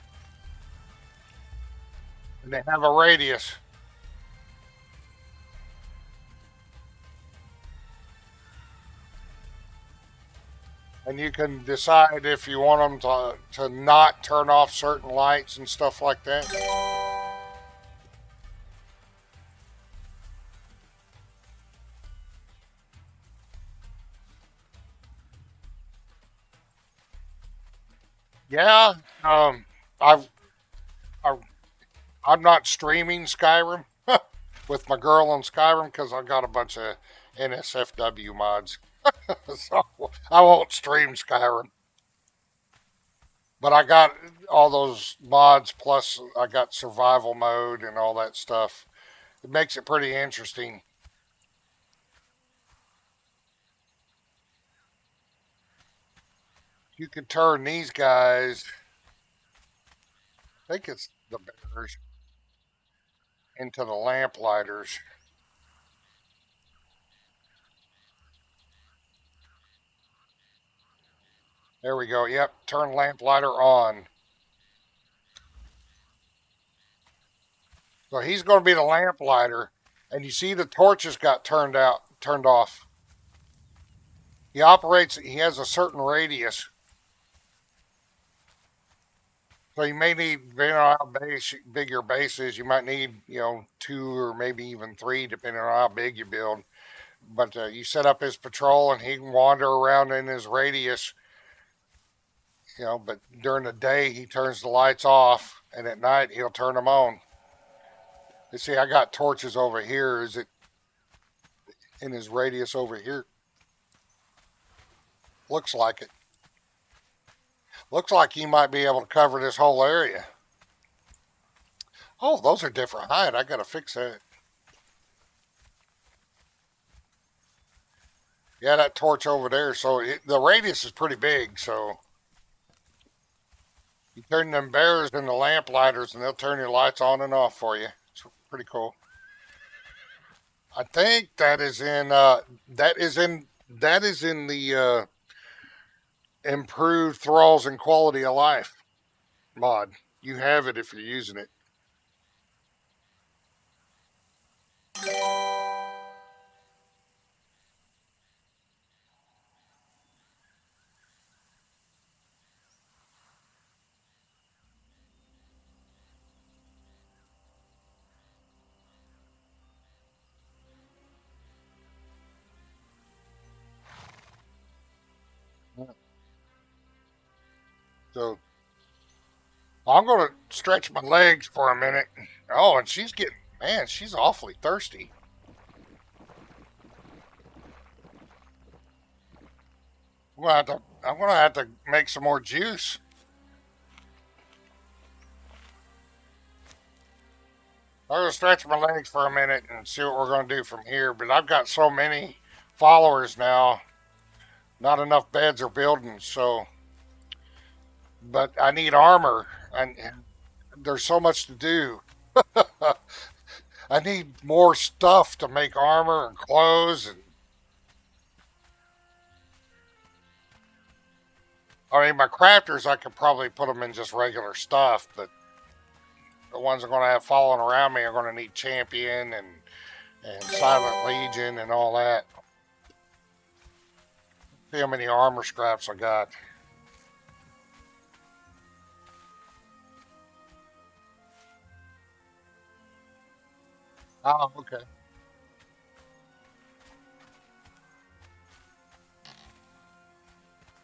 And they have a radius. And you can decide if you want them to not turn off certain lights and stuff like that. Yeah, I've, I've I'm not streaming Skyrim with my girl on Skyrim because I got a bunch of NSFW mods. So I won't stream Skyrim. But I got all those mods, plus I got survival mode and all that stuff. It makes it pretty interesting. You can turn these guys, I think it's the bears, into the lamplighters. There we go. Yep, turn lamplighter on. So he's going to be the lamplighter, and you see the torches got turned off. He operates. He has a certain radius, so you may need, depending on how big your base is, you might need 2 or maybe even 3, depending on how big you build. But you set up his patrol, and he can wander around in his radius. But during the day he turns the lights off, and at night he'll turn them on. You see, I got torches over here. Is it in his radius over here? Looks like it. Looks like he might be able to cover this whole area. Oh, those are different height. I gotta fix that. Yeah, that torch over there. So the radius is pretty big, so you turn them bears into lamplighters and they'll turn your lights on and off for you. It's pretty cool. I think that is in the improved thralls and quality of life mod. You have it if you're using it. So I'm going to stretch my legs for a minute. Oh, and she's awfully thirsty. I'm gonna have to make some more juice. I'm gonna stretch my legs for a minute and see what we're gonna do from here. But I've got so many followers now, not enough beds are building. So, but I need armor, and there's so much to do. I need more stuff to make armor and clothes, and I mean my crafters. I could probably put them in just regular stuff, but the ones I'm going to have following around me are going to need champion and and Silent Legion and all that. See how many armor scraps I got. Oh, okay.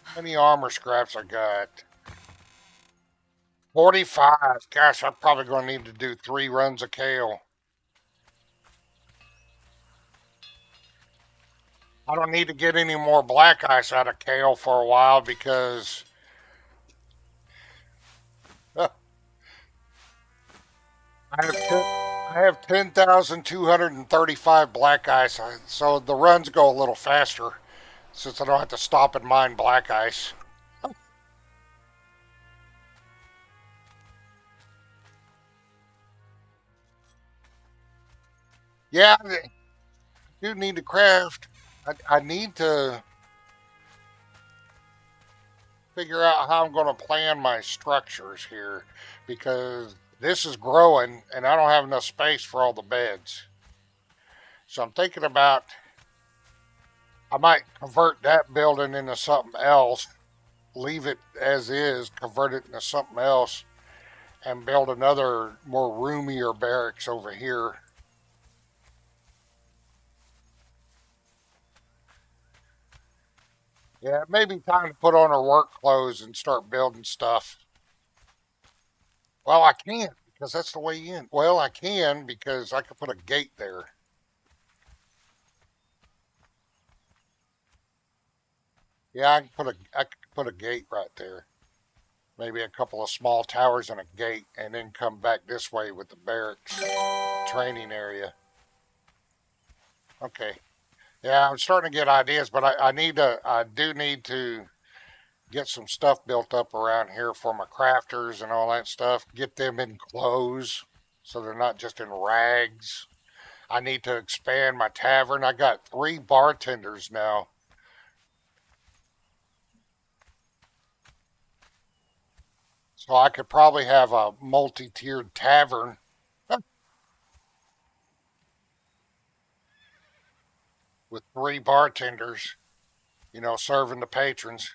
How many armor scraps I got? 45. Gosh, I'm probably going to need to do 3 runs of kale. I don't need to get any more black ice out of kale for a while because I have 10,235 black ice, so the runs go a little faster since I don't have to stop and mine black ice. Yeah, I do need to craft. I need to figure out how I'm going to plan my structures here because this is growing and I don't have enough space for all the beds. So I'm thinking about I might convert that building into something else, leave it as is, convert it into something else, and build another more roomier barracks over here. Yeah, it may be time to put on our work clothes and start building stuff. Well, I can't because that's the way in. Well, I can because I could put a gate there. Yeah, I could put a gate right there. Maybe a couple of small towers and a gate, and then come back this way with the barracks training area. Okay. Yeah, I'm starting to get ideas, but I do need to get some stuff built up around here for my crafters and all that stuff. Get them in clothes so they're not just in rags. I need to expand my tavern. I got 3 bartenders now. So I could probably have a multi-tiered tavern with 3 bartenders, serving the patrons.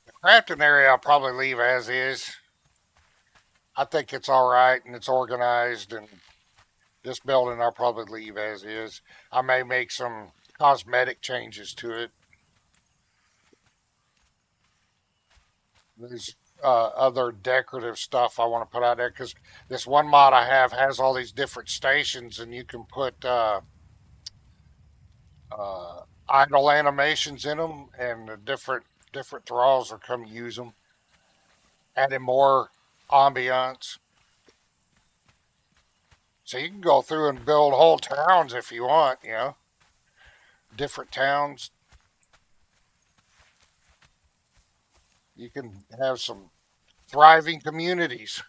The crafting area I'll probably leave as is. I think it's all right and it's organized, and this building I'll probably leave as is. I may make some cosmetic changes to it. There's other decorative stuff I want to put out there because this one mod I have has all these different stations, and you can put idle animations in them, and the different thralls will come use them, adding more ambiance. So you can go through and build whole towns if you want, different towns. You can have some thriving communities.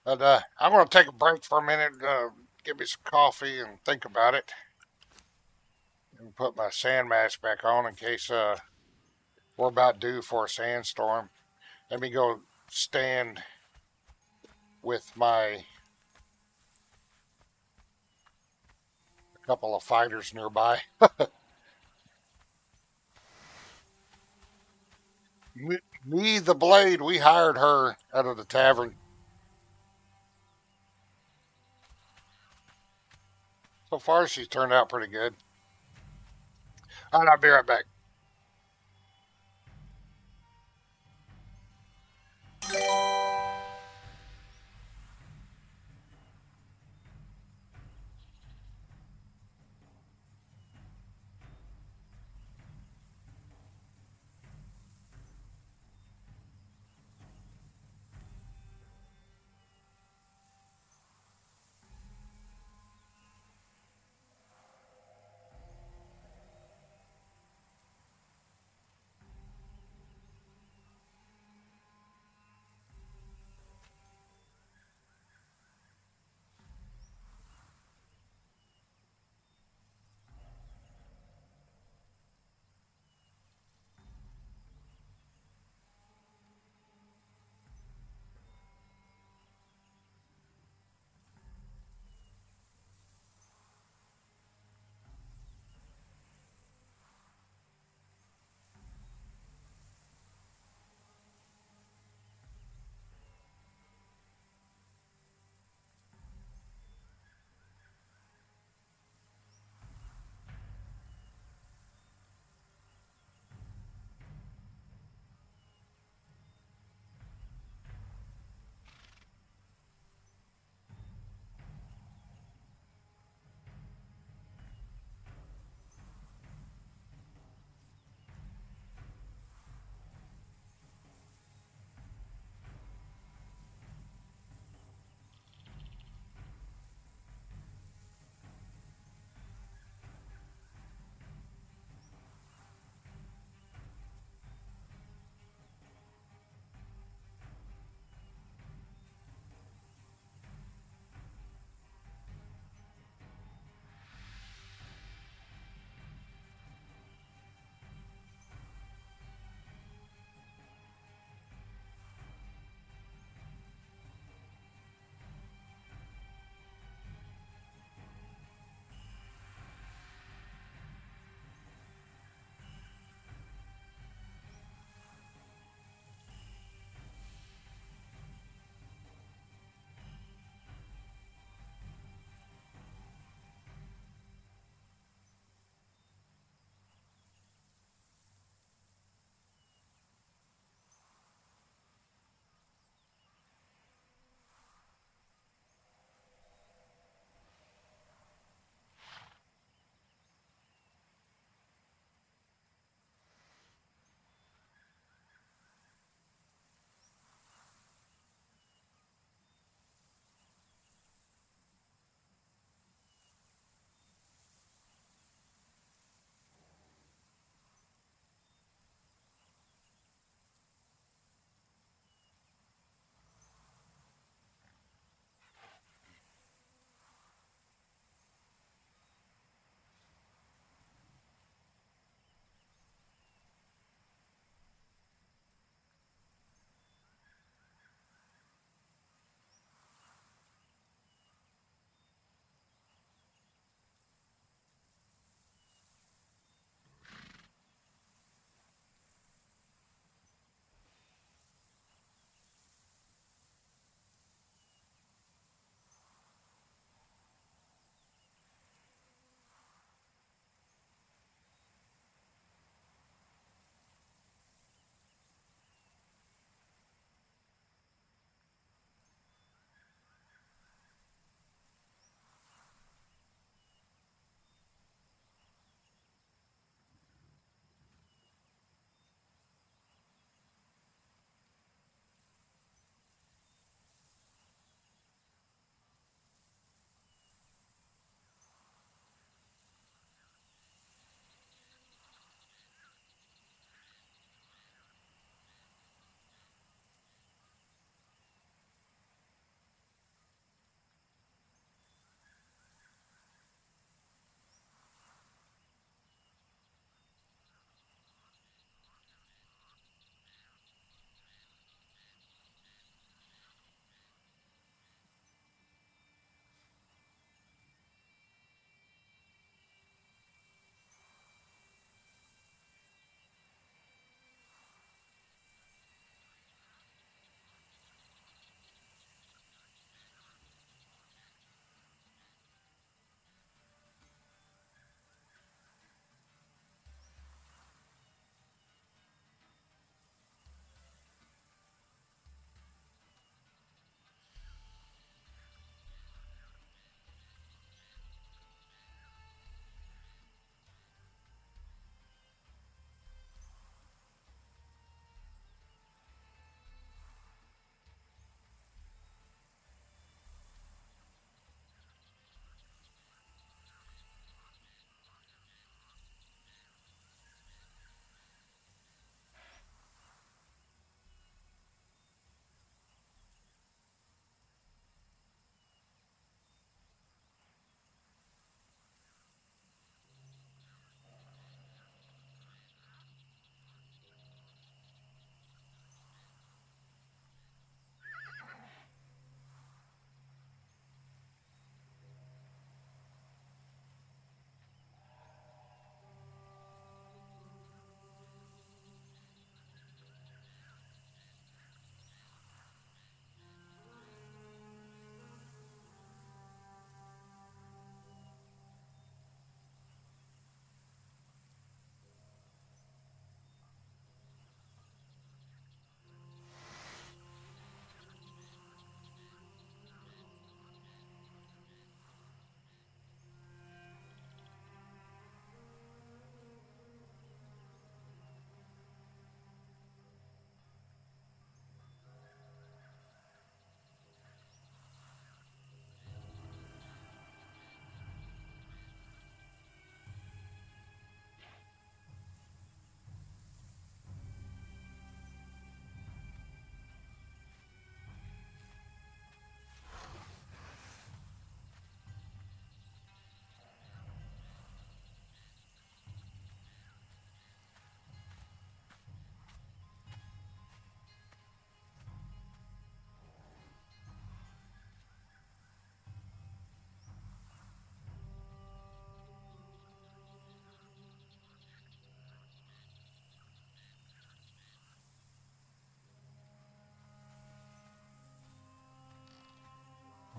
But I'm going to take a break for a minute, get me some coffee and think about it. And put my sand mask back on in case we're about due for a sandstorm. Let me go stand with my couple of fighters nearby. Me, the Blade, we hired her out of the tavern. So far, she's turned out pretty good. All right, I'll be right back.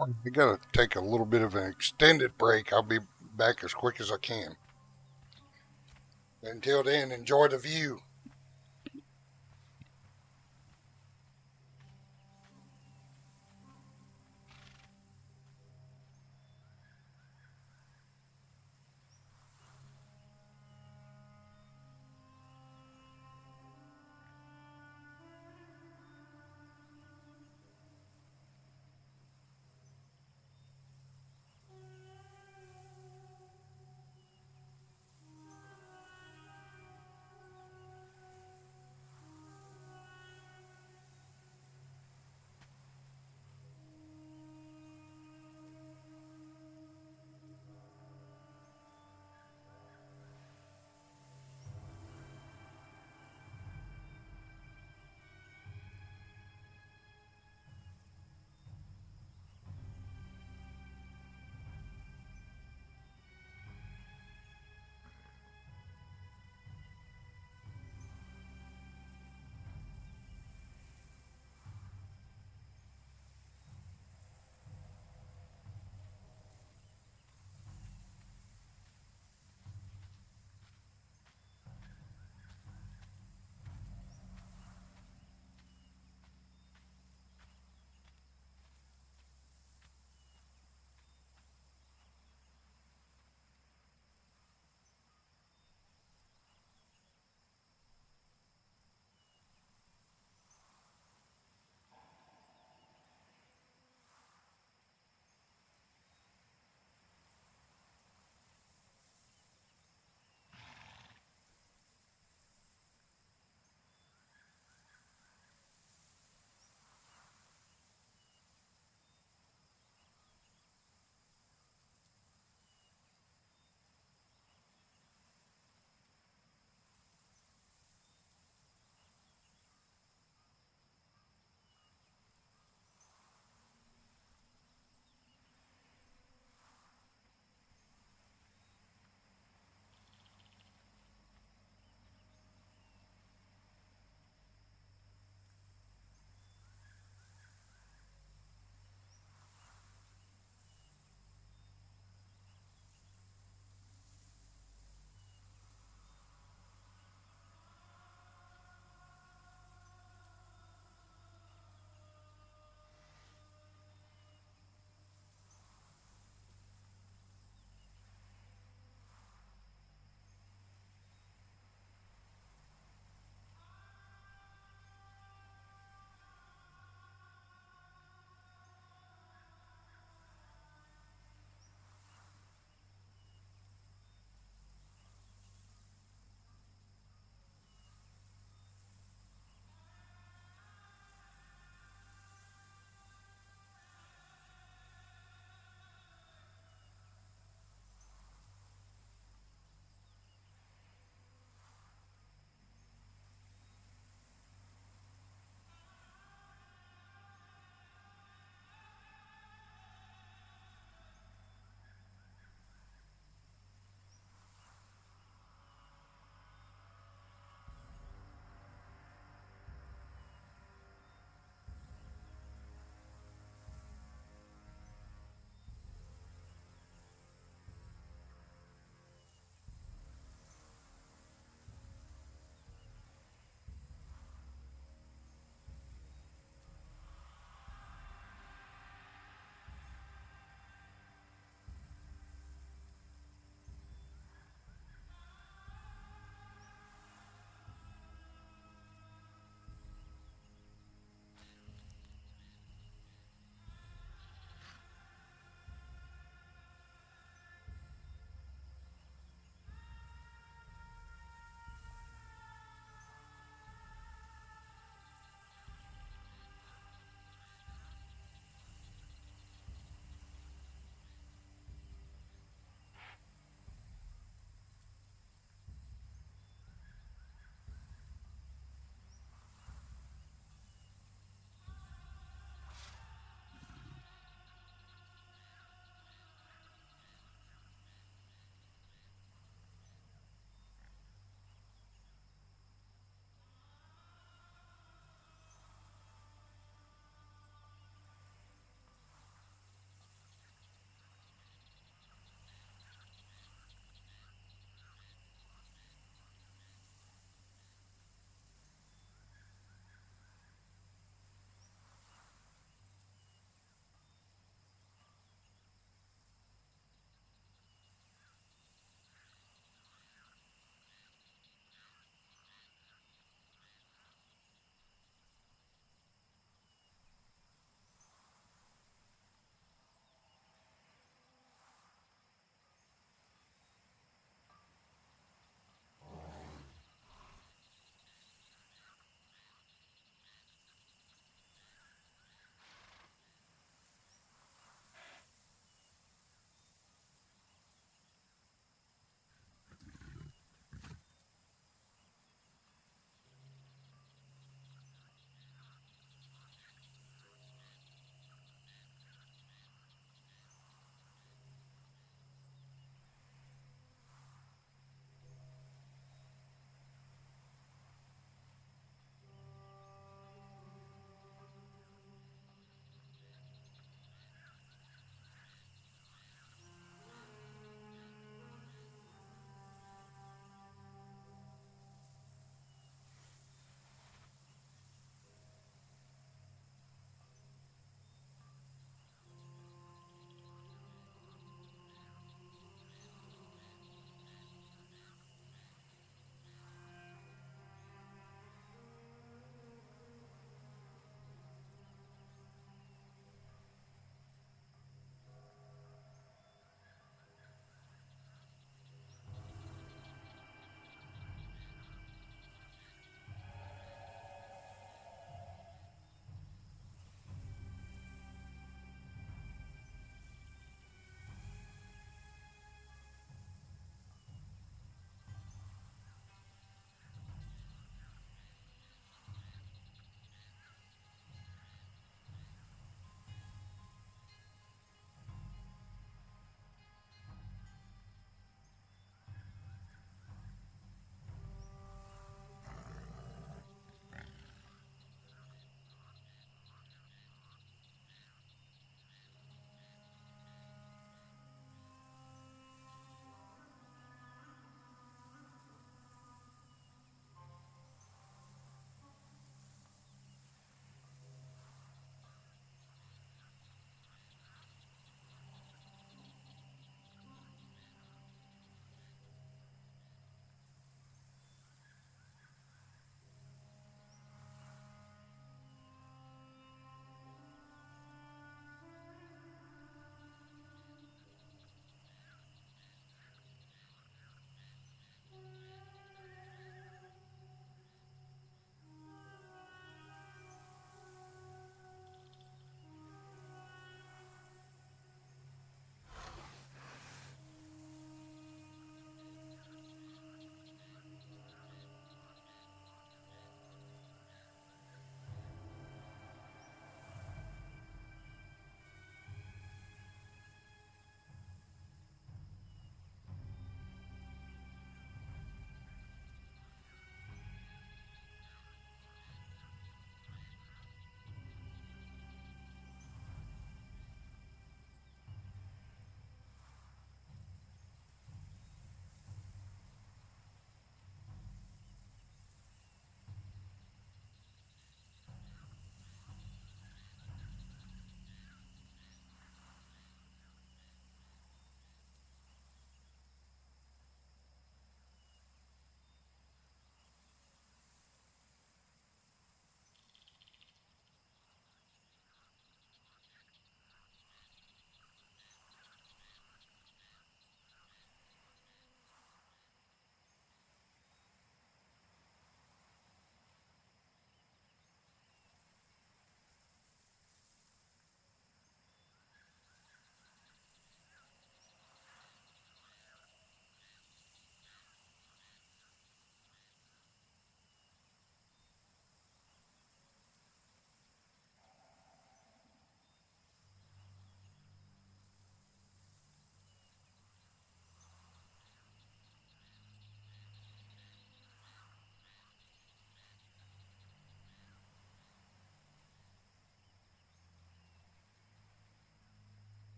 I gotta take a little bit of an extended break. I'll be back as quick as I can. Until then, enjoy the view.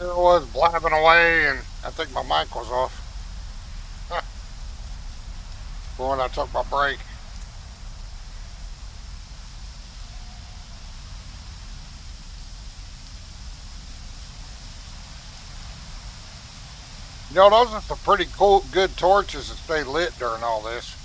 There I was blabbing away, and I think my mic was off. Huh. When I took my break. You know, those are some pretty cool, good torches that stay lit during all this.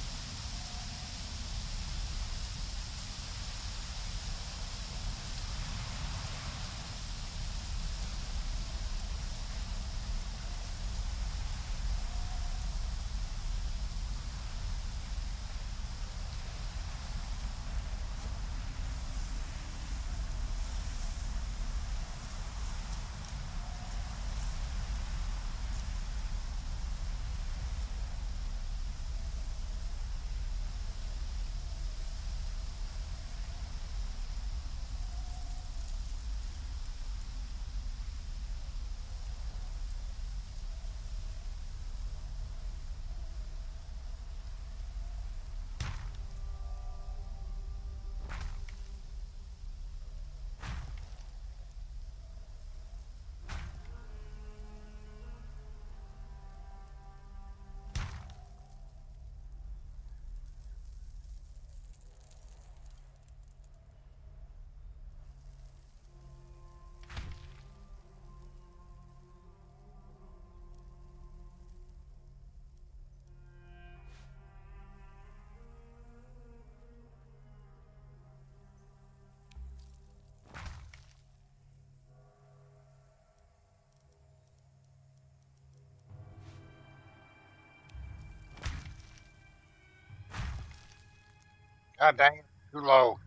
God dang it, too low.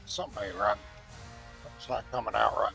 Something ain't right. It's not coming out right.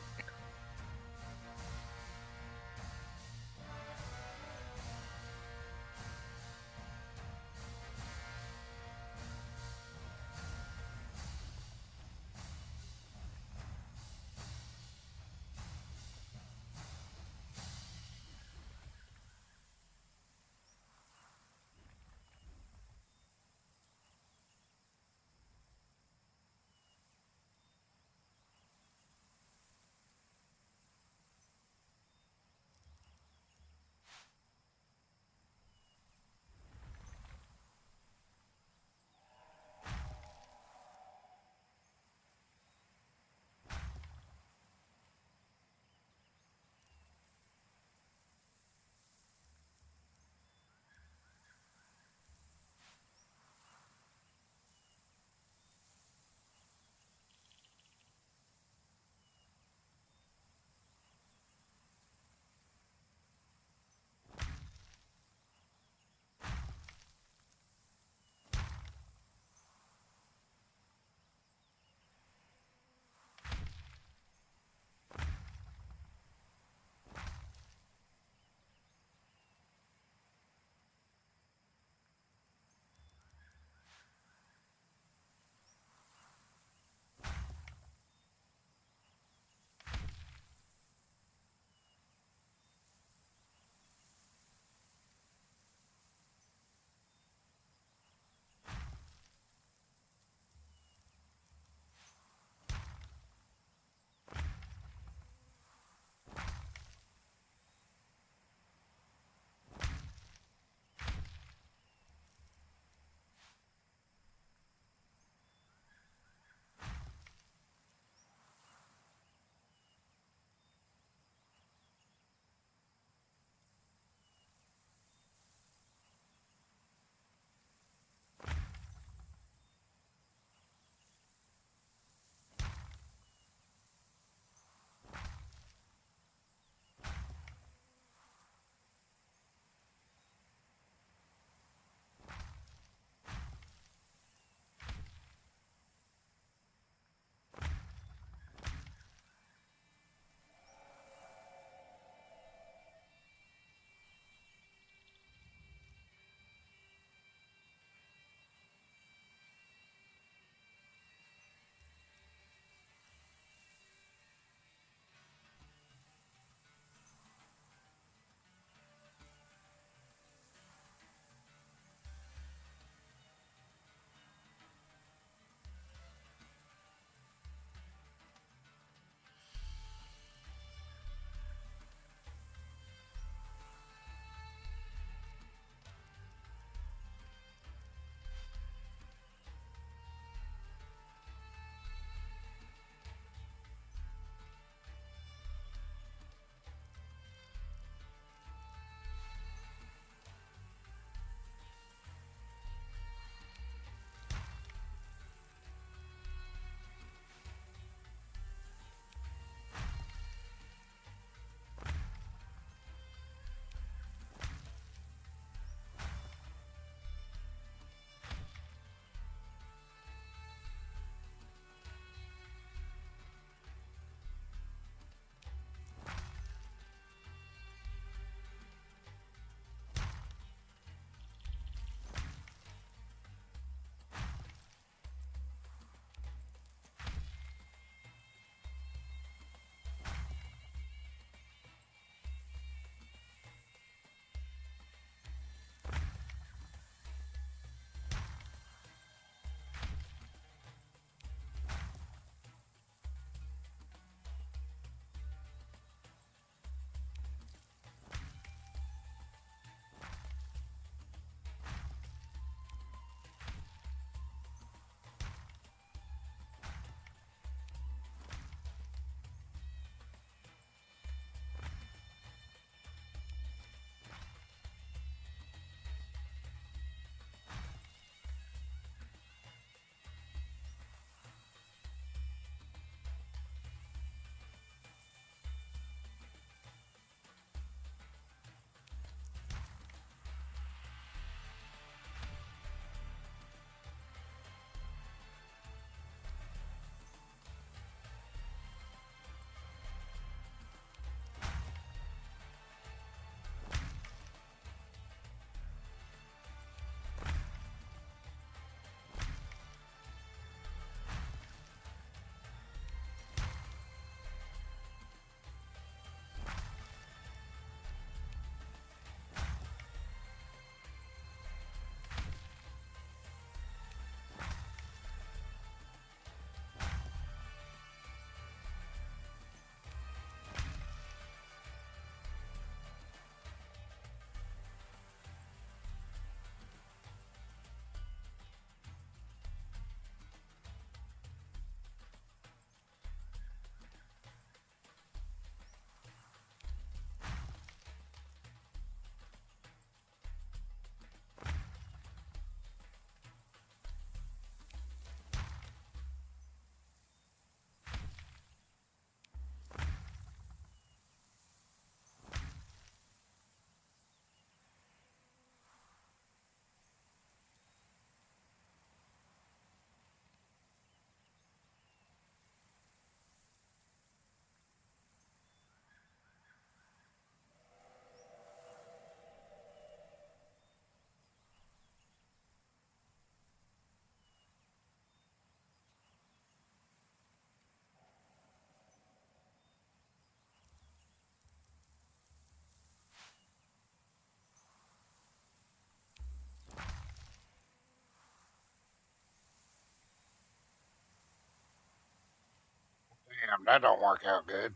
Damn, that don't work out good.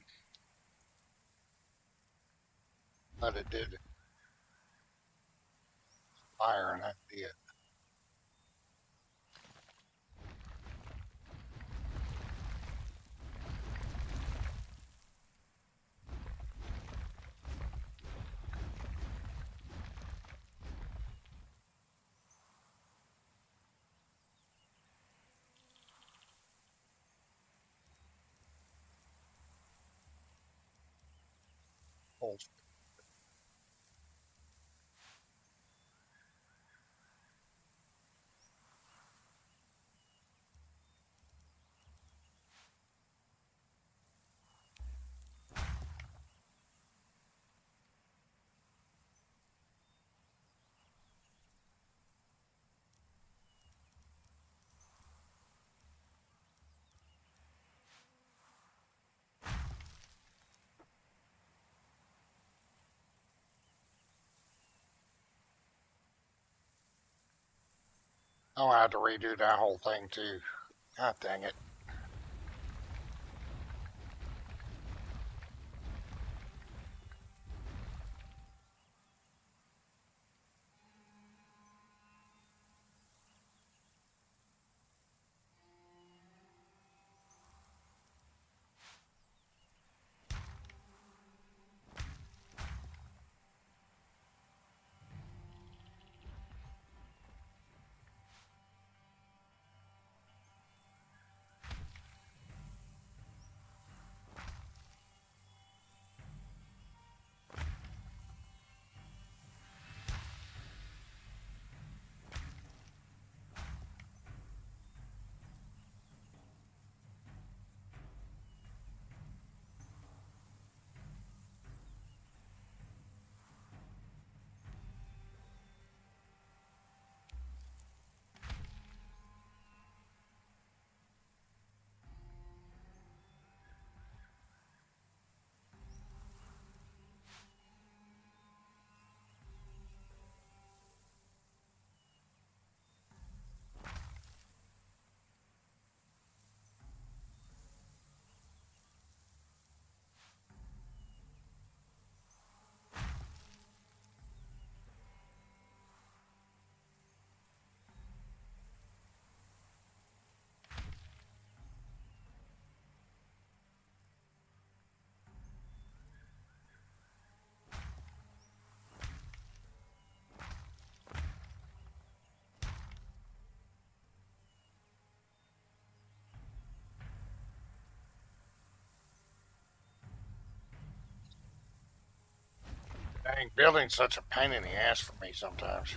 But it did fire and that did. I'll have to redo that whole thing too. God dang it. Dang, building's such a pain in the ass for me sometimes.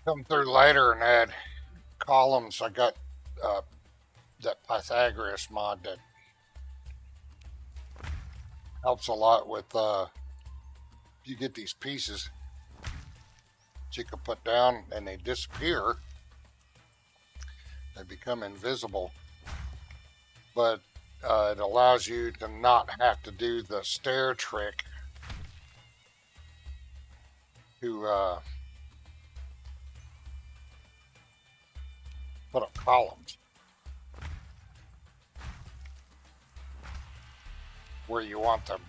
come through later and add columns. I got that Pythagoras mod that helps a lot with you get these pieces that you can put down and they disappear. They become invisible, but it allows you to not have to do the stair trick to put up columns where you want them.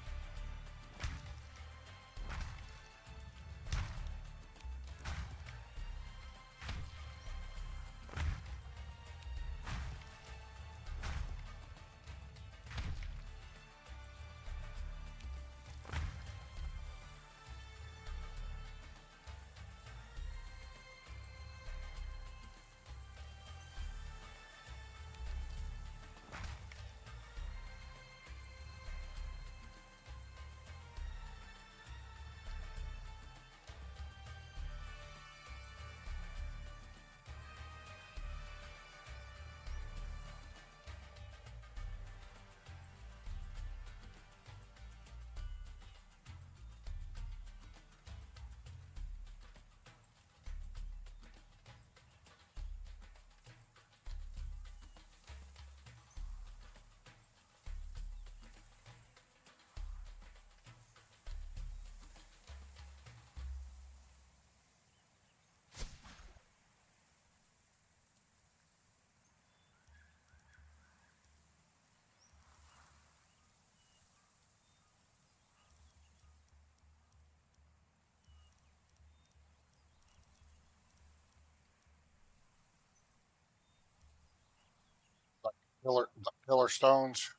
The pillar stones,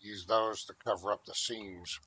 use those to cover up the seams.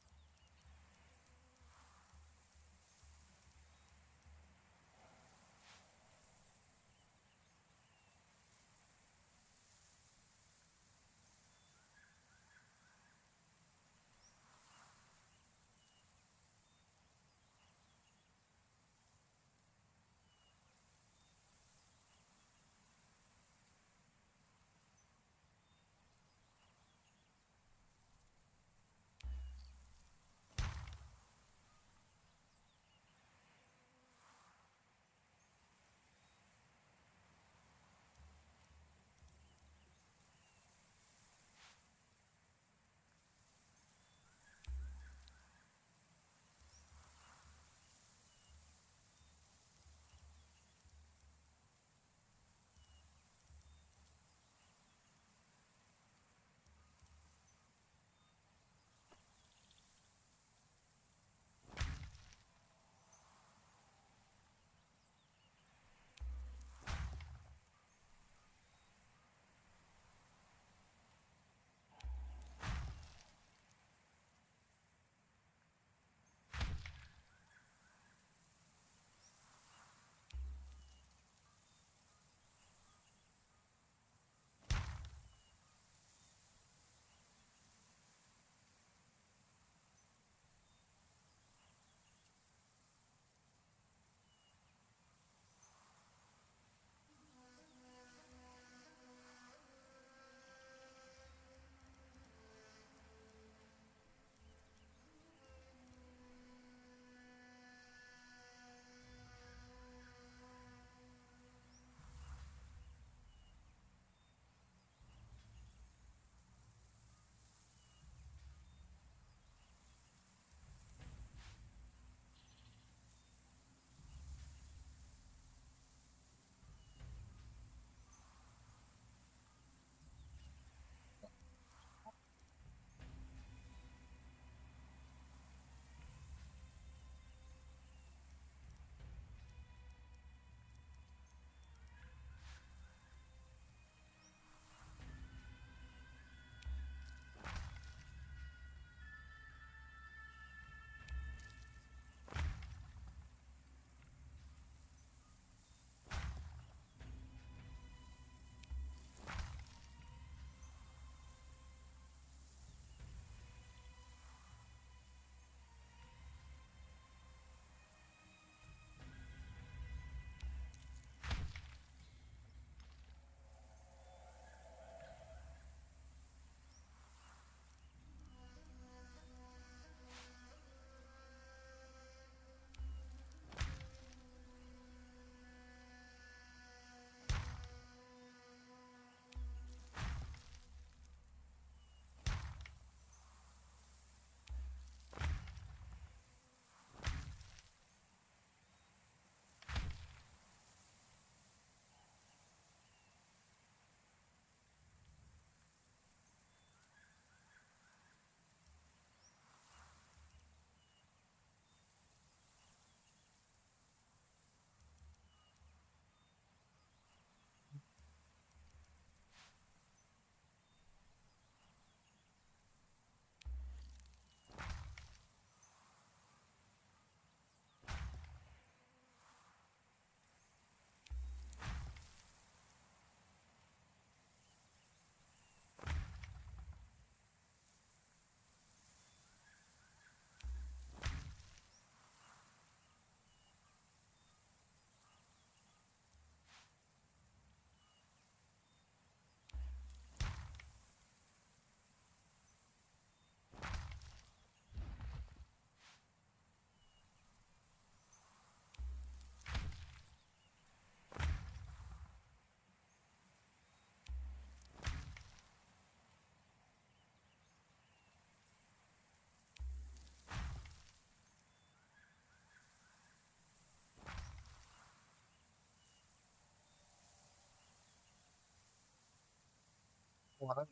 Well,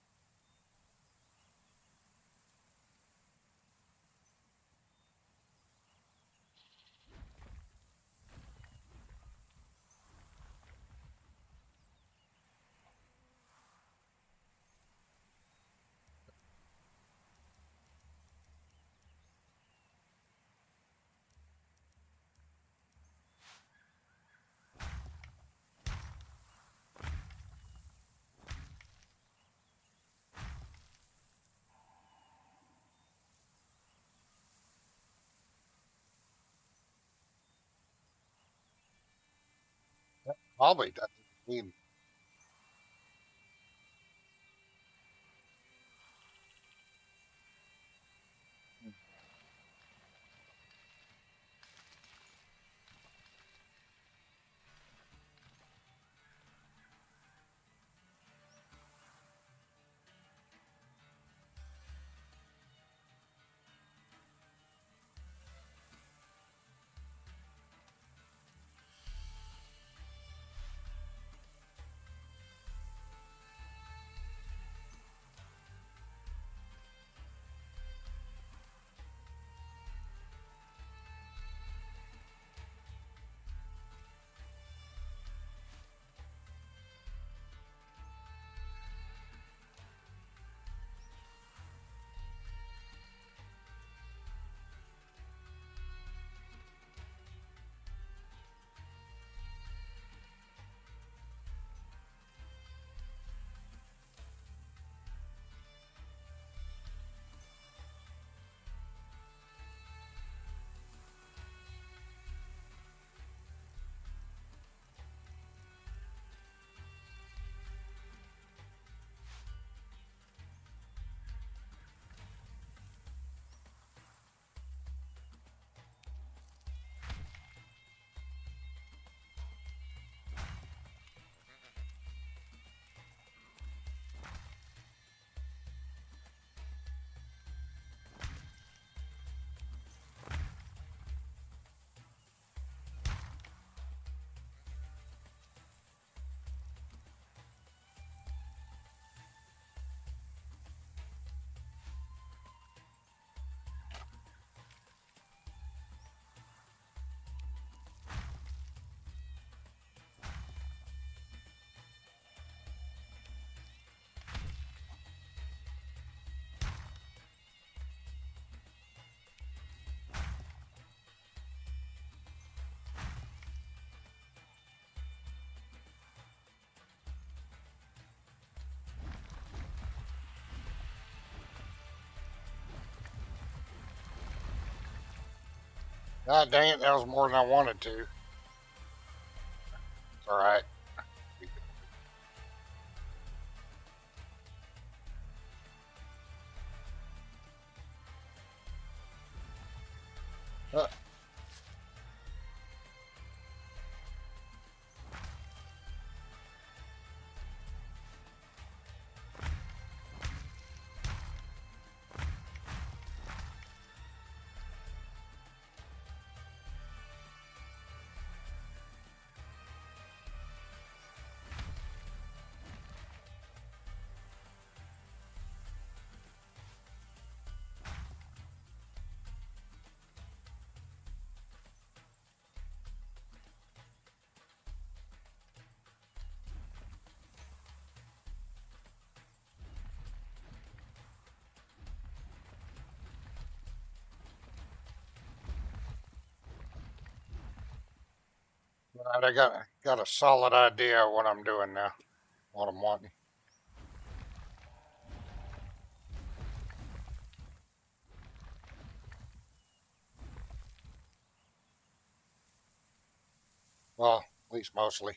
probably doesn't mean. God dang it, that was more than I wanted to. It's all right. Uh, all right, I got a solid idea of what I'm doing now, what I'm wanting. Well, at least mostly.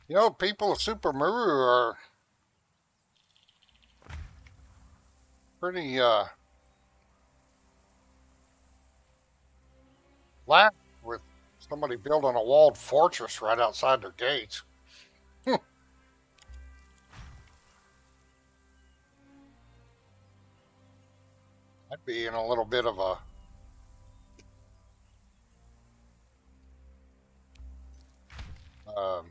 You know, people of Super Maru are pretty lax with somebody building a walled fortress right outside their gates. I'd be in a little bit of a um,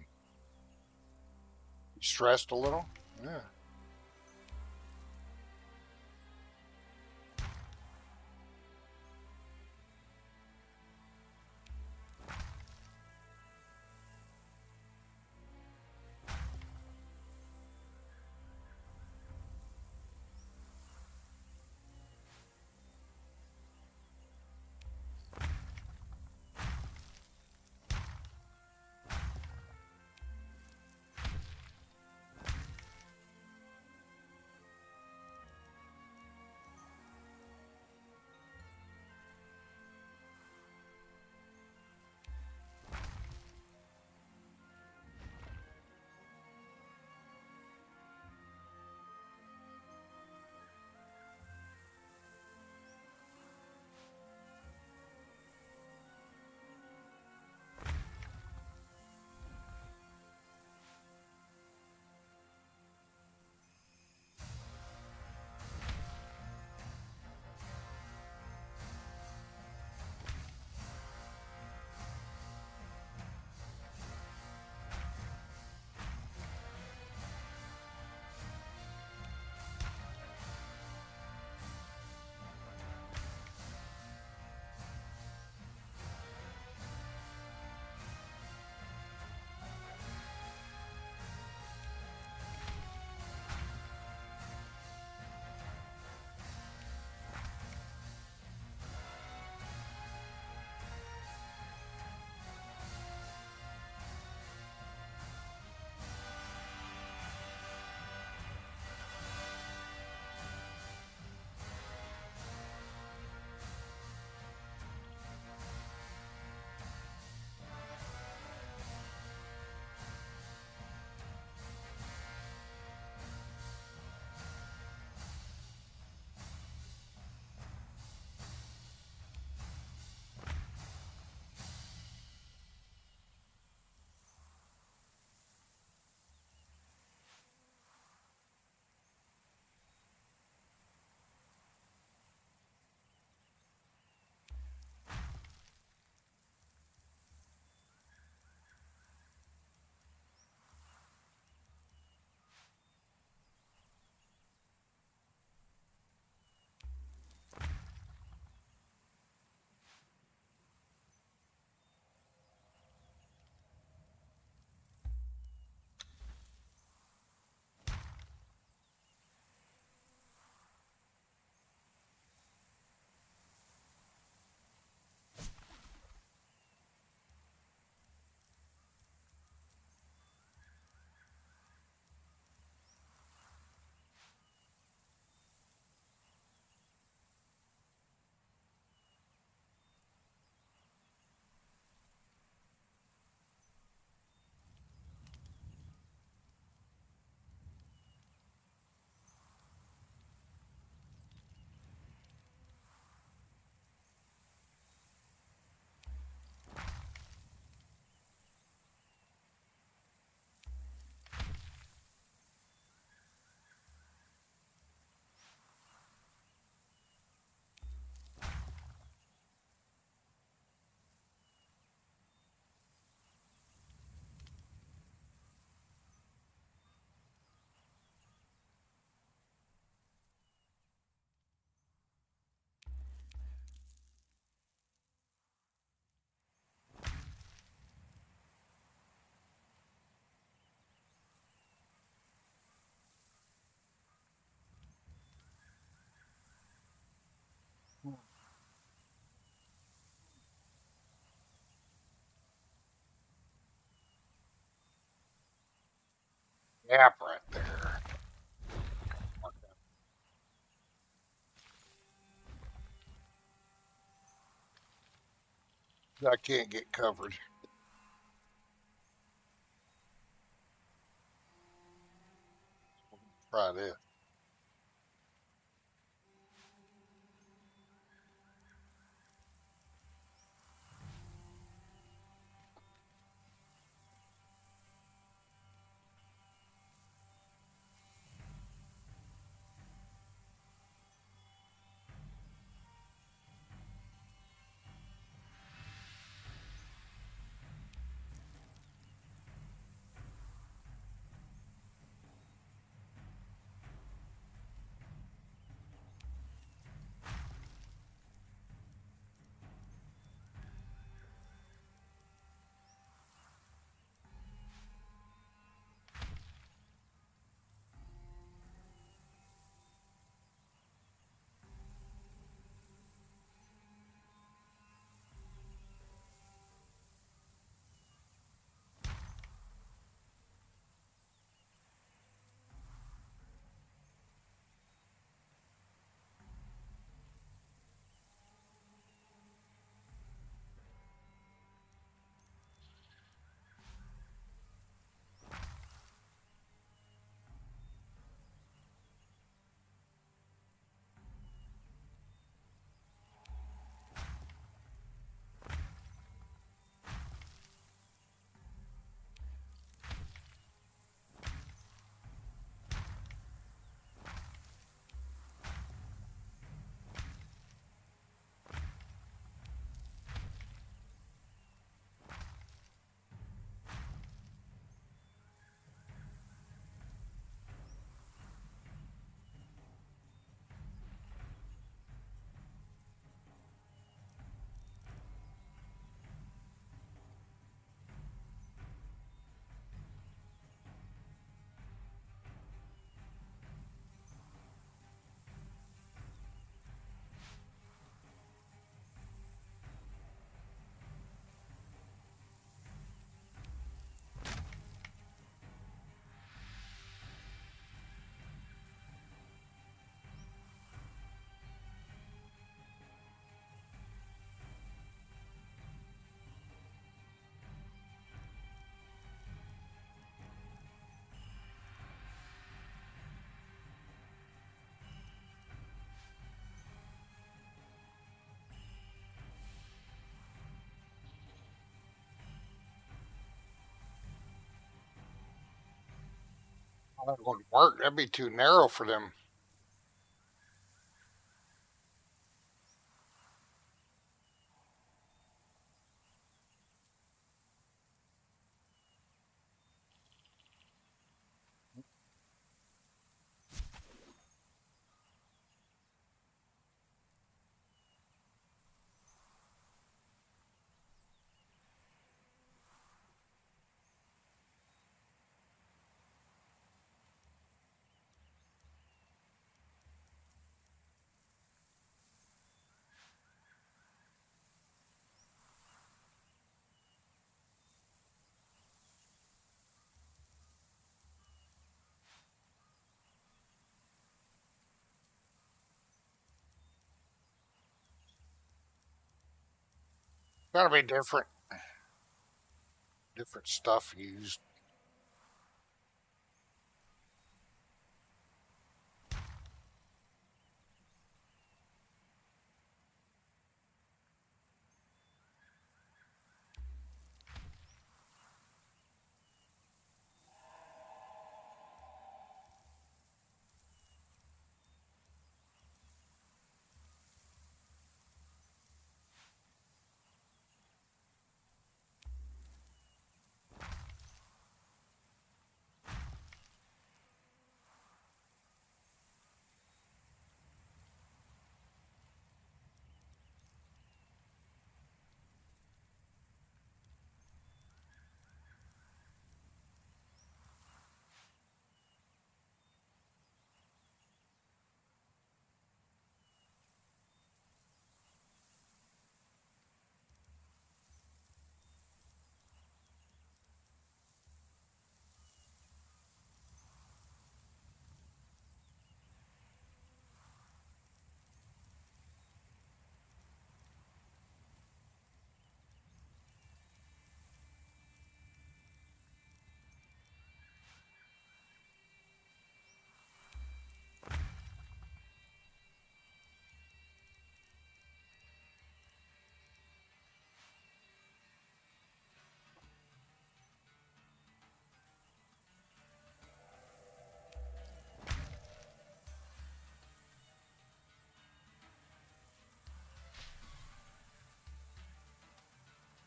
stressed a little. Yeah. Gap right there. I can't get covered. Try this. That wouldn't work. That'd be too narrow for them. Gotta be different. Different stuff used.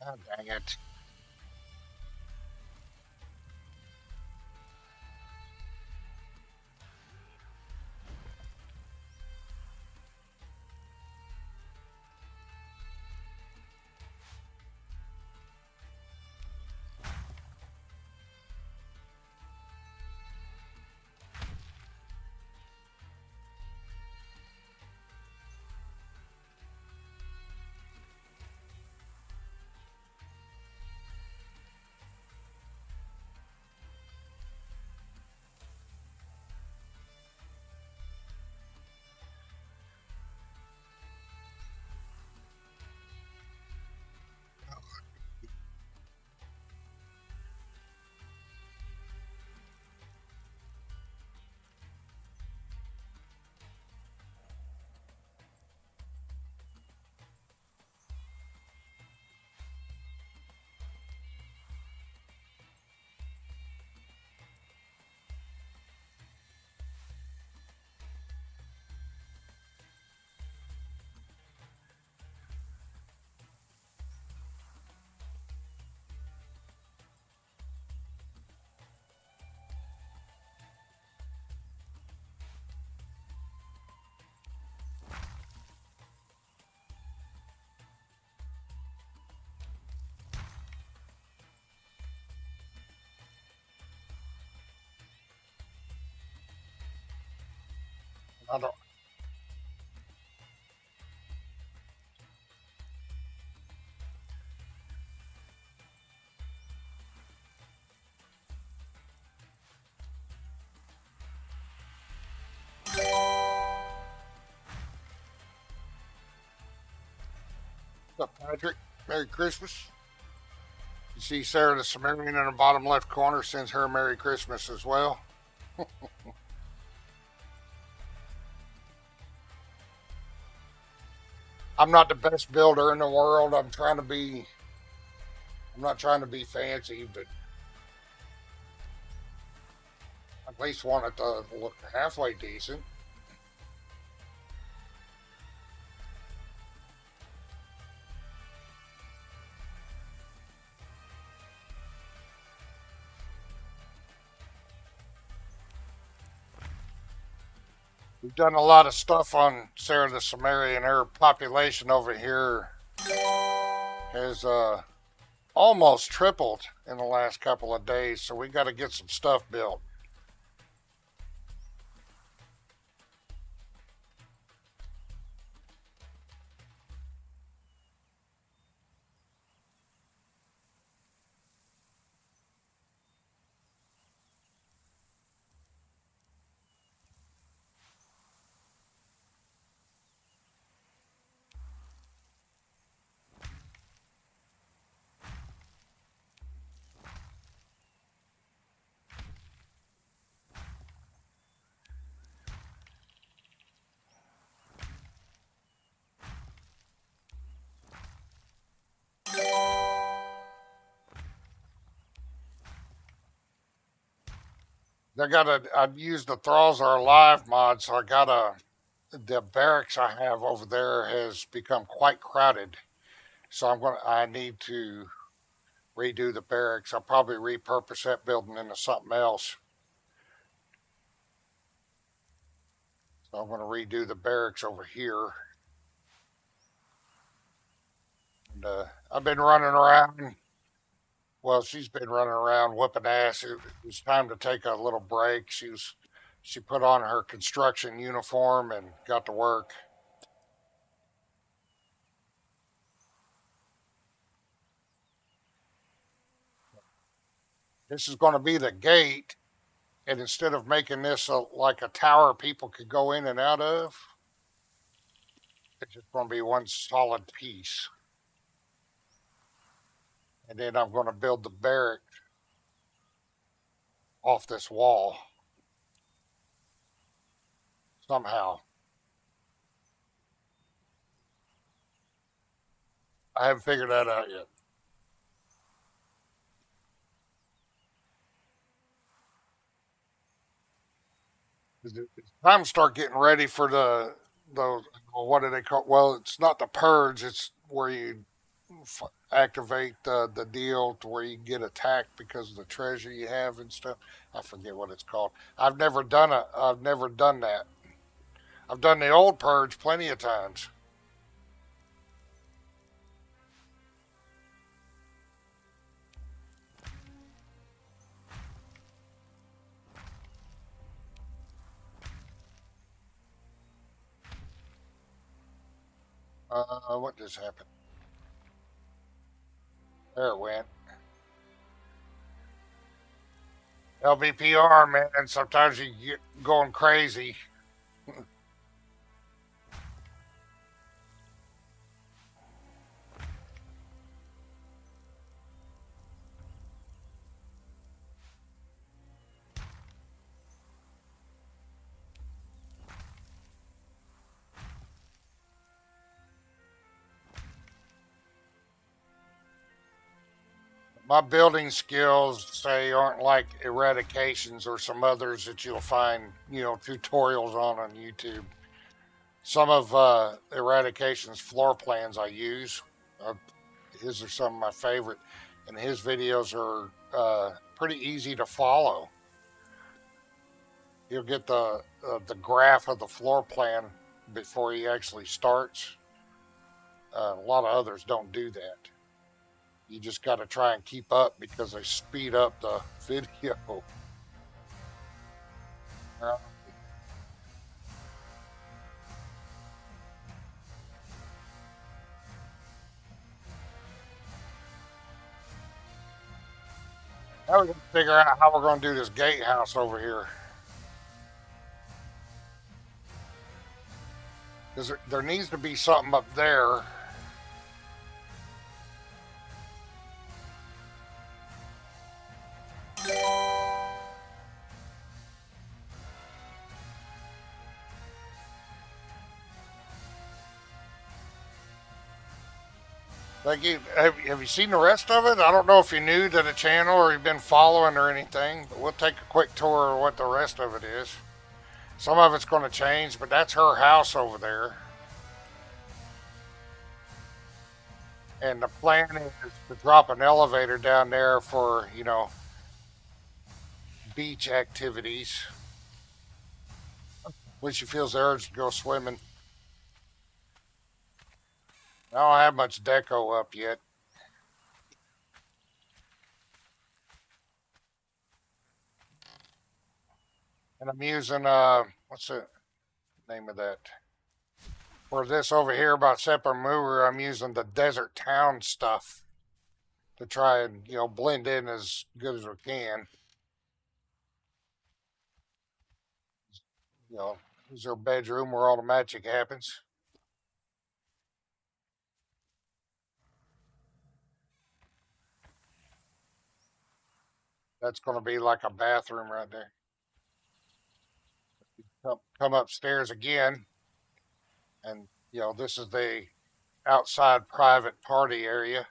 God dang it. I don't, What's up, Patrick? Merry Christmas. You see Sarah the Cimmerian in the bottom left corner sends her Merry Christmas as well. I'm not the best builder in the world. I'm not trying to be fancy, but at least want it to look halfway decent. We've done a lot of stuff on Sarah the Cimmerian. Her population over here has almost tripled in the last couple of days, so we got to get some stuff built. I've used the Thralls Are Alive mod, so the barracks I have over there has become quite crowded. So I need to redo the barracks. I'll probably repurpose that building into something else. So I'm going to redo the barracks over here. And I've been running around. Well, she's been running around whooping ass. It was time to take a little break. She put on her construction uniform and got to work. This is going to be the gate, and instead of making this like a tower people could go in and out of, it's just going to be one solid piece. And then I'm going to build the barrack off this wall somehow. I haven't figured that out yet. It's time to start getting ready for the what do they call? Well, it's not the purge. It's where you activate the deal to where you can get attacked because of the treasure you have and stuff. I forget what it's called. I've never done that. I've done the old purge plenty of times. What just happened? There it went. LBPR, man. Sometimes you get going crazy. My building skills, say, aren't like eradications or some others that you'll find, tutorials on YouTube. Some of Eradication's floor plans I use. Uh, his are some of my favorite, and his videos are pretty easy to follow. You'll get the graph of the floor plan before he actually starts. A lot of others don't do that. You just got to try and keep up because they speed up the video. Now we got to figure out how we're going to do this gatehouse over here. Because there needs to be something up there. Like have you seen the rest of it? I don't know if you're new to the channel or you've been following or anything, but we'll take a quick tour of what the rest of it is. Some of it's going to change, but that's her house over there. And the plan is to drop an elevator down there for, beach activities. When she feels the urge to go swimming. I don't have much deco up yet. And I'm using, what's the name of that? For this over here about Sepper I'm using the desert town stuff to try and, blend in as good as we can. This is her bedroom where all the magic happens. That's going to be like a bathroom right there. Come upstairs again, and this is the outside private party area.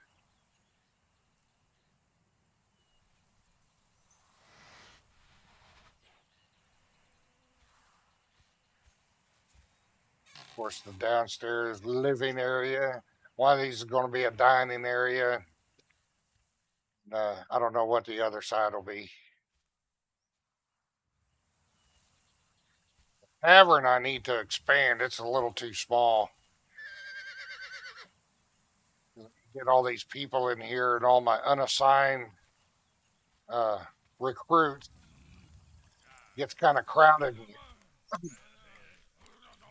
Of course, the downstairs living area. One of these is going to be a dining area. I don't know what the other side will be. Tavern I need to expand. It's a little too small. Get all these people in here and all my unassigned recruits. Gets kind of crowded.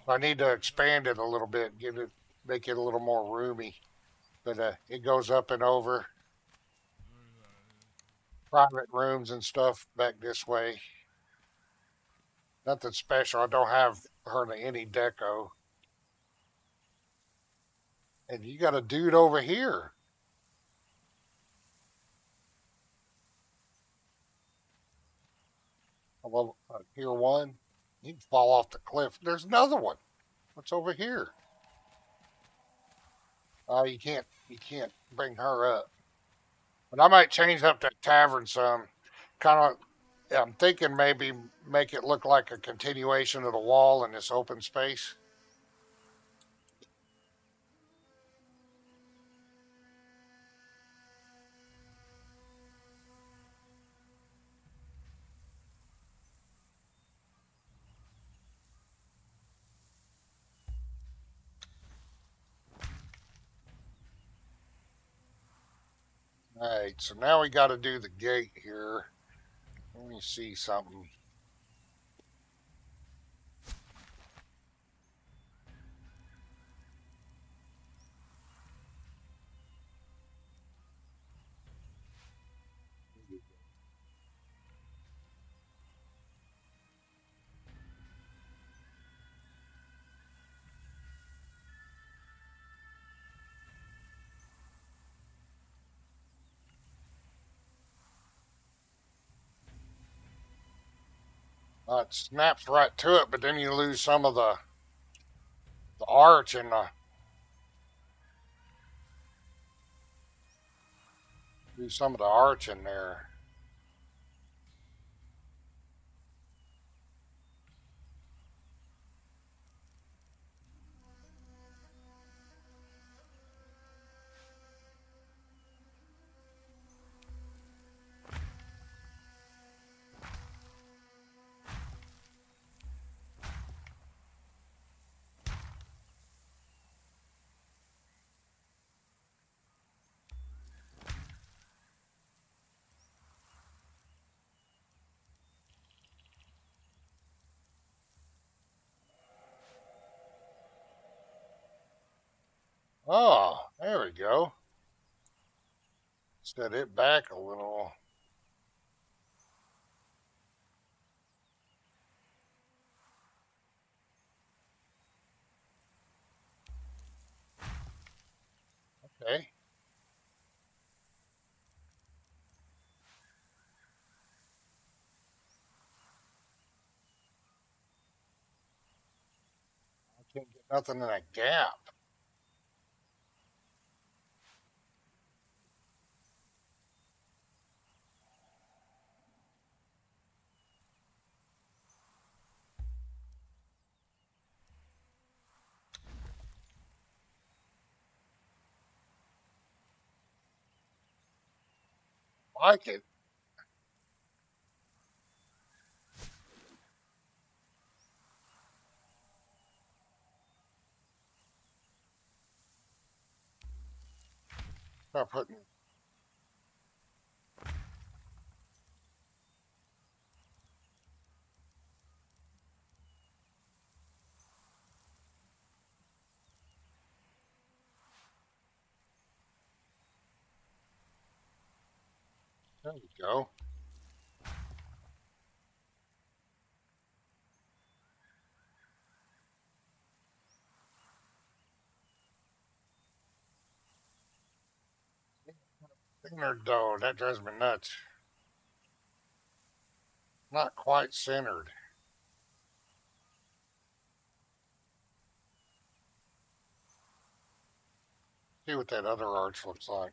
I need to expand it a little bit, make it a little more roomy. But it goes up and over. Private rooms and stuff back this way. Nothing special. I don't have hardly any deco. And you got a dude over here. Well, here one. You can fall off the cliff. There's another one. What's over here? Oh, you can't bring her up. But I might change up that tavern some. Kind of, I'm thinking maybe make it look like a continuation of the wall in this open space. Alright, so now we got to do the gate here. Let me see something. It snaps right to it, but then you lose some of the arch and lose some of the arch in there. Oh, there we go. Set it back a little. Okay. I can't get nothing in that gap. Like it. Start putting. There we go. Centered though, that drives me nuts. Not quite centered. See what that other arch looks like.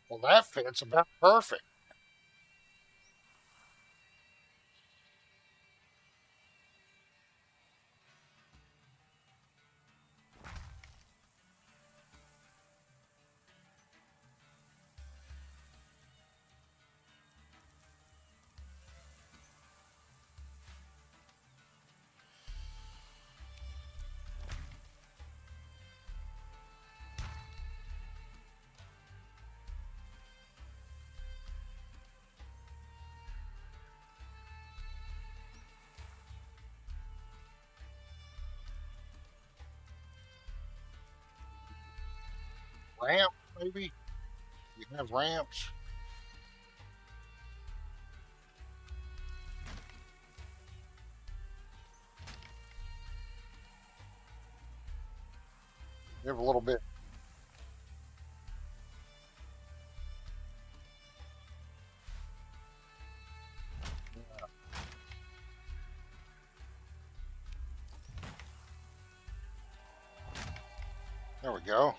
Well, that fits about perfect. Ramp, maybe? You have ramps? You have a little bit. There we go.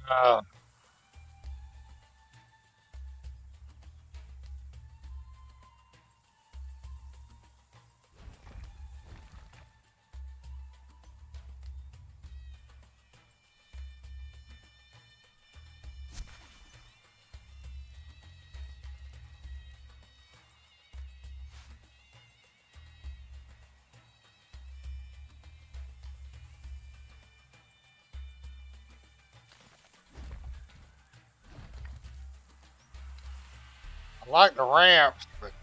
Uh, I like the ramps, but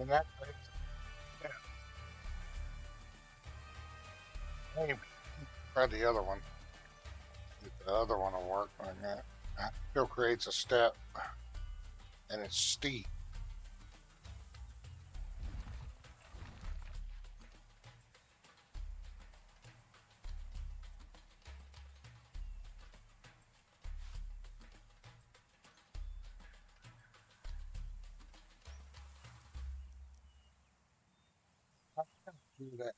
in that case, yeah, maybe try the other one. If the other one will work like that. Still creates a step, and it's steep. Do that.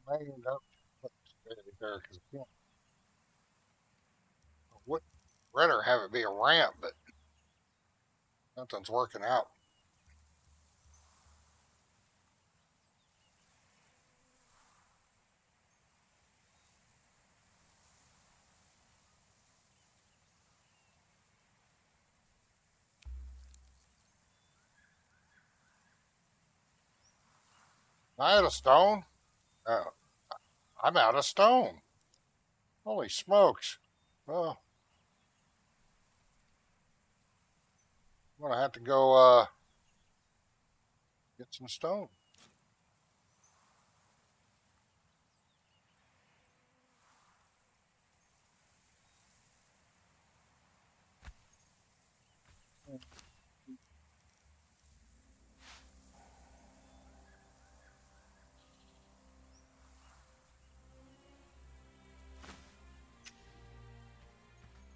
May end up steady there because would rather have it be a ramp, but nothing's working out. I had a stone. Uh, I'm out of stone. Holy smokes! Well, I'm gonna have to go get some stone.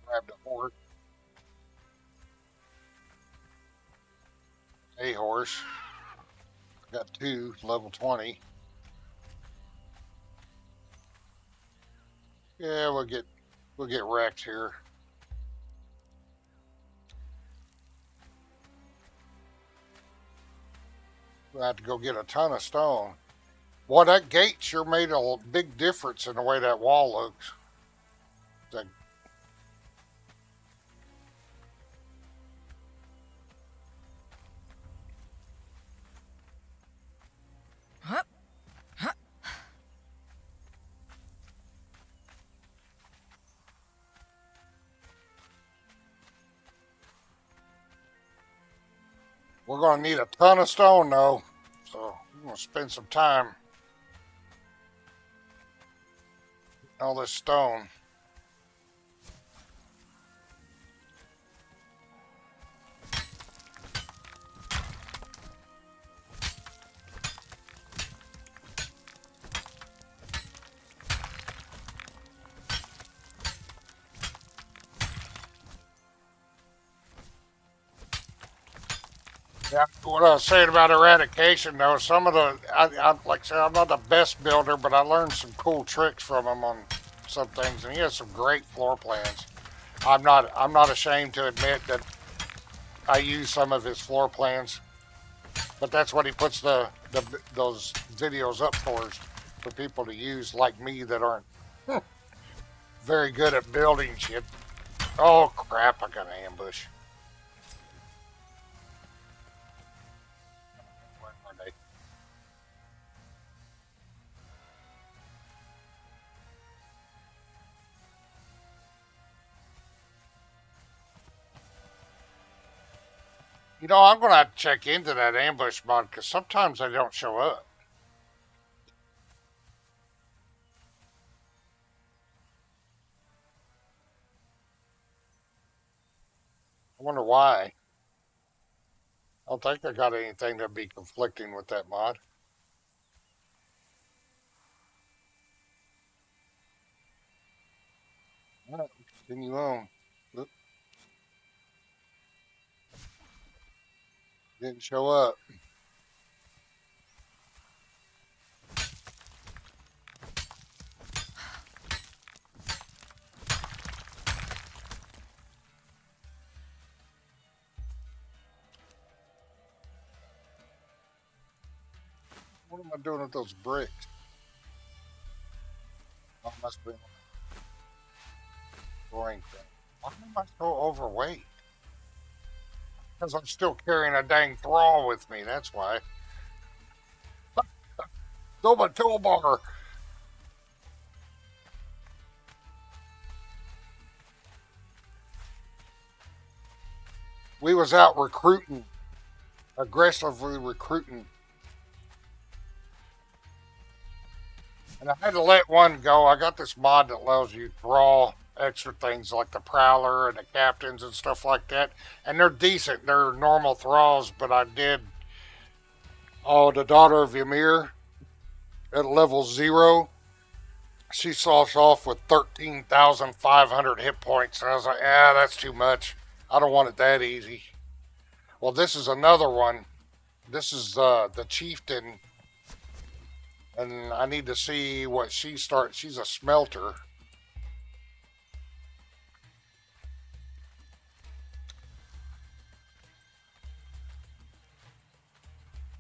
Grabbed a horse. I got two level 20. Yeah, we'll get wrecked here. We'll have to go get a ton of stone. Boy, that gate sure made a big difference in the way that wall looks. Like, we're gonna need a ton of stone though, so we're gonna spend some time getting all this stone. Yeah, what I was saying about eradication, though, some of the, like I said, I'm not the best builder, but I learned some cool tricks from him on some things, and he has some great floor plans. I'm not ashamed to admit that I use some of his floor plans, but that's what he puts those videos up for people to use, like me, that aren't very good at building shit. Oh crap! I got an ambush. Where are they? You know, I'm gonna have to check into that ambush mod because sometimes they don't show up. I wonder why. I don't think I got anything to be conflicting with that mod. All right, continue on. Oop, didn't show up. What am I doing with those bricks? Oh, must be boring thing. Why am I so overweight? Because I'm still carrying a dang thrall with me. That's why. Throw my toolbar. We was out recruiting, aggressively recruiting, and I had to let one go. I got this mod that allows you to draw extra things like the prowler and the captains and stuff like that, and they're decent. They're normal thralls, but I did. Oh, the daughter of Ymir at level 0. She starts off with 13,500 hit points, and I was like, that's too much. I don't want it that easy. Well, this is another one. This is the chieftain, and I need to see what she starts. She's a smelter.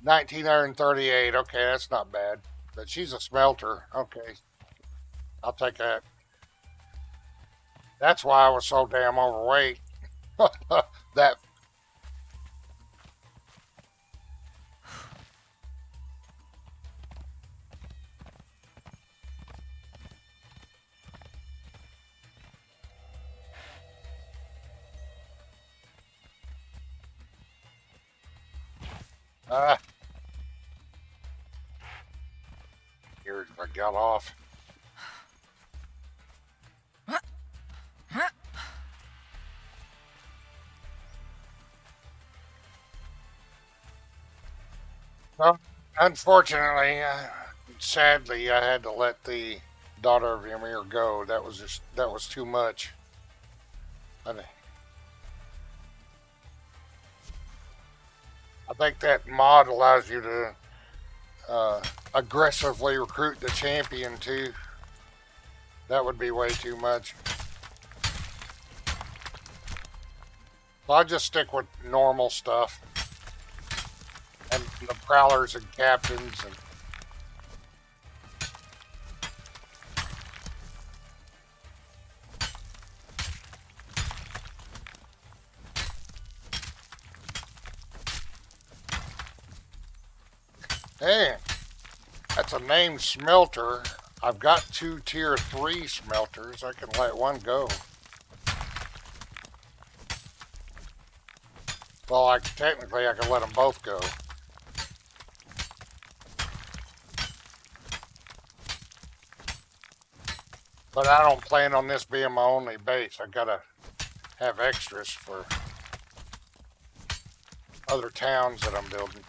1938. Okay, that's not bad. But she's a smelter. Okay, I'll take that. That's why I was so damn overweight. that uh, here's I got off. Well, unfortunately, sadly, I had to let the daughter of Ymir go. That was too much. I think that mod allows you to aggressively recruit the champion too. That would be way too much. So I just stick with normal stuff and the prowlers and captains and hey, that's a named smelter. I've got 2 tier 3 smelters. I can let one go. Well, technically I can let them both go. But I don't plan on this being my only base. I gotta have extras for other towns that I'm building.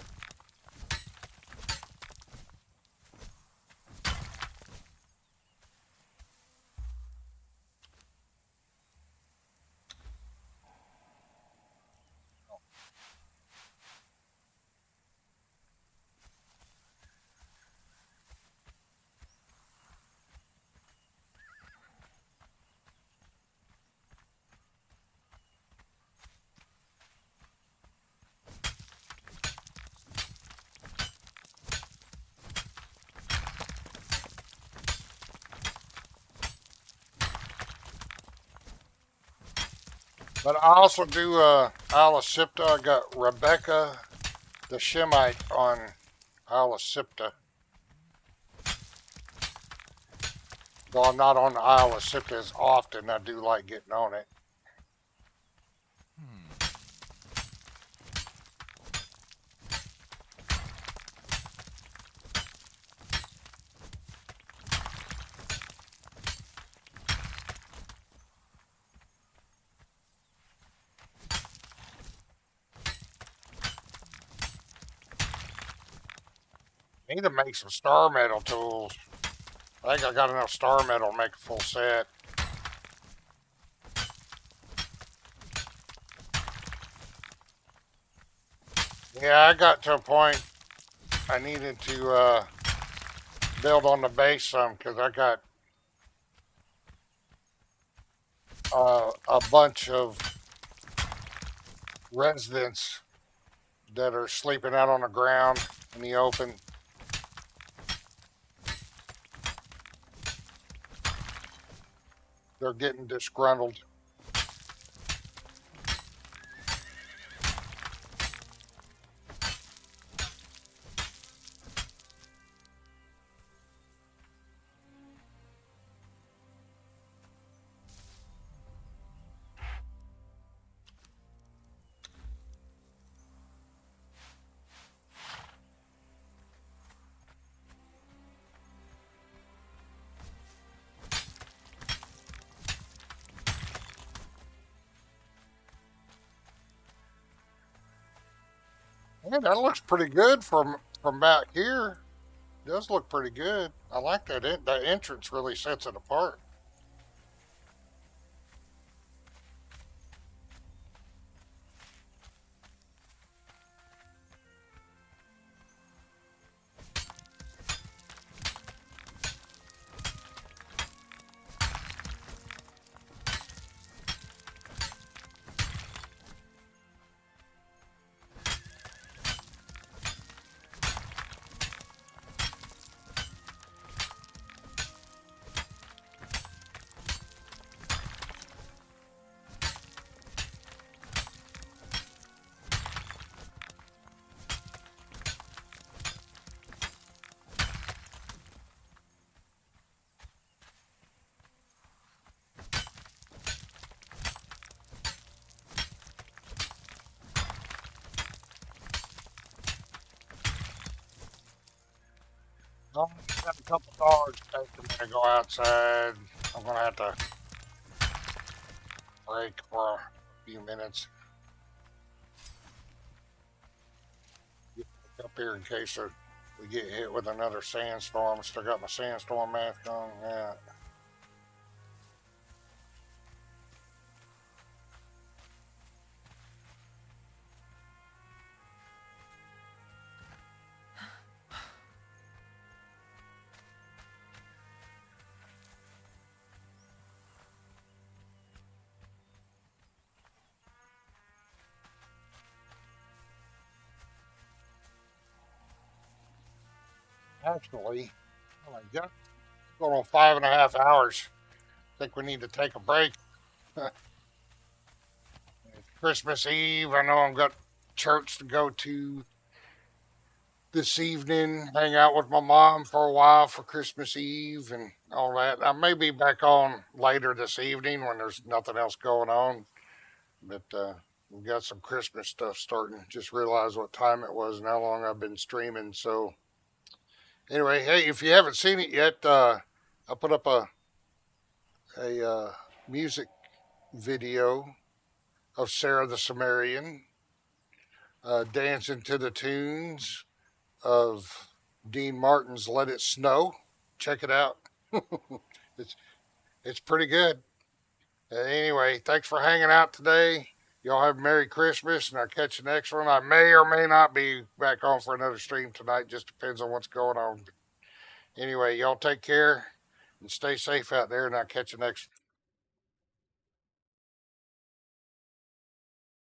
But I also do Isla Sipta. I got Rebecca the Shemite on Isla Sipta. Though I'm not on Isla Sipta as often, I do like getting on it. Need to make some star metal tools. I think I got enough star metal to make a full set. Yeah, I got to a point I needed to build on the base some because I got a bunch of residents that are sleeping out on the ground in the open. They're getting disgruntled. Yeah, that looks pretty good from back here. It does look pretty good. I like that. That entrance really sets it apart. I got a couple dogs taking me to go outside. I'm gonna have to break for a few minutes. Get up here in case we get hit with another sandstorm. Still got my sandstorm mask on. Yeah. Actually, oh my God, it's going on 5.5 hours. I think we need to take a break. It's Christmas Eve. I know I've got church to go to this evening, hang out with my mom for a while for Christmas Eve and all that. I may be back on later this evening when there's nothing else going on, but we've got some Christmas stuff starting. Just realized what time it was and how long I've been streaming. So, anyway, hey, if you haven't seen it yet, I put up a music video of Sarah the Cimmerian dancing to the tunes of Dean Martin's "Let It Snow." Check it out. it's it's pretty good. Anyway, thanks for hanging out today. Y'all have a Merry Christmas, and I'll catch you next one. I may or may not be back on for another stream tonight. Just depends on what's going on. Anyway, y'all take care and stay safe out there, and I'll catch you next